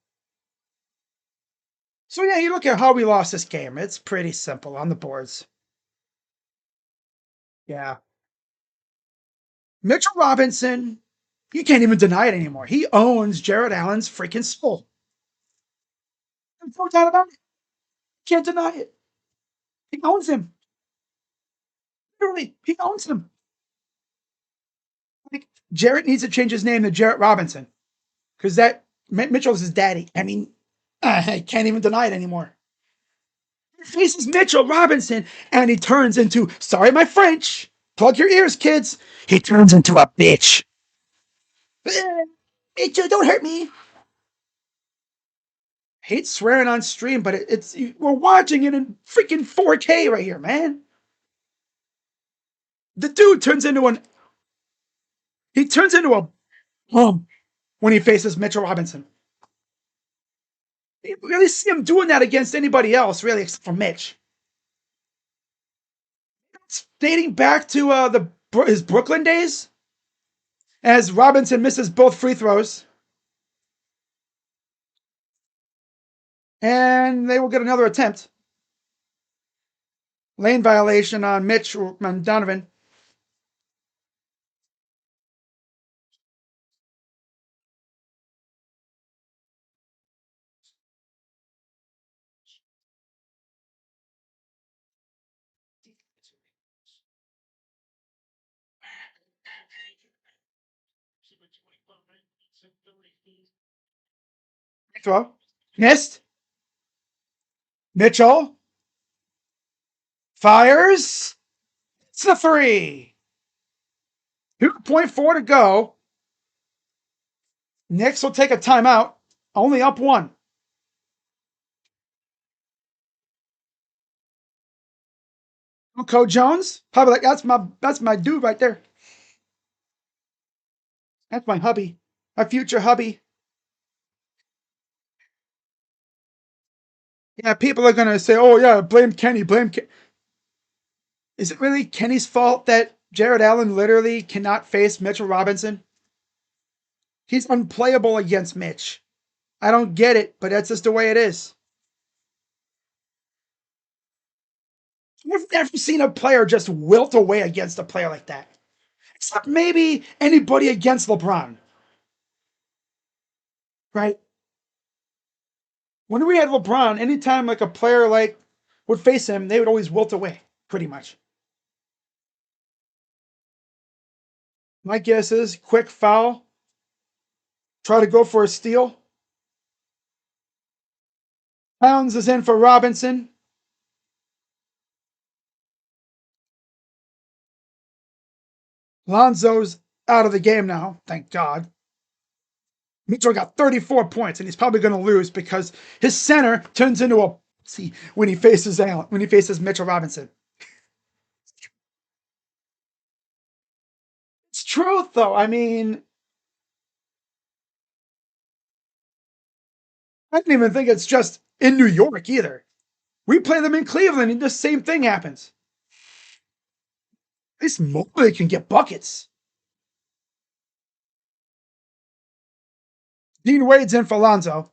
So yeah, you look at how we lost this game. It's pretty simple on the boards. Yeah. Mitchell Robinson, you can't even deny it anymore. He owns Jared Allen's freaking soul. There's no doubt about it. Can't deny it. He owns him. Literally, he owns him. Like Jarrett needs to change his name to Jarrett Robinson because that Mitchell's his daddy. I mean, I can't even deny it anymore. He faces Mitchell Robinson and he turns into, sorry, my French. Plug your ears, kids. He turns into a bitch. Mitchell, don't hurt me. Hate swearing on stream, but we're watching it in freaking 4K right here, man. The dude turns into a bum when he faces Mitchell Robinson. You really see him doing that against anybody else, really, except for Mitch. It's dating back to his Brooklyn days, as Robinson misses both free throws, and they will get another attempt. Lane violation on Mitch and Donovan. Throw. Missed. Mitchell. Fires. It's the three. 2.4 to go. Knicks will take a timeout. Only up one. Coach Jones. Probably like that's my dude right there. That's my hubby. My future hubby. Yeah, people are gonna say, "Oh yeah, blame Kenny, blame." Is it really Kenny's fault that Jared Allen literally cannot face Mitchell Robinson? He's unplayable against Mitch. I don't get it, but that's just the way it is. I've never seen a player just wilt away against a player like that. Except maybe anybody against LeBron, right? When we had LeBron, anytime like a player like would face him, they would always wilt away, pretty much. My guess is quick foul, try to go for a steal. Pounds is in for Robinson. Lonzo's out of the game now, thank God. Mitchell got 34 points, and he's probably going to lose because his center turns into a see when he faces Allen, when he faces Mitchell Robinson. It's truth, though. I mean, I don't even think it's just in New York either. We play them in Cleveland, and the same thing happens. At least Mobley can get buckets. Dean Wade's in for Lonzo.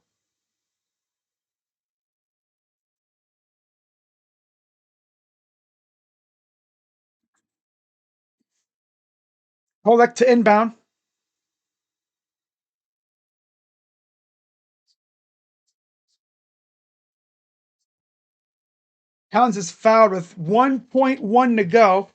Holek to inbound. Towns is fouled with 1.1 to go.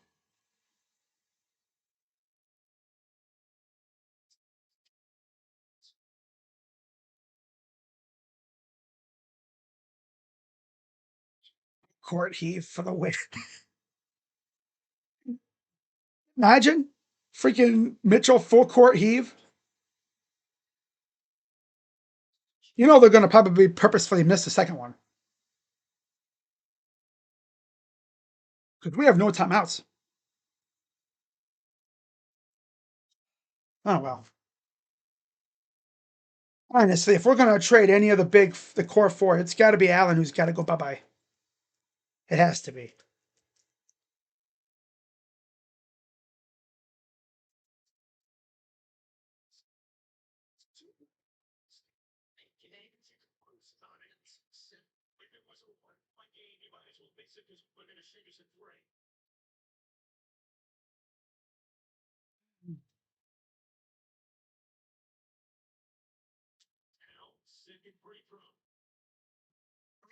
Court heave for the win. Imagine freaking Mitchell full court heave. You know they're going to probably purposefully miss the second one because we have no timeouts. Oh well. Honestly, if we're going to trade any of the core four, it's got to be Allen who's got to go bye bye. It has to be.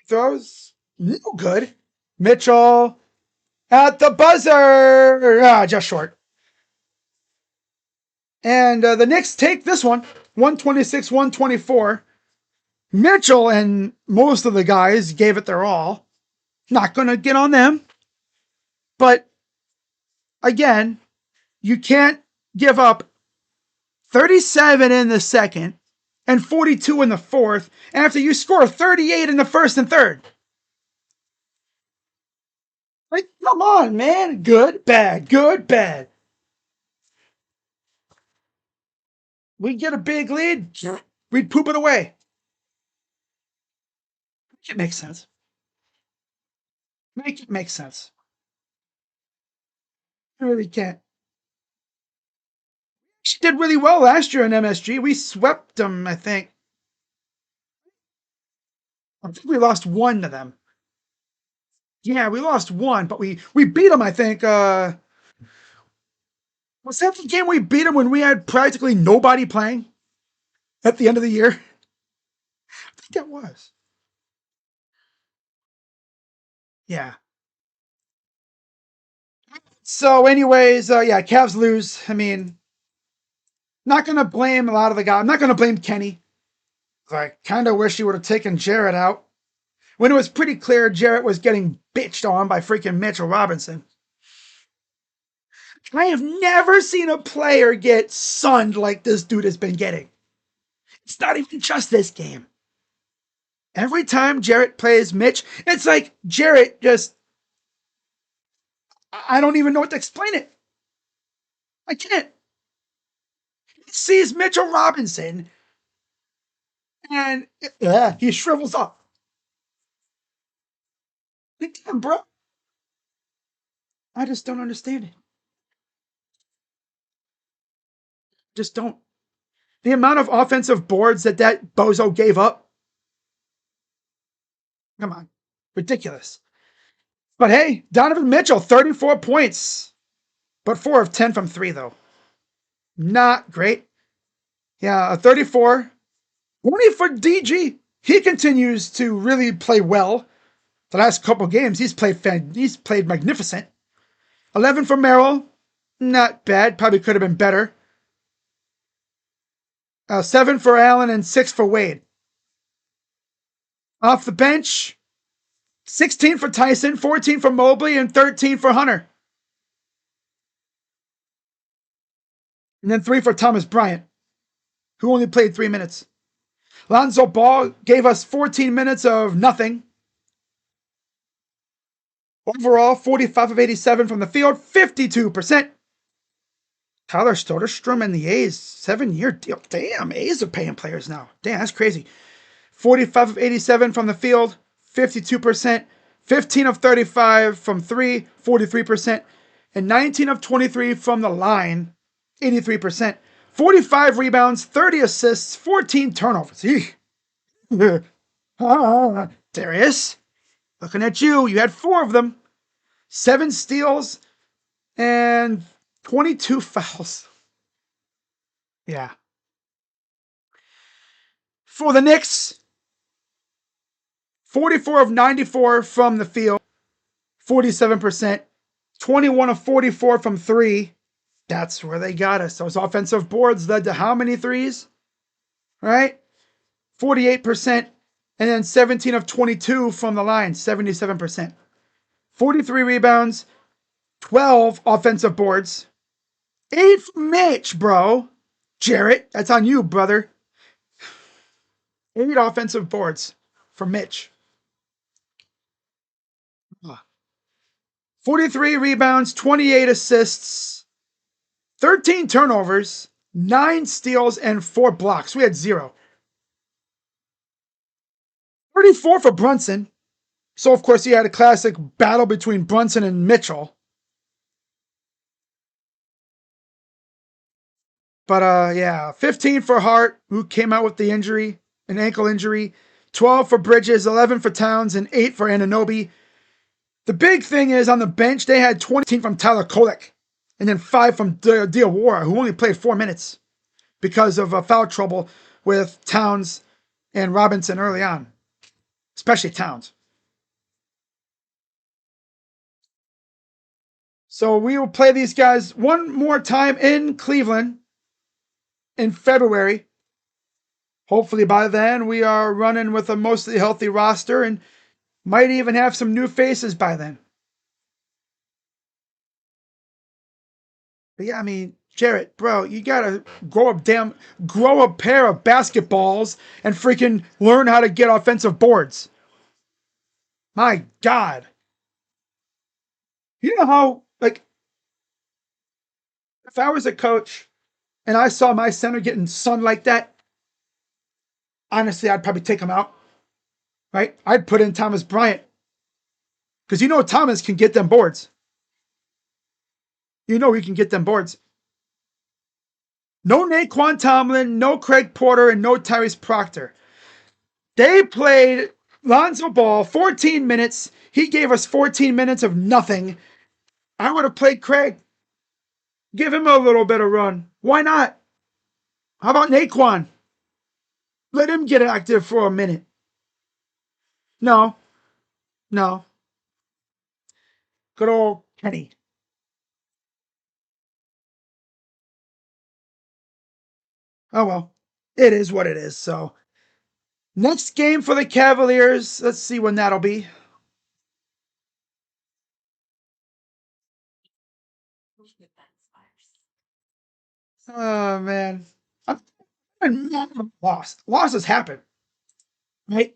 Throws no good. Mitchell at the buzzer. Just short. And the Knicks take this one 126 124. Mitchell and most of the guys gave it their all. Not going to get on them. But again, you can't give up 37 in the second and 42 in the fourth after you score 38 in the first and third. Like, come on, man. Good, bad, good, bad. We get a big lead, we'd poop it away. Make it make sense. Make it make sense. I really can't. She did really well last year in MSG. We swept them, I think. I think we lost one to them. Yeah, we lost one, but we beat them, I think. Was that the game we beat them when we had practically nobody playing at the end of the year? I think that was. Yeah. So, anyways, yeah, Cavs lose. I mean, Not going to blame a lot of the guys. I'm not going to blame Kenny. I kind of wish he would have taken Jarrett out when it was pretty clear Jarrett was getting bitched on by freaking Mitchell Robinson. I have never seen a player get sunned like this dude has been getting. It's not even just this game. Every time Jarrett plays Mitch, it's like Jarrett just. I don't even know what to explain it. I can't. He sees Mitchell Robinson and he shrivels up. Like, damn, bro. I just don't understand it. Just don't. The amount of offensive boards that bozo gave up. Come on. Ridiculous. But hey, Donovan Mitchell, 34 points. But 4 of 10 from 3, though. Not great. Yeah, a 34. Only for DG. He continues to really play well. The last couple games, he's played magnificent. 11 for Merrill. Not bad. Probably could have been better. 7 for Allen and 6 for Wade. Off the bench, 16 for Tyson, 14 for Mobley, and 13 for Hunter. And then 3 for Thomas Bryant, who only played 3 minutes. Lonzo Ball gave us 14 minutes of nothing. Overall, 45 of 87 from the field, 52%. Tyler Soderstrom and the A's, 7-year deal. Damn, A's are paying players now. Damn, that's crazy. 45 of 87 from the field, 52%. 15 of 35 from 3, 43%. And 19 of 23 from the line, 83%. 45 rebounds, 30 assists, 14 turnovers. Darius, looking at you. You had 4 of them. 7 steals and 22 fouls. Yeah. For the Knicks, 44 of 94 from the field, 47%. 21 of 44 from 3. That's where they got us. Those offensive boards led to how many threes? Right? 48%. And then 17 of 22 from the line, 77%. 43 rebounds, 12 offensive boards. 8 from Mitch, bro. Jarrett, that's on you, brother. 8 offensive boards for Mitch. 43 rebounds, 28 assists, 13 turnovers, 9 steals, and 4 blocks. We had 0. 34 for Brunson. So, of course, he had a classic battle between Brunson and Mitchell. But, yeah, 15 for Hart, who came out with the injury, an ankle injury. 12 for Bridges, 11 for Towns, and 8 for Anunoby. The big thing is on the bench, they had 20 from Tyler Kolek, and then 5 from Diawara, who only played 4 minutes because of foul trouble with Towns and Robinson early on, especially Towns. So we will play these guys one more time in Cleveland in February. Hopefully by then we are running with a mostly healthy roster and might even have some new faces by then. But yeah, I mean, Jarrett, bro, you gotta grow a pair of basketballs and freaking learn how to get offensive boards. My God. You know how, like, if I was a coach and I saw my center getting sunned like that, honestly, I'd probably take him out. Right? I'd put in Thomas Bryant. Because you know Thomas can get them boards. You know he can get them boards. No Naquan Tomlin, no Craig Porter, and no Tyrese Proctor. They played Lonzo Ball 14 minutes. He gave us 14 minutes of nothing. I would have played Craig. Give him a little bit of run. Why not? How about Naquan? Let him get active for a minute. No. No. Good old Kenny. Oh well, it is what it is. So next game for the Cavaliers. Let's see when that'll be. Oh man, I'm lost. Losses happen, right?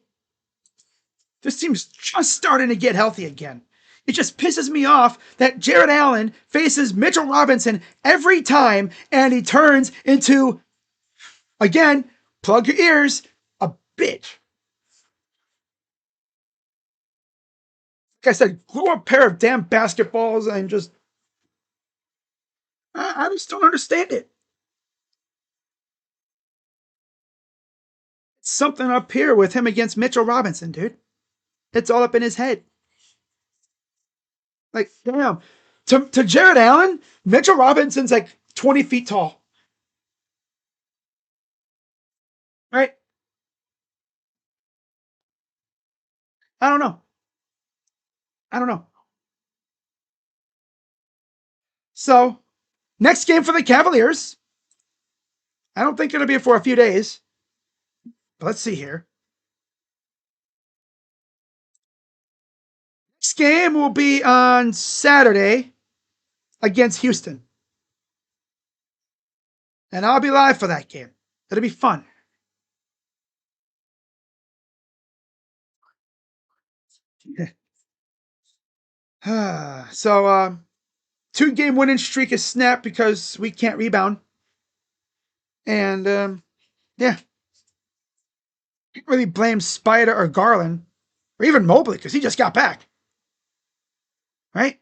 This team's just starting to get healthy again. It just pisses me off that Jared Allen faces Mitchell Robinson every time and he turns into, again, plug your ears, a bitch. Like I said, glue a pair of damn basketballs and just, I just don't understand it. It's something up here with him against Mitchell Robinson, dude. It's all up in his head. Like, damn. To Jared Allen, Mitchell Robinson's like 20 feet tall, right? I don't know. I don't know. So, next game for the Cavaliers. I don't think it'll be for a few days. But let's see here. Next game will be on Saturday against Houston. And I'll be live for that game. It'll be fun. So, 2-game winning streak is snapped because we can't rebound. And, yeah. Can't really blame Spider or Garland or even Mobley because he just got back. Right?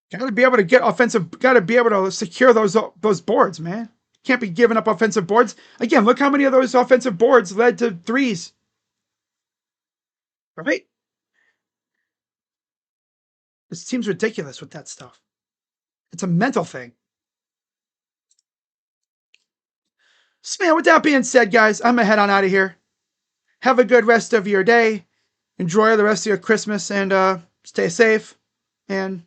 Got to be able to get offensive. Got to be able to secure those boards, man. Can't be giving up offensive boards. Again, look how many of those offensive boards led to threes. Right? This team's ridiculous with that stuff. It's a mental thing. So, man, with that being said, guys, I'm gonna head on out of here. Have a good rest of your day. Enjoy the rest of your Christmas and stay safe. And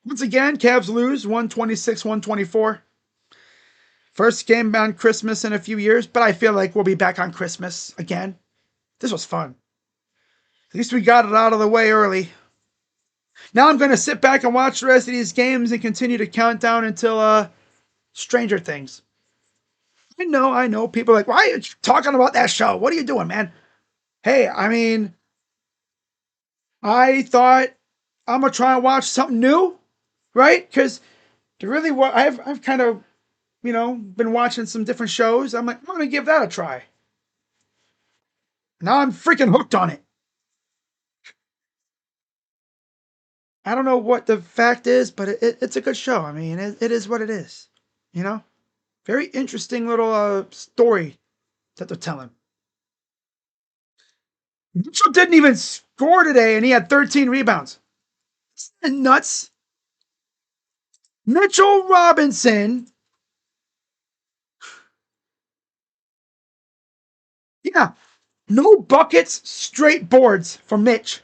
once again, Cavs lose 126-124. First game on Christmas in a few years, but I feel like we'll be back on Christmas again. This was fun. At least we got it out of the way early. Now I'm going to sit back and watch the rest of these games and continue to count down until Stranger Things. I know. People are like, why are you talking about that show? What are you doing, man? Hey, I mean, I thought I'm going to try and watch something new, right? Because to really, I've kind of, been watching some different shows. I'm like, I'm going to give that a try. Now I'm freaking hooked on it. I don't know what the fact is, but it's a good show. I mean, it is what it is. You know? Very interesting little story that they're telling. Mitchell didn't even score today, and he had 13 rebounds. Isn't that nuts? Mitchell Robinson. Yeah. No buckets, straight boards for Mitch.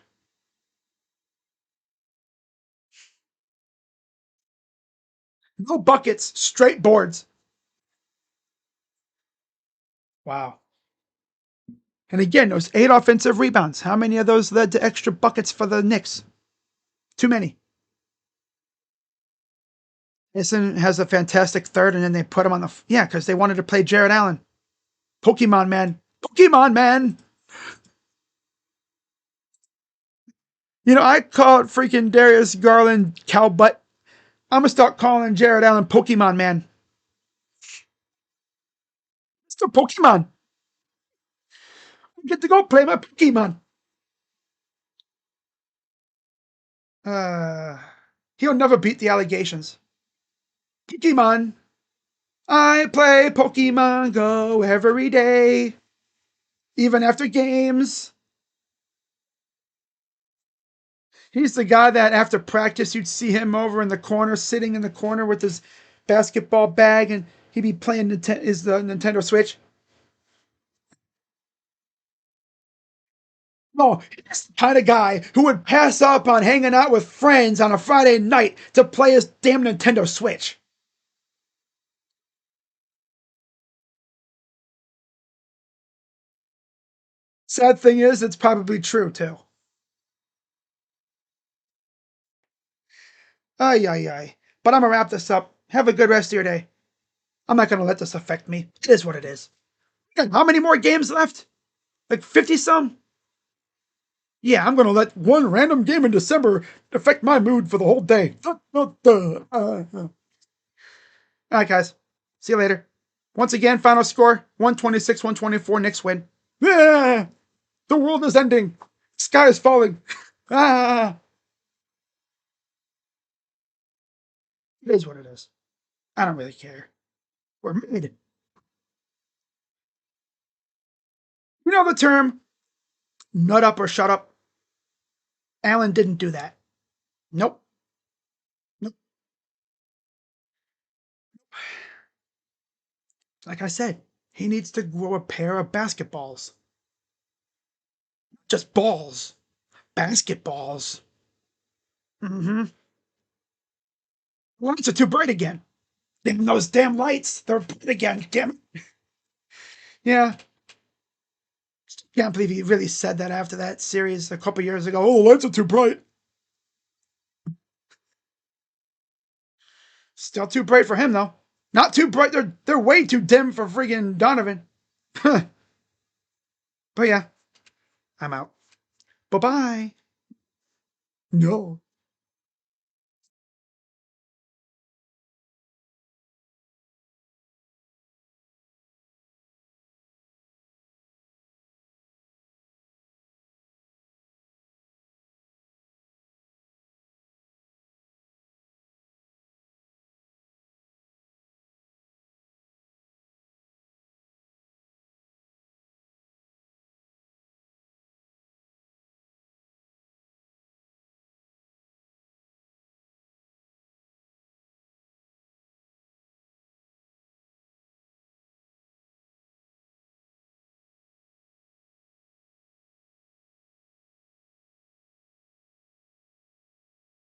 No buckets, straight boards. Wow. And again, those 8 offensive rebounds. How many of those led to extra buckets for the Knicks? Too many. Mason has a fantastic third, and then they put him on the. Yeah, because they wanted to play Jared Allen. Pokemon Man. Pokemon Man. I called freaking Darius Garland cow butt. I'm going to start calling Jared Allen Pokemon Man. Mr. Pokemon. I get to go play my Pokemon. Uh, he'll never beat the allegations. Pokemon. I play Pokemon Go every day, even after games. He's the guy that after practice you'd see him over in the corner, sitting in the corner with his basketball bag, and he'd be playing his Nintendo Switch. No, he's the kind of guy who would pass up on hanging out with friends on a Friday night to play his damn Nintendo Switch. Sad thing is, it's probably true too. Ay, ay, ay. But I'm gonna wrap this up. Have a good rest of your day. I'm not gonna let this affect me. It is what it is. How many more games left? Like 50 some? Yeah, I'm gonna let one random game in December affect my mood for the whole day. All right, guys. See you later. Once again, final score 126, 124. Knicks win. Ah, the world is ending. Sky is falling. Ah, it is what it is. I don't really care. We're mid. You know the term nut up or shut up? Allen didn't do that. Nope. Nope. Like I said, he needs to grow a pair of basketballs. Just balls. Basketballs. Mm-hmm. Lights are too bright again. Damn those damn lights. They're bright again. Damn it. Yeah. Can't believe he really said that after that series a couple years ago. Oh, lights are too bright. Still too bright for him though. Not too bright. They're way too dim for friggin' Donovan. But yeah, I'm out. Bye bye. No.